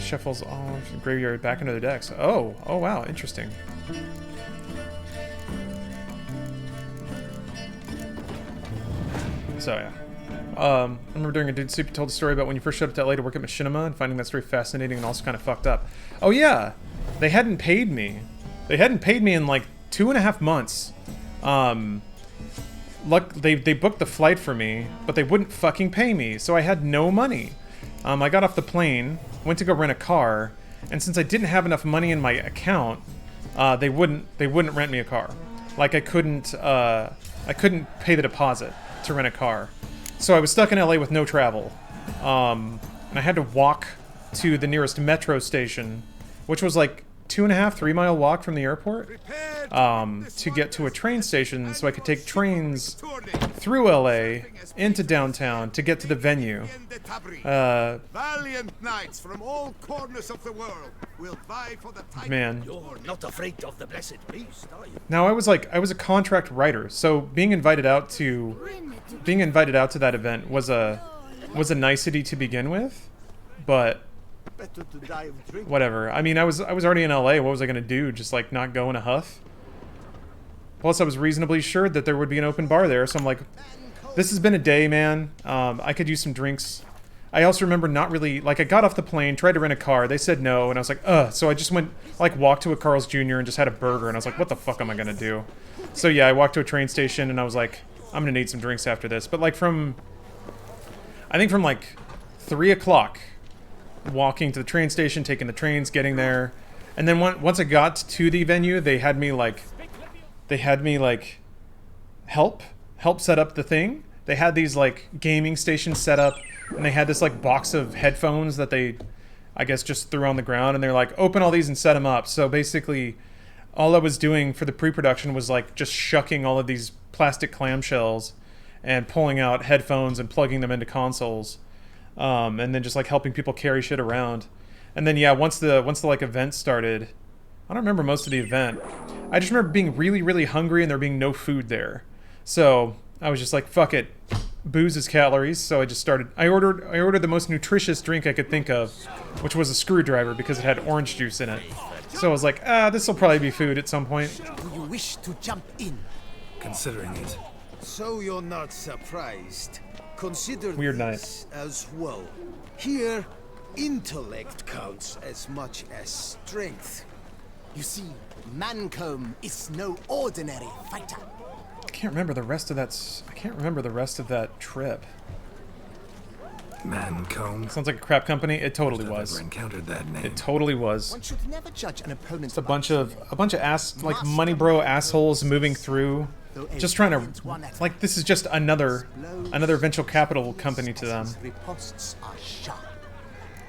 shuffles. Oh, graveyard back into the decks. Oh wow, interesting. So yeah, I remember during a Dude Soup, you told a story about when you first showed up to LA to work at Machinima and finding that story fascinating and also kind of fucked up. Oh yeah, they hadn't paid me. They hadn't paid me in like 2.5 months. They booked the flight for me, but they wouldn't fucking pay me, so I had no money. I got off the plane, went to go rent a car, and since I didn't have enough money in my account, they wouldn't rent me a car. Like I couldn't pay the deposit to rent a car. So I was stuck in LA with no travel. And I had to walk to the nearest metro station, which was like 2.5-3 mile walk from the airport, to get to a train station so I could take trains through LA into downtown to get to the venue. Valiant knights from all corners of the world will vie for the title. Man. You're not afraid of the blessed beast, are you? Now I was a contract writer, so being invited out to that event was a nicety to begin with, but whatever. I mean, I was already in LA. What was I gonna do? Just like not go in a huff? Plus, I was reasonably assured that there would be an open bar there, so I'm like, this has been a day, man. I could use some drinks. I also remember not really, like, I got off the plane, tried to rent a car, they said no, and I was like, ugh. So I just went, like, walked to a Carl's Jr. and just had a burger, and I was like, what the fuck am I gonna do? So yeah, I walked to a train station, and I was like, I'm gonna need some drinks after this. But like I think from like 3 o'clock, walking to the train station, taking the trains, getting there, and then once I got to the venue, they had me help set up the thing. They had these like gaming stations set up, and they had this like box of headphones that they, I guess, just threw on the ground, and they're like, open all these and set them up. So basically, all I was doing for the pre-production was like just shucking all of these plastic clamshells and pulling out headphones and plugging them into consoles. And then just like helping people carry shit around. And then yeah, once the like event started, I don't remember most of the event. I just remember being really, really hungry and there being no food there. So I was just like, fuck it. Booze is calories, so I ordered the most nutritious drink I could think of, which was a screwdriver because it had orange juice in it. So I was like, this will probably be food at some point. Do you wish to jump in? Considering it. So you're not surprised. Consider Weird this as well. Here, intellect counts as much as strength. You see, Mancomb is no ordinary fighter. I can't remember the rest of that trip. Mancomb. Sounds like a crap company. It totally was. Never encountered that name. It totally was. One should never judge an opponent. It's a bunch of like money bro assholes moving through, just trying to, like, this is just another venture capital company to them.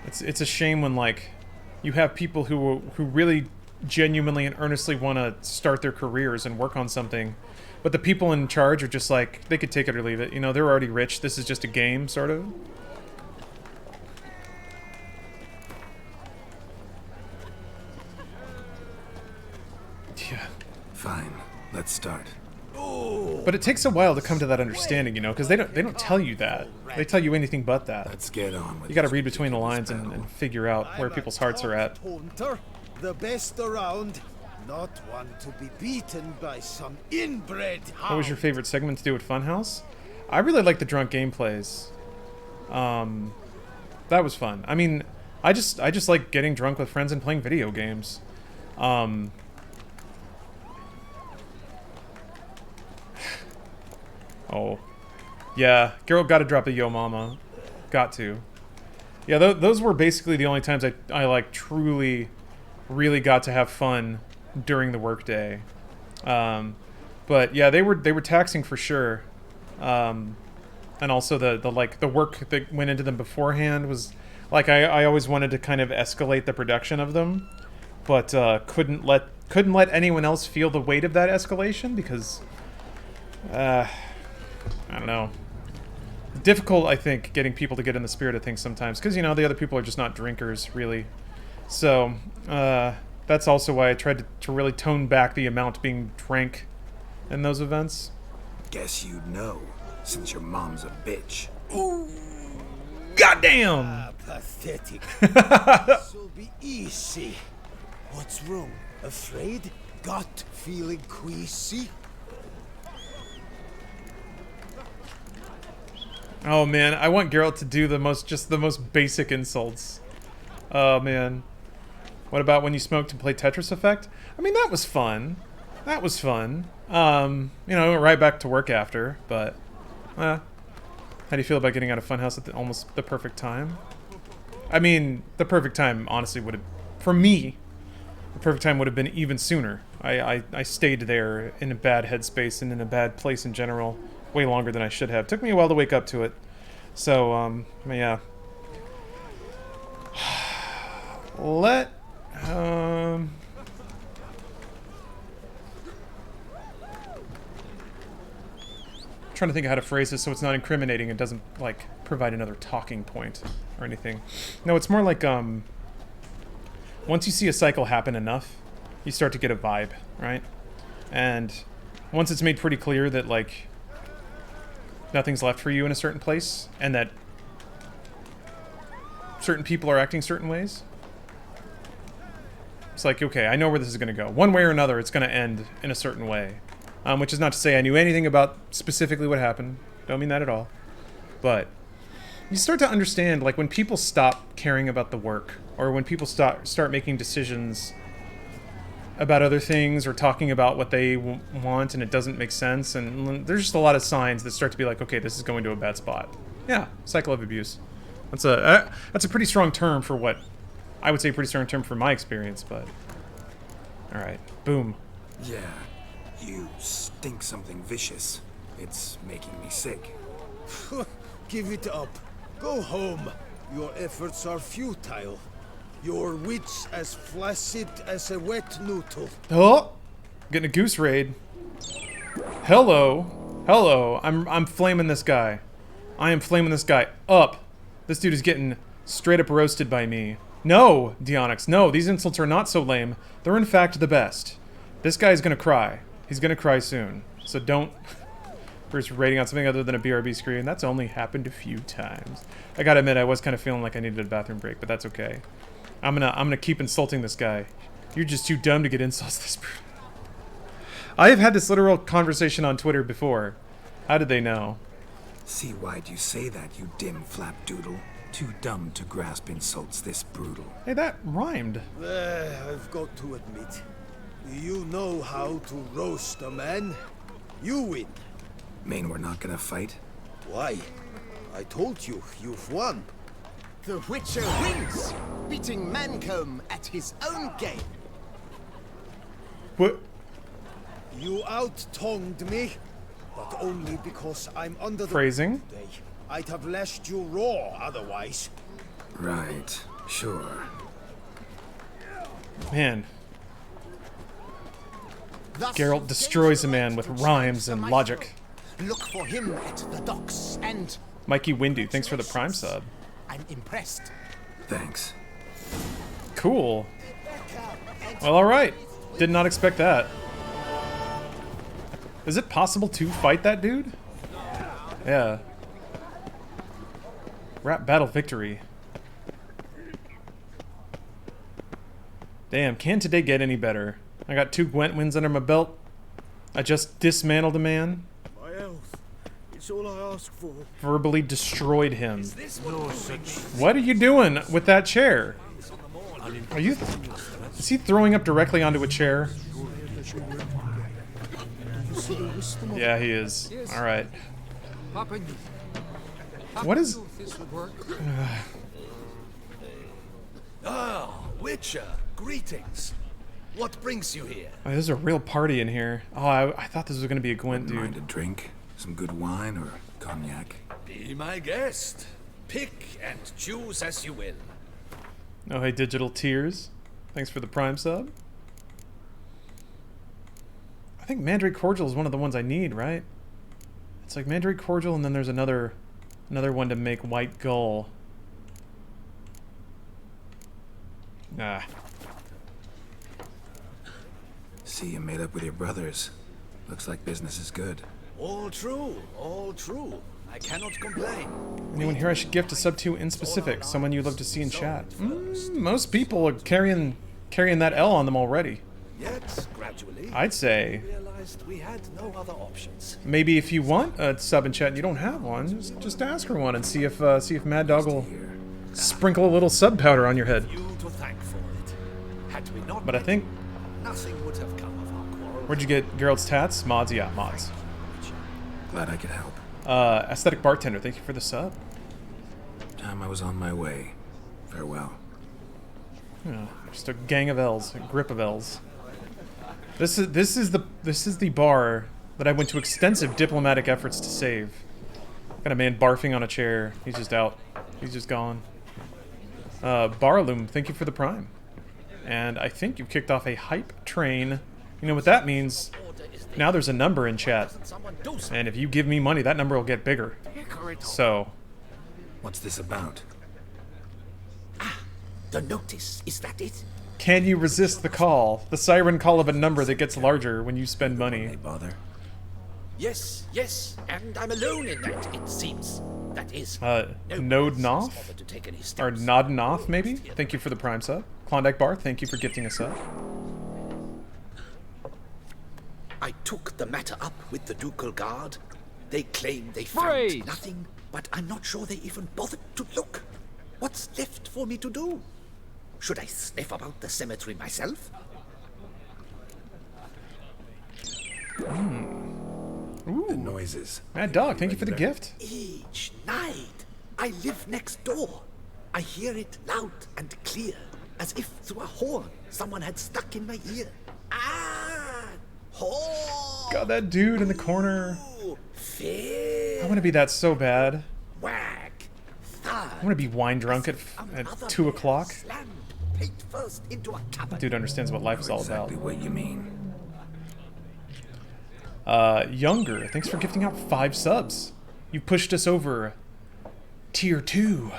It's a shame when like you have people who really genuinely and earnestly want to start their careers and work on something, but the people in charge are just like, they could take it or leave it. You know, they're already rich. This is just a game, sort of. Yeah. Fine. Let's start. But it takes a while to come to that understanding, you know, because they don't tell you that. They tell you anything but that. Let's get on with it. You got to read between the lines and figure out where people's hearts are at. Hunter, the best around, not one to be beaten by some inbred hound. What was your favorite segment to do at Funhouse? I really like the drunk gameplays. That was fun. I mean, I just like getting drunk with friends and playing video games. Oh, yeah, Geralt got to drop a yo mama. Got to. Yeah, those were basically the only times I like truly, really got to have fun during the workday. But yeah, they were taxing for sure. And also the work that went into them beforehand was like, I always wanted to kind of escalate the production of them, but couldn't let anyone else feel the weight of that escalation because I don't know. Difficult, I think, getting people to get in the spirit of things sometimes, because, you know, the other people are just not drinkers, really. So, that's also why I tried to really tone back the amount being drank in those events. Guess you'd know, since your mom's a bitch. Ooh, goddamn! Pathetic. This'll be easy. What's wrong? Afraid? Gut feeling queasy? Oh man, I want Geralt to do the most basic insults. Oh man. What about when you smoked and played Tetris Effect? I mean, that was fun. That was fun. You know, I went right back to work after, but how do you feel about getting out of Funhouse at almost the perfect time? I mean, the perfect time honestly would have, for me, the perfect time would have been even sooner. I stayed there in a bad headspace and in a bad place in general way longer than I should have. Took me a while to wake up to it. So, yeah. Trying to think of how to phrase this so it's not incriminating and doesn't, like, provide another talking point or anything. No, it's more like, once you see a cycle happen enough, you start to get a vibe, right? And once it's made pretty clear that, like, nothing's left for you in a certain place, and that certain people are acting certain ways, it's like, okay, I know where this is going to go. One way or another, it's going to end in a certain way. Which is not to say I knew anything about specifically what happened. Don't mean that at all. But you start to understand, like, when people stop caring about the work, or when people start making decisions about other things, or talking about what they want and it doesn't make sense, and there's just a lot of signs that start to be like, okay, this is going to a bad spot. Yeah, cycle of abuse. That's a pretty strong term for what I would say a pretty strong term for my experience, but all right, boom. Yeah, you stink something vicious. It's making me sick. Give it up. Go home. Your efforts are futile. Your wits as flaccid as a wet noodle. Oh, getting a goose raid. Hello. I'm flaming this guy. I am flaming this guy up. This dude is getting straight up roasted by me. No, Deonyx, no, these insults are not so lame. They're in fact the best. This guy's gonna cry. He's gonna cry soon. So don't first rating on something other than a BRB screen. That's only happened a few times. I gotta admit, I was kind of feeling like I needed a bathroom break, but that's okay. I'm gonna keep insulting this guy. You're just too dumb to get insults this brutal. I have had this literal conversation on Twitter before. How did they know? See, why'd you say that, you dim flapdoodle? Too dumb to grasp insults this brutal. Hey, that rhymed. I've got to admit, you know how to roast a man. You win. Mean we're not gonna fight? Why? I told you, you've won. The Witcher wins, beating Mancomb at his own game. What? You out-tongued me, but only because I'm under the phrasing. Today. I'd have lashed you raw otherwise. Right, sure. Man. Geralt destroys a man with rhymes and logic. Look for him at the docks and... Mikey Windu, thanks for the Prime sub. I'm impressed. Thanks. Cool. Well, alright. Did not expect that. Is it possible to fight that dude? Yeah. Rap battle victory. Damn, can today get any better? I got 2 Gwent wins under my belt. I just dismantled a man. My health. It's all I ask for. Verbally destroyed him. What are you doing with that chair? Are you... Is he throwing up directly onto a chair? Yeah, he is. Alright. What is... Witcher, greetings. What brings you here? Oh, there's a real party in here. Oh, I thought this was going to be a Gwent dude. Mind a drink? Some good wine or cognac? Be my guest. Pick and choose as you will. Oh, hey, Digital Tears. Thanks for the Prime sub. I think Mandrake Cordial is one of the ones I need, right? It's like Mandrake Cordial, and then there's another one to make White Gull. Ah. See you made up with your brothers. Looks like business is good. All true, all true. I cannot complain. Anyone here I should gift a sub to in specific? Someone you'd love to see in chat? Most people are carrying that L on them already. Yet, gradually, I'd say honest, we had no other options. Maybe if you want a sub in chat and you don't have one, just ask her one and see if Mad Dog will sprinkle a little sub powder on your head. You to thank for it. Had we not But I think... nothing would have come of our quarrel. Where'd you get Geralt's tats? Mods? Yeah, mods. Glad I could help. Aesthetic Bartender, thank you for the sub. Time I was on my way. Farewell. Yeah, just a gang of L's, a grip of L's. This is the bar that I went to extensive diplomatic efforts to save. Got a man barfing on a chair. He's just out. He's just gone. Barloom, thank you for the prime. And I think you've kicked off a hype train. You know what that means? Now there's a number in chat. And if you give me money, that number will get bigger. So... What's this about? The notice, is that it? Can you resist the call? The siren call of a number that gets larger when you spend money. Hey, bother. Yes, yes, and I'm alone in that, it seems. That is. Node Noth? Or Nod Noth, maybe? Thank you for the prime sub. Klondike Bar, thank you for gifting a sub. I took the matter up with the Ducal Guard. They claim they found nothing, but I'm not sure they even bothered to look. What's left for me to do? Should I sniff about the cemetery myself? Ooh. The noises. Mad Dog, thank you for the gift. Each night, I live next door. I hear it loud and clear, as if through a horn someone had stuck in my ear. Ah! Horn! God, that dude in the corner. Fair. I want to be that so bad. Whack. I want to be wine drunk at 2 o'clock. First into a That dude understands what life is all about. Exactly what you mean. Younger, thanks for gifting out 5 subs. You pushed us over tier 2.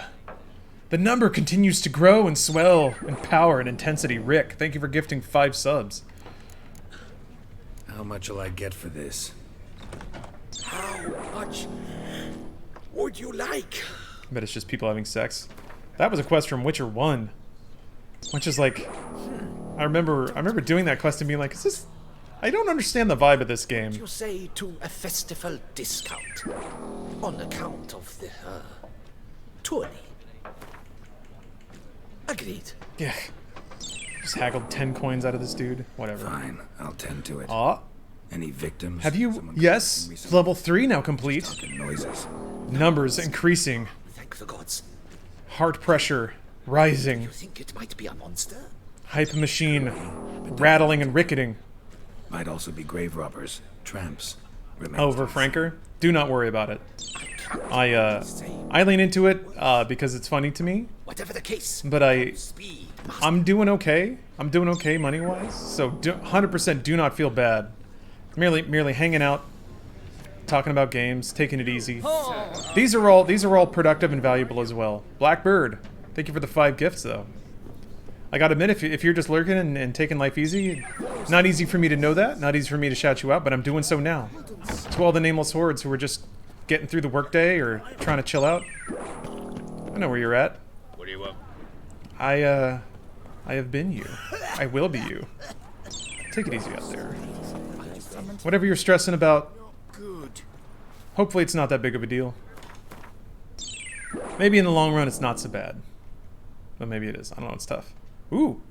The number continues to grow and swell in power and intensity. Rick, thank you for gifting 5 subs. How much will I get for this? How much would you like? I bet it's just people having sex. That was a quest from Witcher 1. Which is like... I remember doing that quest and being like, is this... I don't understand the vibe of this game. You say to a festival discount on account of the tourney. Agreed. Yeah. Just haggled 10 coins out of this dude. Whatever. Fine, I'll tend to it. Aw. Any victims? Have you... Yes. Level 3 now complete. Noises. Numbers increasing. Thank the gods. Heart pressure rising. You think it might be a monster? Hype machine rattling and ricketing. Might also be grave robbers, tramps. Over Franker? Do not worry about it. I lean into it because it's funny to me. Whatever the case. But I'm doing okay. I'm doing okay money-wise. So 100% do not feel bad. Merely hanging out, talking about games, taking it easy. These are all productive and valuable as well. Blackbird, thank you for the 5 gifts though. I gotta admit, if you're just lurking and taking life easy, not easy for me to know that, not easy for me to shout you out, but I'm doing so now. To all the nameless hordes who are just getting through the workday or trying to chill out, I know where you're at. What do you want? I have been you. I will be you. Take it easy out there. Whatever you're stressing about, hopefully it's not that big of a deal. Maybe in the long run it's not so bad. But maybe it is. I don't know, it's tough. Ooh.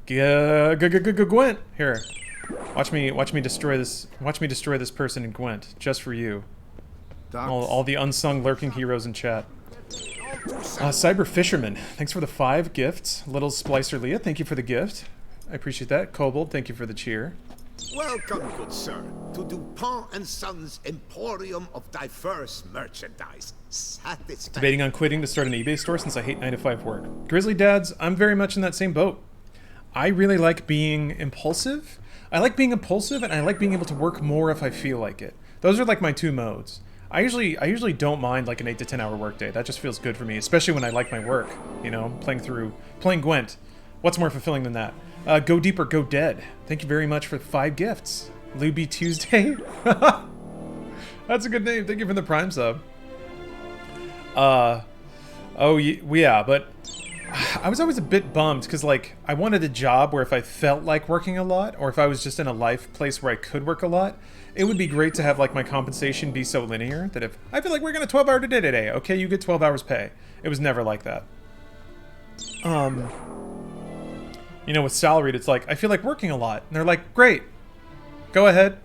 Gwent. Here. Watch me destroy this person in Gwent, just for you. All the unsung lurking heroes in chat. Cyber Fisherman, thanks for the 5 gifts. Little Splicer Leah, thank you for the gift. I appreciate that. Kobold, thank you for the cheer. Welcome, good sir, to Dupont and Sons Emporium of Diverse Merchandise. Debating on quitting to start an eBay store since I hate 9-to-5 work. Grizzly Dads, I'm very much in that same boat. I really like being impulsive. I like being impulsive, and I like being able to work more if I feel like it. Those are like my 2 modes. I usually don't mind like an 8 to 10 hour workday. That just feels good for me, especially when I like my work. You know, playing Gwent. What's more fulfilling than that? Go Deeper, Go Dead. Thank you very much for 5 gifts. Luby Tuesday. That's a good name. Thank you for the Prime sub. Oh yeah, but I was always a bit bummed because, like, I wanted a job where if I felt like working a lot, or if I was just in a life place where I could work a lot, it would be great to have, like, my compensation be so linear that if I feel like working a 12-hour day today, okay, you get 12 hours pay. It was never like that. You know, with salaried, it's like, I feel like working a lot. And they're like, great, go ahead.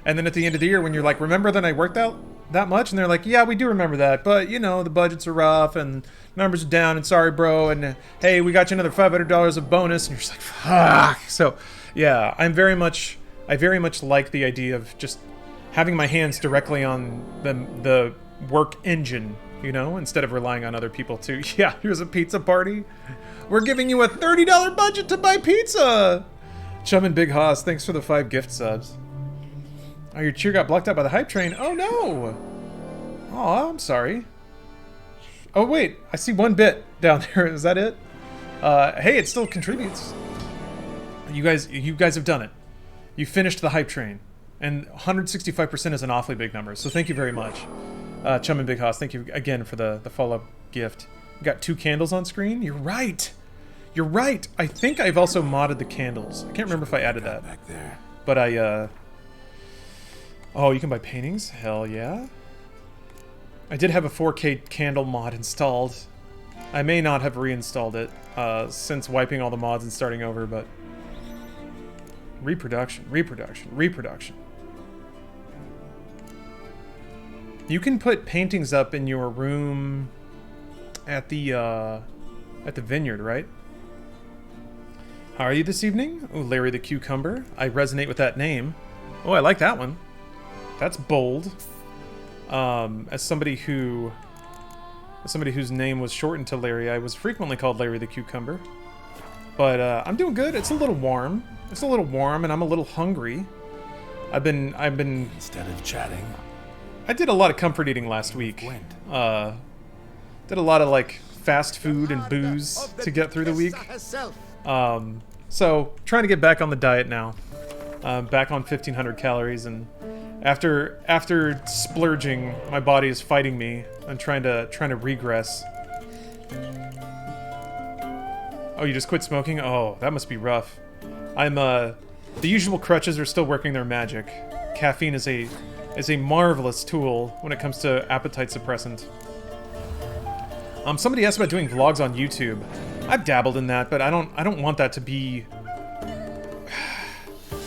And then at the end of the year, when you're like, remember that I worked out that much? And they're like, yeah, we do remember that, but, you know, the budgets are rough, and numbers are down, and sorry, bro, and hey, we got you another $500 of bonus, and you're just like, fuck. So, yeah, I very much like the idea of just having my hands directly on the work engine, you know, instead of relying on other people to, yeah, here's a pizza party. We're giving you a $30 budget to buy pizza. Chum and Big Hoss, thanks for the 5 gift subs. Oh, your cheer got blocked out by the hype train. Oh, no. Oh, I'm sorry. Oh, wait. I see 1 bit down there. Is that it? Hey, it still contributes. You guys have done it. You finished the hype train. And 165% is an awfully big number. So thank you very much. Chum and Big Hoss, thank you again for the follow-up gift. You got 2 candles on screen? You're right. You're right. I think I've also modded the candles. I can't remember if I added that. Back there. But I, Oh, you can buy paintings? Hell yeah. I did have a 4K candle mod installed. I may not have reinstalled it since wiping all the mods and starting over, but... Reproduction. You can put paintings up in your room at the vineyard, right? How are you this evening? Oh, Larry the Cucumber. I resonate with that name. Oh, I like that one. That's bold. As somebody whose name was shortened to Larry, I was frequently called Larry the Cucumber. But I'm doing good. It's a little warm. It's a little warm, and I'm a little hungry. I've been. Instead of chatting, I did a lot of comfort eating last week. Did a lot of like fast food and booze to get through the week. So trying to get back on the diet now. Back on 1,500 calories, and after splurging, my body is fighting me. I'm trying to regress. Oh, you just quit smoking? Oh, that must be rough. The usual crutches are still working their magic. Caffeine is a marvelous tool when it comes to appetite suppressant. Somebody asked about doing vlogs on YouTube. I've dabbled in that, but I don't want that to be...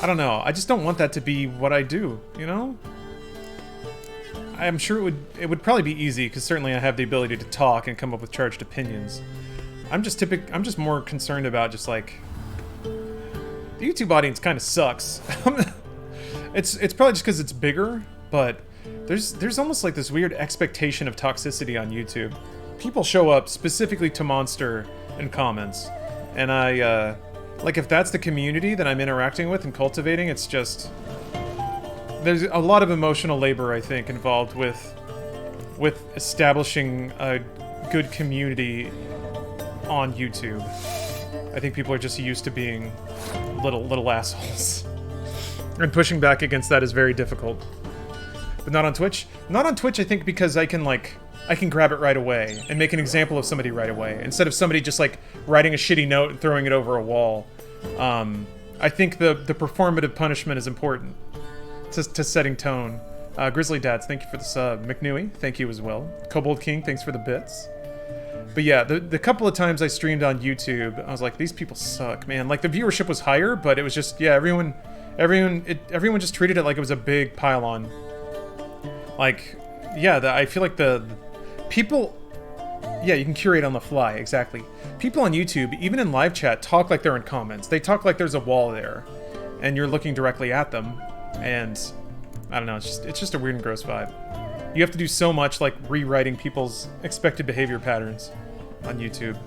I don't know. I just don't want that to be what I do, you know? I'm sure it would probably be easy, because certainly I have the ability to talk and come up with charged opinions. I'm just more concerned about just like... The YouTube audience kind of sucks. It's probably just because it's bigger, but there's almost like this weird expectation of toxicity on YouTube. People show up specifically to Monster in comments, and I, like, if that's the community that I'm interacting with and cultivating, it's just... There's a lot of emotional labor, I think, involved with establishing a good community on YouTube. I think people are just used to being little assholes. And pushing back against that is very difficult. But not on Twitch? Not on Twitch, I think, because I can grab it right away and make an example of somebody right away, instead of somebody just, like, writing a shitty note and throwing it over a wall. I think the performative punishment is important to setting tone. Grizzly Dads, thank you for the sub. McNewy, thank you as well. Kobold King, thanks for the bits. But yeah, the couple of times I streamed on YouTube, I was like, these people suck, man. Like, the viewership was higher, but it was just, yeah, everyone just treated it like it was a big pile-on. Like, yeah, I feel like the people... Yeah, you can curate on the fly, exactly. People on YouTube, even in live chat, talk like they're in comments. They talk like there's a wall there, and you're looking directly at them, and... I don't know, it's just a weird and gross vibe. You have to do so much, like, rewriting people's expected behavior patterns on YouTube.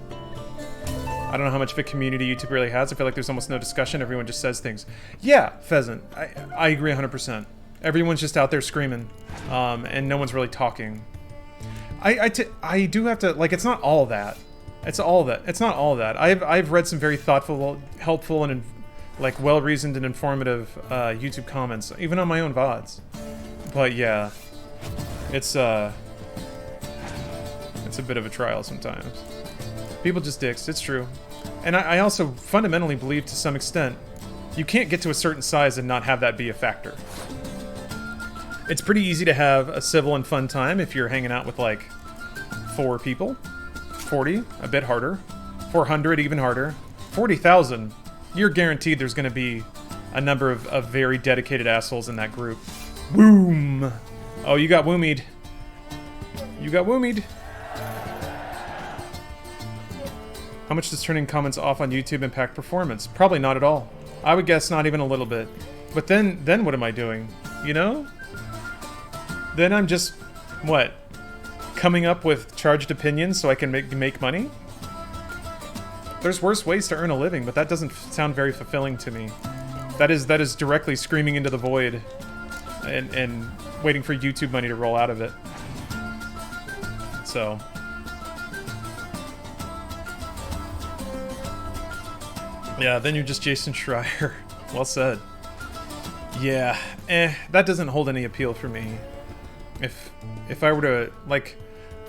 I don't know how much of a community YouTube really has. I feel like there's almost no discussion. Everyone just says things. Yeah, Pheasant. I agree 100%. Everyone's just out there screaming, and no one's really talking. I do have to, like, it's not all that. It's not all that. I've read some very thoughtful, helpful, and like well-reasoned and informative YouTube comments, even on my own VODs. But yeah, it's a bit of a trial sometimes. People just dicks. It's true. And I also fundamentally believe, to some extent, you can't get to a certain size and not have that be a factor. It's pretty easy to have a civil and fun time if you're hanging out with, like, 4 people. 40, a bit harder. 400, even harder. 40,000, you're guaranteed there's going to be a number of very dedicated assholes in that group. Boom! Oh, you got woomied. You got woomied. How much does turning comments off on YouTube impact performance? Probably not at all. I would guess not even a little bit. But then what am I doing? You know? Then I'm just, what? Coming up with charged opinions so I can make money? There's worse ways to earn a living, but that doesn't sound very fulfilling to me. That is directly screaming into the void and waiting for YouTube money to roll out of it. So... yeah, then you're just Jason Schreier. Well said. Yeah, that doesn't hold any appeal for me. If I were to, like,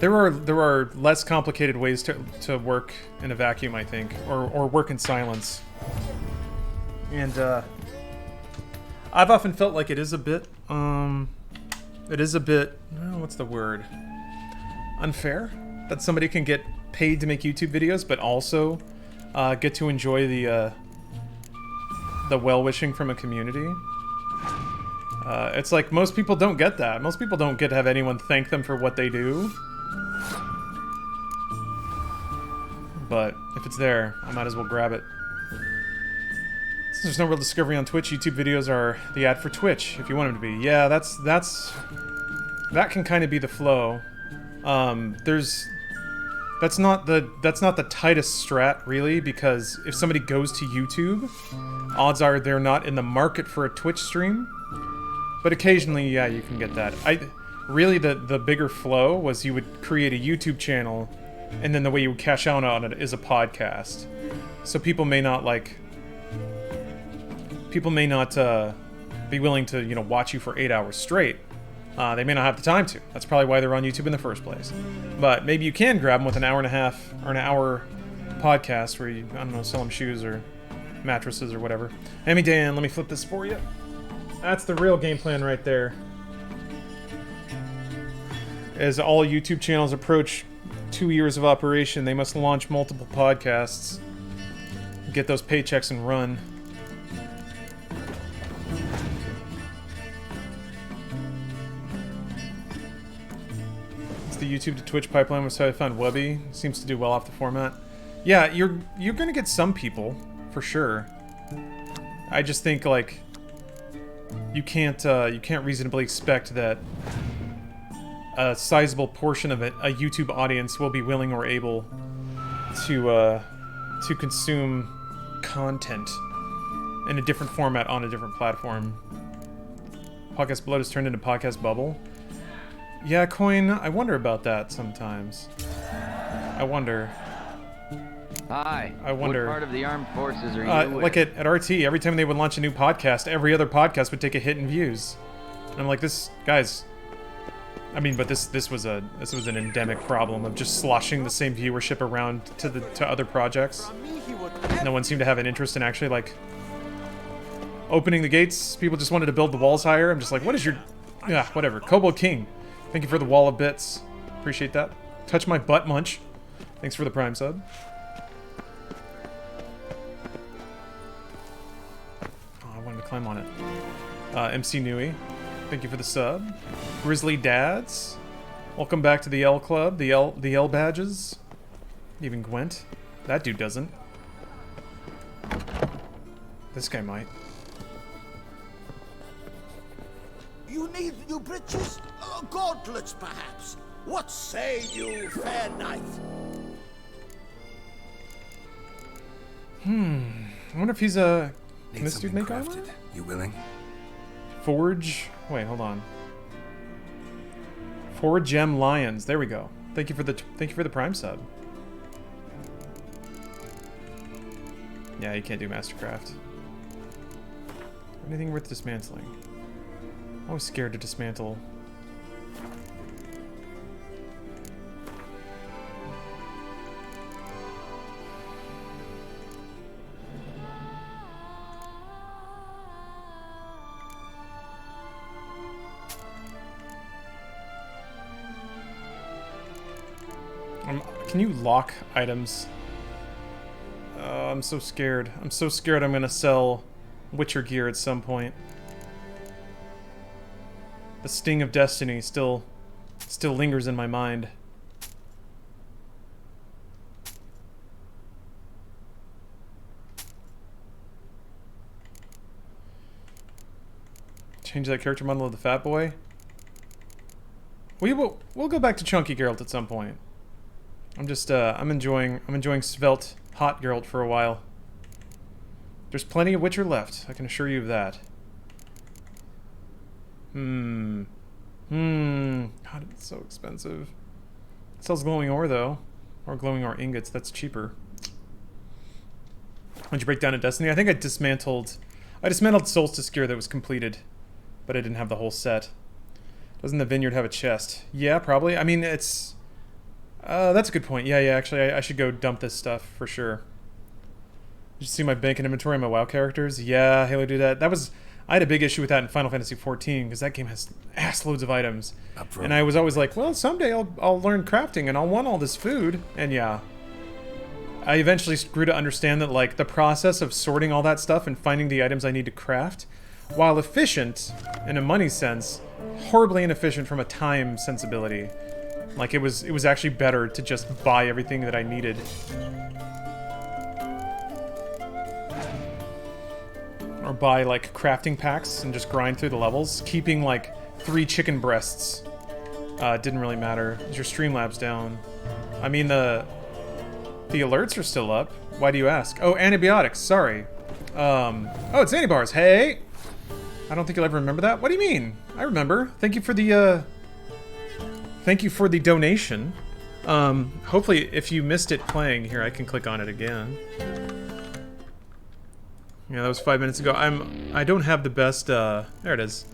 there are less complicated ways to work in a vacuum, I think, or work in silence. And I've often felt like it is a bit what's the word? Unfair that somebody can get paid to make YouTube videos, but also get to enjoy the well-wishing from a community. It's like most people don't get that. Most people don't get to have anyone thank them for what they do. But if it's there, I might as well grab it. Since there's no real discovery on Twitch, YouTube videos are the ad for Twitch, if you want them to be. Yeah, that can kind of be the flow. That's not the tightest strat, really, because if somebody goes to YouTube, odds are they're not in the market for a Twitch stream. But occasionally, yeah, you can get that. Really, the bigger flow was you would create a YouTube channel, and then the way you would cash out on it is a podcast. So people may not be willing to, you know, watch you for 8 hours straight. They may not have the time to. That's probably why they're on YouTube in the first place. But maybe you can grab them with an hour and a half or an hour podcast where you, I don't know, sell them shoes or mattresses or whatever. Amy Dan, let me flip this for you. That's the real game plan right there. As all YouTube channels approach 2 years of operation, they must launch multiple podcasts, get those paychecks and run. The YouTube to Twitch pipeline was how I found Webby. Seems to do well off the format. Yeah, you're gonna get some people for sure. I just think, like, you can't reasonably expect that a sizable portion of it, a YouTube audience, will be willing or able to consume content in a different format on a different platform. Podcast Blood has turned into Podcast Bubble. Yeah, Coin, I wonder about that sometimes. I wonder. Hi. I wonder. What part of the armed forces are you with? Like at RT, every time they would launch a new podcast, every other podcast would take a hit in views. And I'm like, this, guys. I mean, but this was an endemic problem of just sloshing the same viewership around to other projects. No one seemed to have an interest in actually, like, opening the gates. People just wanted to build the walls higher. I'm just like, what is your... yeah, whatever. Kobold King. Thank you for the wall of bits. Appreciate that. Touch my butt, Munch. Thanks for the Prime sub. Oh, I wanted to climb on it. MC Nui. Thank you for the sub. Grizzly Dads. Welcome back to the L Club. The L badges. Even Gwent. That dude doesn't. This guy might. You need new breeches? Gauntlets, perhaps? What say you, fair knight? I wonder if he's a... Can this dude make armor? You willing? Forge... Wait, hold on. Four Gem Lions. There we go. Thank you for the Prime sub. Yeah, you can't do Mastercraft. Anything worth dismantling? I'm always scared to dismantle. Can you lock items? I'm so scared. I'm so scared I'm gonna sell Witcher gear at some point. The sting of destiny still lingers in my mind. Change that character model of the fat boy. We'll go back to chunky Geralt at some point. I'm just I'm enjoying svelte hot Geralt for a while. There's plenty of Witcher left, I can assure you of that. God, it's so expensive. It sells glowing ore though. Or glowing ore ingots, that's cheaper. When'd you break down in Destiny? I think I dismantled Solstice gear that was completed, but I didn't have the whole set. Doesn't the vineyard have a chest? Yeah, probably. I mean, it's... that's a good point. Yeah, actually, I should go dump this stuff for sure. Did you see my bank and inventory on my WoW characters? Yeah, Halo do that. I had a big issue with that in Final Fantasy XIV, because that game has ass loads of items. And I was always like, well, someday I'll learn crafting, and I'll want all this food. And yeah. I eventually grew to understand that, like, the process of sorting all that stuff and finding the items I need to craft, while efficient, in a money sense, horribly inefficient from a time sensibility. Like, it was actually better to just buy everything that I needed. Or buy, like, crafting packs and just grind through the levels. Keeping, like, 3 chicken breasts didn't really matter. Is your Streamlabs down? I mean, the alerts are still up. Why do you ask? Oh, antibiotics, sorry. Oh, it's Antibars. Hey! I don't think you'll ever remember that. What do you mean? I remember. Thank you for the donation. Hopefully, if you missed it playing, here, I can click on it again. Yeah, that was 5 minutes ago. I don't have the best, there it is.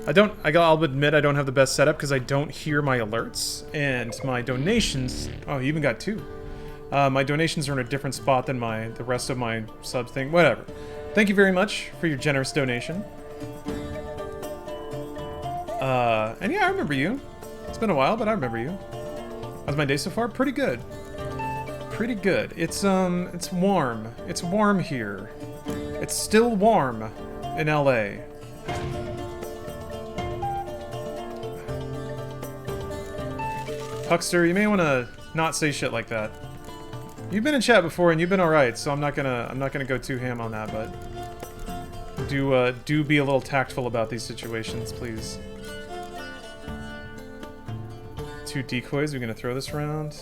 I'll admit I don't have the best setup because I don't hear my alerts, and my donations, oh, you even got 2. My donations are in a different spot than the rest of my subs thing. Whatever. Thank you very much for your generous donation. And yeah, I remember you. It's been a while, but I remember you. How's my day so far? Pretty good. Pretty good. It's warm. It's warm here. It's still warm in LA. Huckster, you may want to not say shit like that. You've been in chat before and you've been alright, so I'm not gonna go too ham on that, but do be a little tactful about these situations, please. 2 decoys, we're gonna throw this around.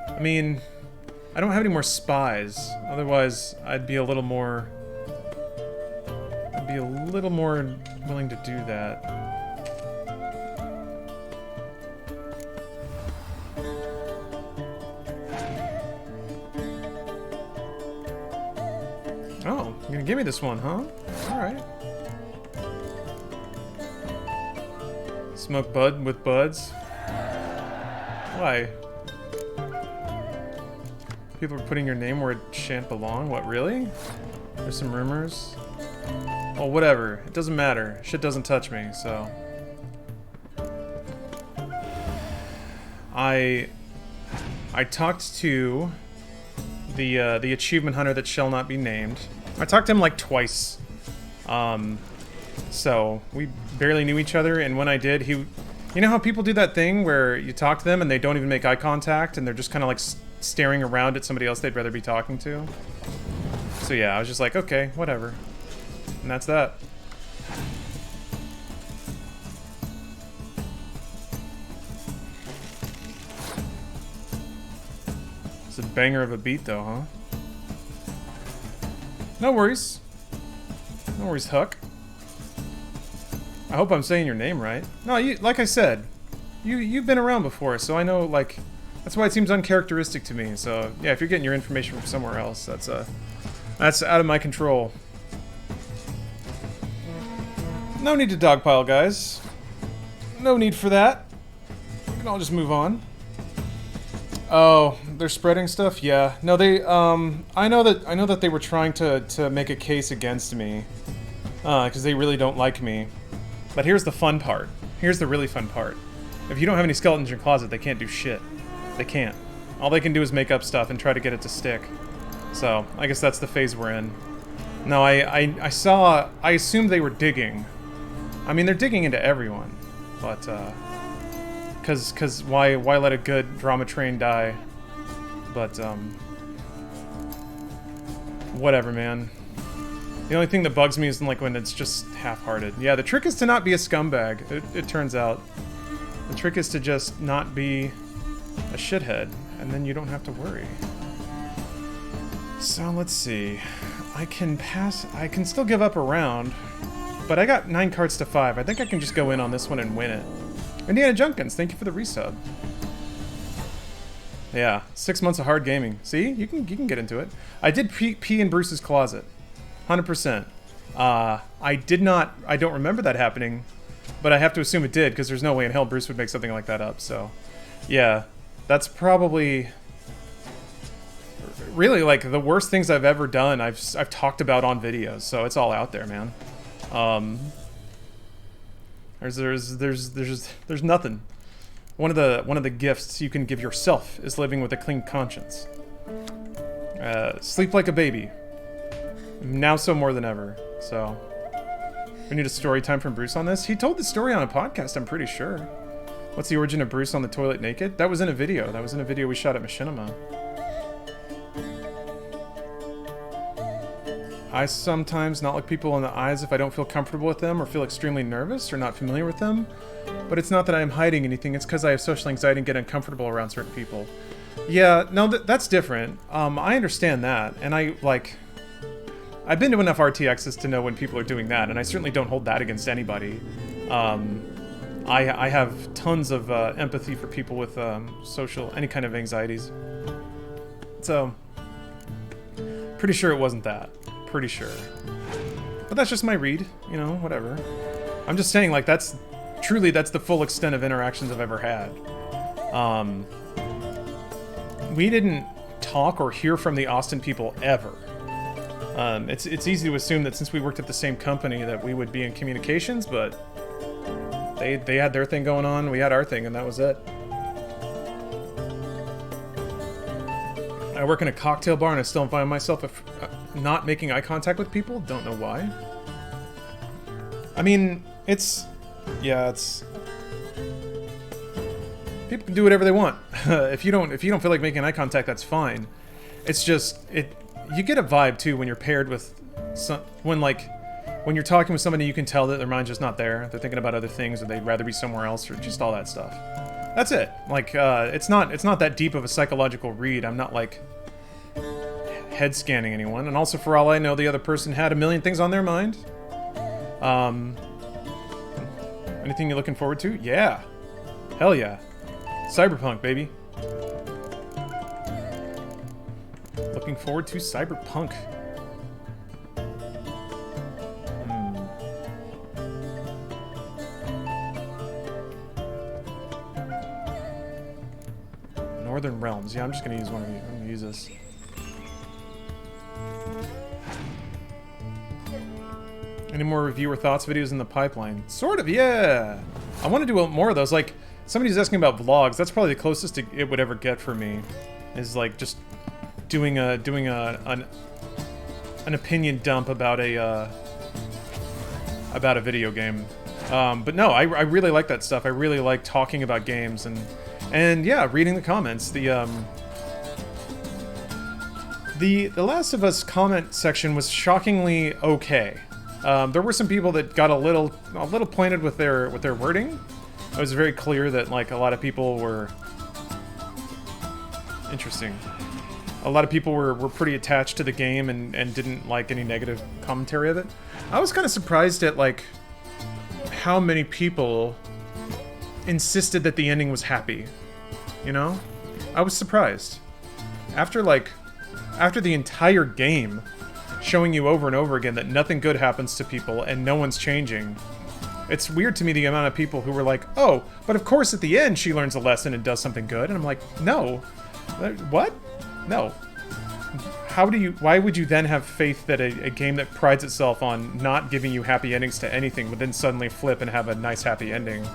I mean, I don't have any more spies. Otherwise, I'd be a little more willing to do that. Oh, you're gonna give me this one, huh? Alright. Smoke bud with buds. Why? People are putting your name where it shan't belong? What, really? There's some rumors. Oh, whatever. It doesn't matter. Shit doesn't touch me, so... I talked to the achievement hunter that shall not be named. I talked to him like twice. So we barely knew each other, and when I did, you know how people do that thing where you talk to them and they don't even make eye contact and they're just kind of like staring around at somebody else they'd rather be talking to? So yeah, I was just like, okay, whatever. And that's that. It's a banger of a beat though, huh? No worries. No worries, Huck. I hope I'm saying your name right. No, like I said, you've been around before, so I know, like, that's why it seems uncharacteristic to me. So yeah, if you're getting your information from somewhere else, that's out of my control. No need to dogpile, guys. No need for that. We can all just move on. Oh, they're spreading stuff? Yeah. No, they, I know that they were trying to make a case against me. Because they really don't like me. But here's the fun part. Here's the really fun part. If you don't have any skeletons in your closet, they can't do shit. They can't. All they can do is make up stuff and try to get it to stick. So, I guess that's the phase we're in. No, I assumed they were digging. I mean, they're digging into everyone. But, cause why let a good drama train die? But, whatever, man. The only thing that bugs me is like when it's just half-hearted. Yeah, the trick is to not be a scumbag, it turns out. The trick is to just not be a shithead, and then you don't have to worry. So, let's see. I can still give up a round, but I got 9 cards to 5. I think I can just go in on this one and win it. Indiana Junkins, thank you for the resub. Yeah, 6 months of hard gaming. See? You can get into it. I did pee in Bruce's closet. 100%. I don't remember that happening, but I have to assume it did, because there's no way in hell Bruce would make something like that up, so... Yeah, that's probably... Really, like, the worst things I've ever done, I've talked about on videos, so it's all out there, man. There's nothing. One of the gifts you can give yourself is living with a clean conscience. Sleep like a baby. Now so more than ever, so... We need a story time from Bruce on this? He told the story on a podcast, I'm pretty sure. What's the origin of Bruce on the toilet naked? That was in a video. That was in a video we shot at Machinima. I sometimes not look people in the eyes if I don't feel comfortable with them or feel extremely nervous or not familiar with them. But it's not that I am hiding anything, it's because I have social anxiety and get uncomfortable around certain people. Yeah, no, that's different. I understand that, and I've been to enough RTXs to know when people are doing that, and I certainly don't hold that against anybody. I have tons of empathy for people with any kind of anxieties. So, pretty sure it wasn't that. Pretty sure. But that's just my read, you know, whatever. I'm just saying, like, that's the full extent of interactions I've ever had. We didn't talk or hear from the Austin people ever. It's easy to assume that since we worked at the same company that we would be in communications, but they had their thing going on, we had our thing, and that was it. I work in a cocktail bar and I still find myself not making eye contact with people. Don't know why. I mean, people can do whatever they want. If you don't feel like making eye contact, that's fine. It's just you get a vibe too when you're paired with when you're talking with somebody, you can tell that their mind's just not there. They're thinking about other things, or they'd rather be somewhere else, or just all that stuff. That's it. Like, it's not that deep of a psychological read. I'm not like head scanning anyone, and also for all I know, the other person had a million things on their mind. Anything you're looking forward to? Yeah. Hell yeah. Cyberpunk, baby. Looking forward to Cyberpunk. Northern Realms. Yeah, I'm just gonna use one of these. I'm gonna use this. Any more review or thoughts videos in the pipeline? Sort of, yeah. I want to do more of those. Like, somebody's asking about vlogs. That's probably the closest it would ever get for me. Is like just doing an opinion dump about a video game. But no, I really like that stuff. I really like talking about games and yeah, reading the comments. The Last of Us comment section was shockingly okay. There were some people that got a little pointed with their wording. It was very clear that like a lot of people were interesting. A lot of people were pretty attached to the game and didn't like any negative commentary of it. I was kind of surprised at like how many people insisted that the ending was happy. You know? I was surprised. After the entire game showing you over and over again that nothing good happens to people and no one's changing. It's weird to me the amount of people who were like, oh, but of course at the end she learns a lesson and does something good. And I'm like, no. What? No. Why would you then have faith that a game that prides itself on not giving you happy endings to anything would then suddenly flip and have a nice happy ending?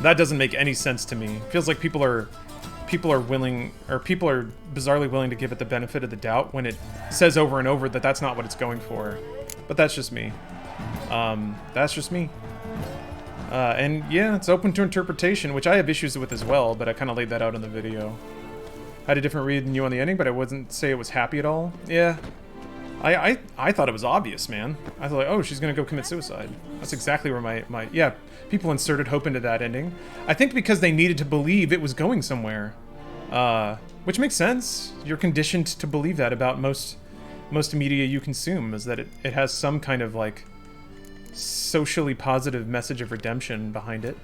That doesn't make any sense to me. It feels like people are people are willing, or people are bizarrely willing to give it the benefit of the doubt when it says over and over that that's not what it's going for. But that's just me. That's just me. And yeah, it's open to interpretation, which I have issues with as well, but I kind of laid that out in the video. I had a different read than you on the ending, but I wouldn't say it was happy at all. Yeah. I thought it was obvious, man. I thought, like, oh, she's gonna go commit suicide. That's exactly where my yeah, people inserted hope into that ending. I think because they needed to believe it was going somewhere. Which makes sense. You're conditioned to believe that about most media you consume, is that it has some kind of, like, socially positive message of redemption behind it.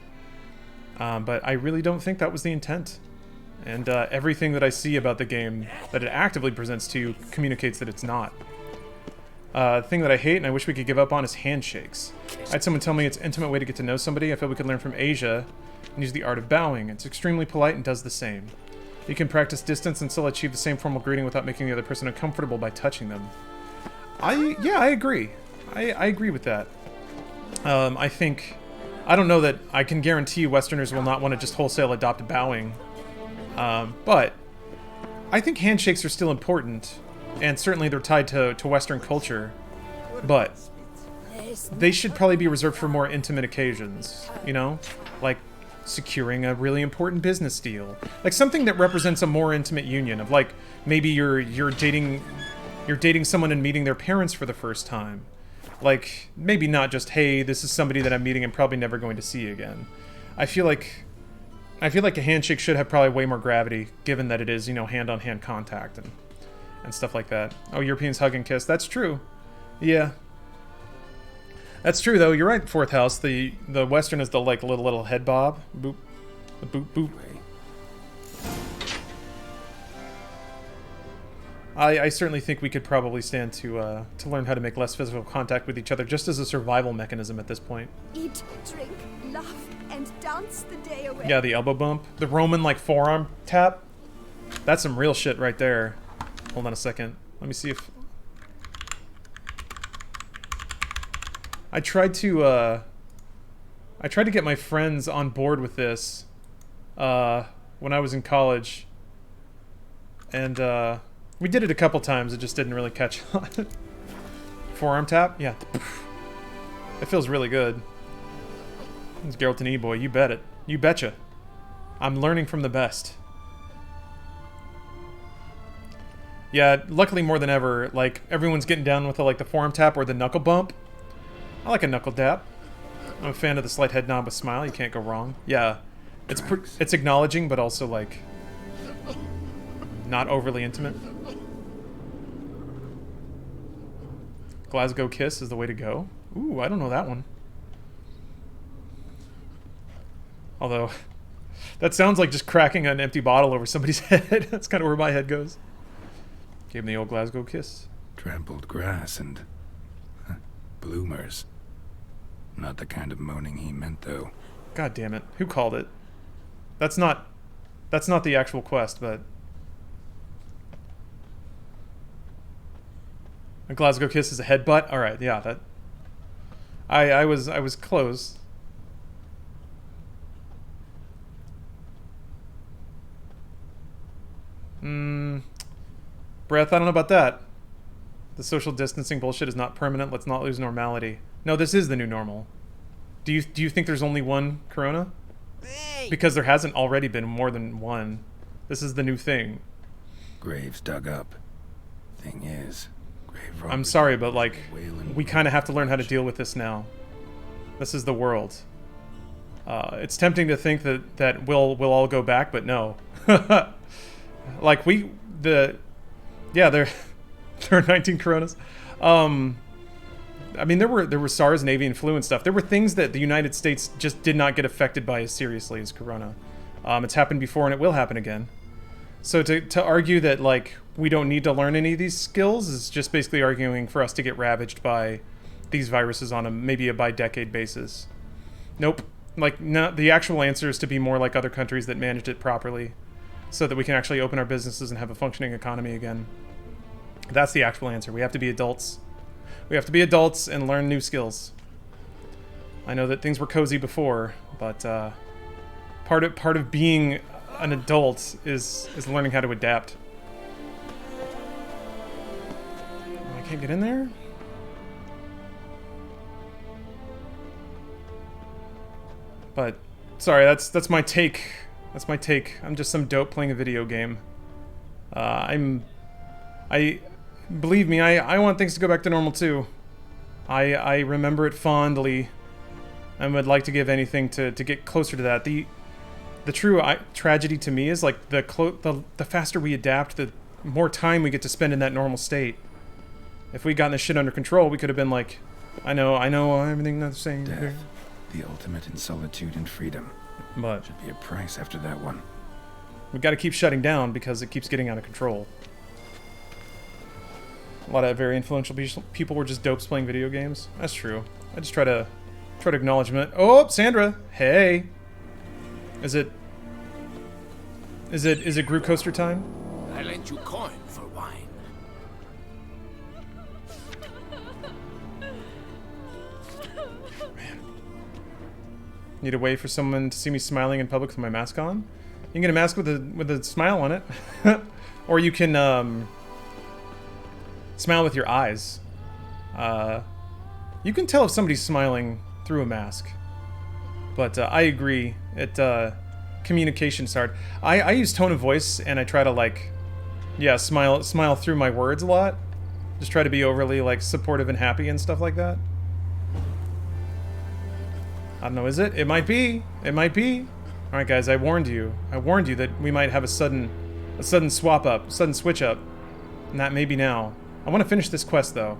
But I really don't think that was the intent. And everything that I see about the game that it actively presents to you communicates that it's not. The thing that I hate and I wish we could give up on is handshakes. I had someone tell me it's an intimate way to get to know somebody. I feel we could learn from Asia and use the art of bowing. It's extremely polite and does the same. You can practice distance and still achieve the same formal greeting without making the other person uncomfortable by touching them. Yeah, I agree. I agree with that. I don't know that I can guarantee Westerners will not want to just wholesale adopt bowing. But I think handshakes are still important, and certainly they're tied to Western culture, but they should probably be reserved for more intimate occasions, you know? Like securing a really important business deal. Like something that represents a more intimate union of, like, maybe you're dating someone and meeting their parents for the first time. Like, maybe not just, hey, this is somebody that I'm meeting and probably never going to see again. I feel like a handshake should have probably way more gravity, given that it is, you know, hand-on-hand contact and stuff like that. Oh, Europeans hug and kiss. That's true. Yeah. That's true, though. You're right, Fourth House. The Western is the, like, little head bob. Boop. The boop, boop. I certainly think we could probably stand to learn how to make less physical contact with each other, just as a survival mechanism at this point. Eat, drink, laugh, and dance the day away. Yeah, the elbow bump. The Roman, like, forearm tap. That's some real shit right there. Hold on a second. Let me see if... I tried to get my friends on board with this when I was in college. And, we did it a couple times, it just didn't really catch on. Forearm tap? Yeah. It feels really good. It's Geralt and E-Boy, you bet it. You betcha. I'm learning from the best. Yeah, luckily more than ever, like, everyone's getting down with the forearm tap or the knuckle bump. I like a knuckle dap. I'm a fan of the slight head nod with smile, you can't go wrong. Yeah, it's acknowledging, but also, like, not overly intimate. Glasgow kiss is the way to go. Ooh, I don't know that one. Although, that sounds like just cracking an empty bottle over somebody's head. That's kind of where my head goes. Give him the old Glasgow kiss. Trampled grass and bloomers. Not the kind of moaning he meant, though. God damn it. Who called it? That's not the actual quest, but... A Glasgow kiss is a headbutt? Alright, yeah, that... I was close. Breath, I don't know about that. The social distancing bullshit is not permanent. Let's not lose normality. No, this is the new normal. Do you think there's only one corona? Because there hasn't already been more than one. This is the new thing. Graves dug up. Thing is, I'm sorry, but, like, we kind of have to learn how to deal with this now. This is the world. It's tempting to think that we'll all go back, but no. Like, yeah, there are 19 coronas. I mean, there were SARS and avian flu and stuff. There were things that the United States just did not get affected by as seriously as corona. It's happened before and it will happen again. So to argue that, like, we don't need to learn any of these skills is just basically arguing for us to get ravaged by these viruses on maybe a by-decade basis. Nope. Like, no, the actual answer is to be more like other countries that managed it properly so that we can actually open our businesses and have a functioning economy again. That's the actual answer. We have to be adults. We have to be adults and learn new skills. I know that things were cozy before, but part of being an adult is learning how to adapt. Oh, I can't get in there? But sorry, that's my take. That's my take. I'm just some dope playing a video game. Believe me, I want things to go back to normal too. I remember it fondly, and would like to give anything to get closer to that. The true tragedy to me is like the faster we adapt, the more time we get to spend in that normal state. If we gotten this shit under control, we could have been like, I know, everything that's saying. Death, the ultimate in solitude and freedom. But should be a price after that one. We got to keep shutting down because it keeps getting out of control. A lot of very influential people were just dopes playing video games. That's true. I just try to acknowledgement. Oh, Sandra. Hey. Is it Groove Coaster time? I lent you coin for wine. Man. Need a way for someone to see me smiling in public with my mask on? You can get a mask with a smile on it. Or you can smile with your eyes. You can tell if somebody's smiling through a mask. But I agree. Communication's hard. I use tone of voice and I try to like, yeah, smile through my words a lot. Just try to be overly like supportive and happy and stuff like that. I don't know, is it? It might be. It might be. Alright guys, I warned you. I warned you that we might have a sudden swap up, sudden switch up. And that may be now. I want to finish this quest though.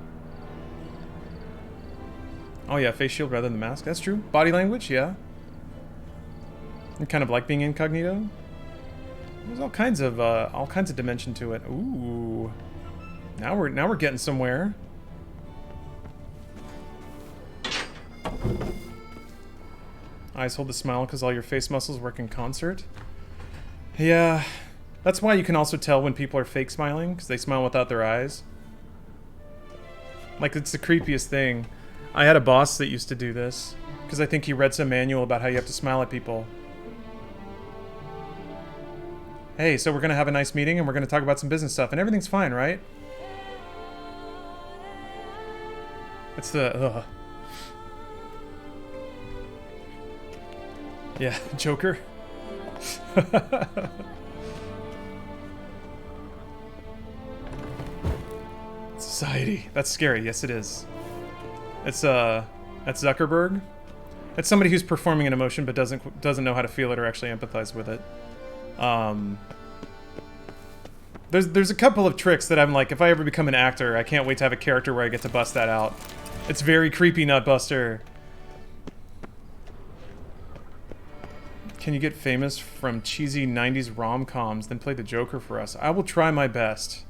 Oh yeah, face shield rather than mask. That's true. Body language, yeah. I kind of like being incognito. There's all kinds of dimension to it. Ooh. Now we're getting somewhere. Eyes hold the smile because all your face muscles work in concert. Yeah. That's why you can also tell when people are fake smiling, because they smile without their eyes. Like, it's the creepiest thing. I had a boss that used to do this, because I think he read some manual about how you have to smile at people. Hey, so we're going to have a nice meeting, and we're going to talk about some business stuff, and everything's fine, right? It's the... ugh. Yeah, Joker. Society. That's scary. Yes, it is. It's that's Zuckerberg. It's somebody who's performing an emotion but doesn't know how to feel it or actually empathize with it. There's a couple of tricks that I'm like, if I ever become an actor, I can't wait to have a character where I get to bust that out. It's very creepy, Nutbuster. Can you get famous from cheesy 90s rom-coms, then play the Joker for us? I will try my best.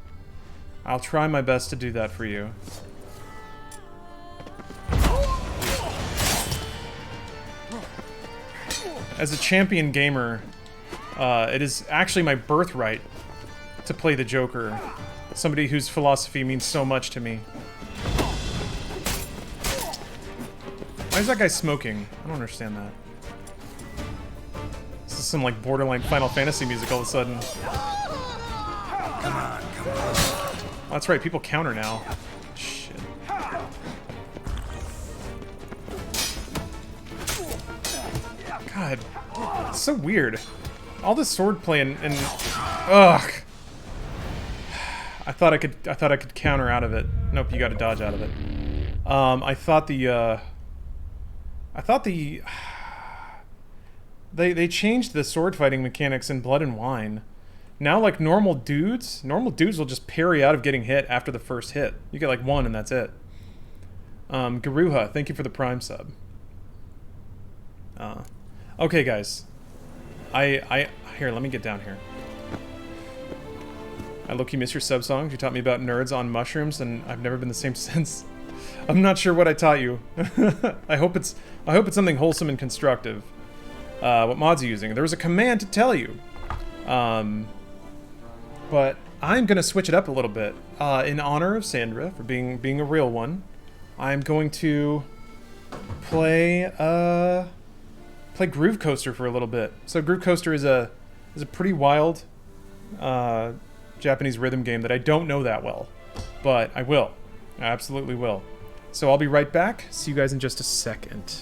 I'll try my best to do that for you. As a champion gamer, it is actually my birthright to play the Joker. Somebody whose philosophy means so much to me. Why is that guy smoking? I don't understand that. This is some like borderline Final Fantasy music all of a sudden. Come on, come on. Oh, that's right, people counter now. Shit. God, it's so weird. All this swordplay and ugh. I thought I could counter out of it. Nope, you got to dodge out of it. I thought they changed the sword fighting mechanics in Blood and Wine. Now, like normal dudes will just parry out of getting hit after the first hit. You get like one and that's it. Garuha, thank you for the Prime sub. Okay, guys. Here, let me get down here. I low-key miss your sub songs. You taught me about nerds on mushrooms, and I've never been the same since. I'm not sure what I taught you. I hope it's something wholesome and constructive. What mods are you using? There was a command to tell you. But I'm gonna switch it up a little bit. In honor of Sandra for being a real one, I'm going to play Groove Coaster for a little bit. So Groove Coaster is a is a pretty wild Japanese rhythm game that I don't know that well, but I will. I absolutely will. So I'll be right back. See you guys in just a second.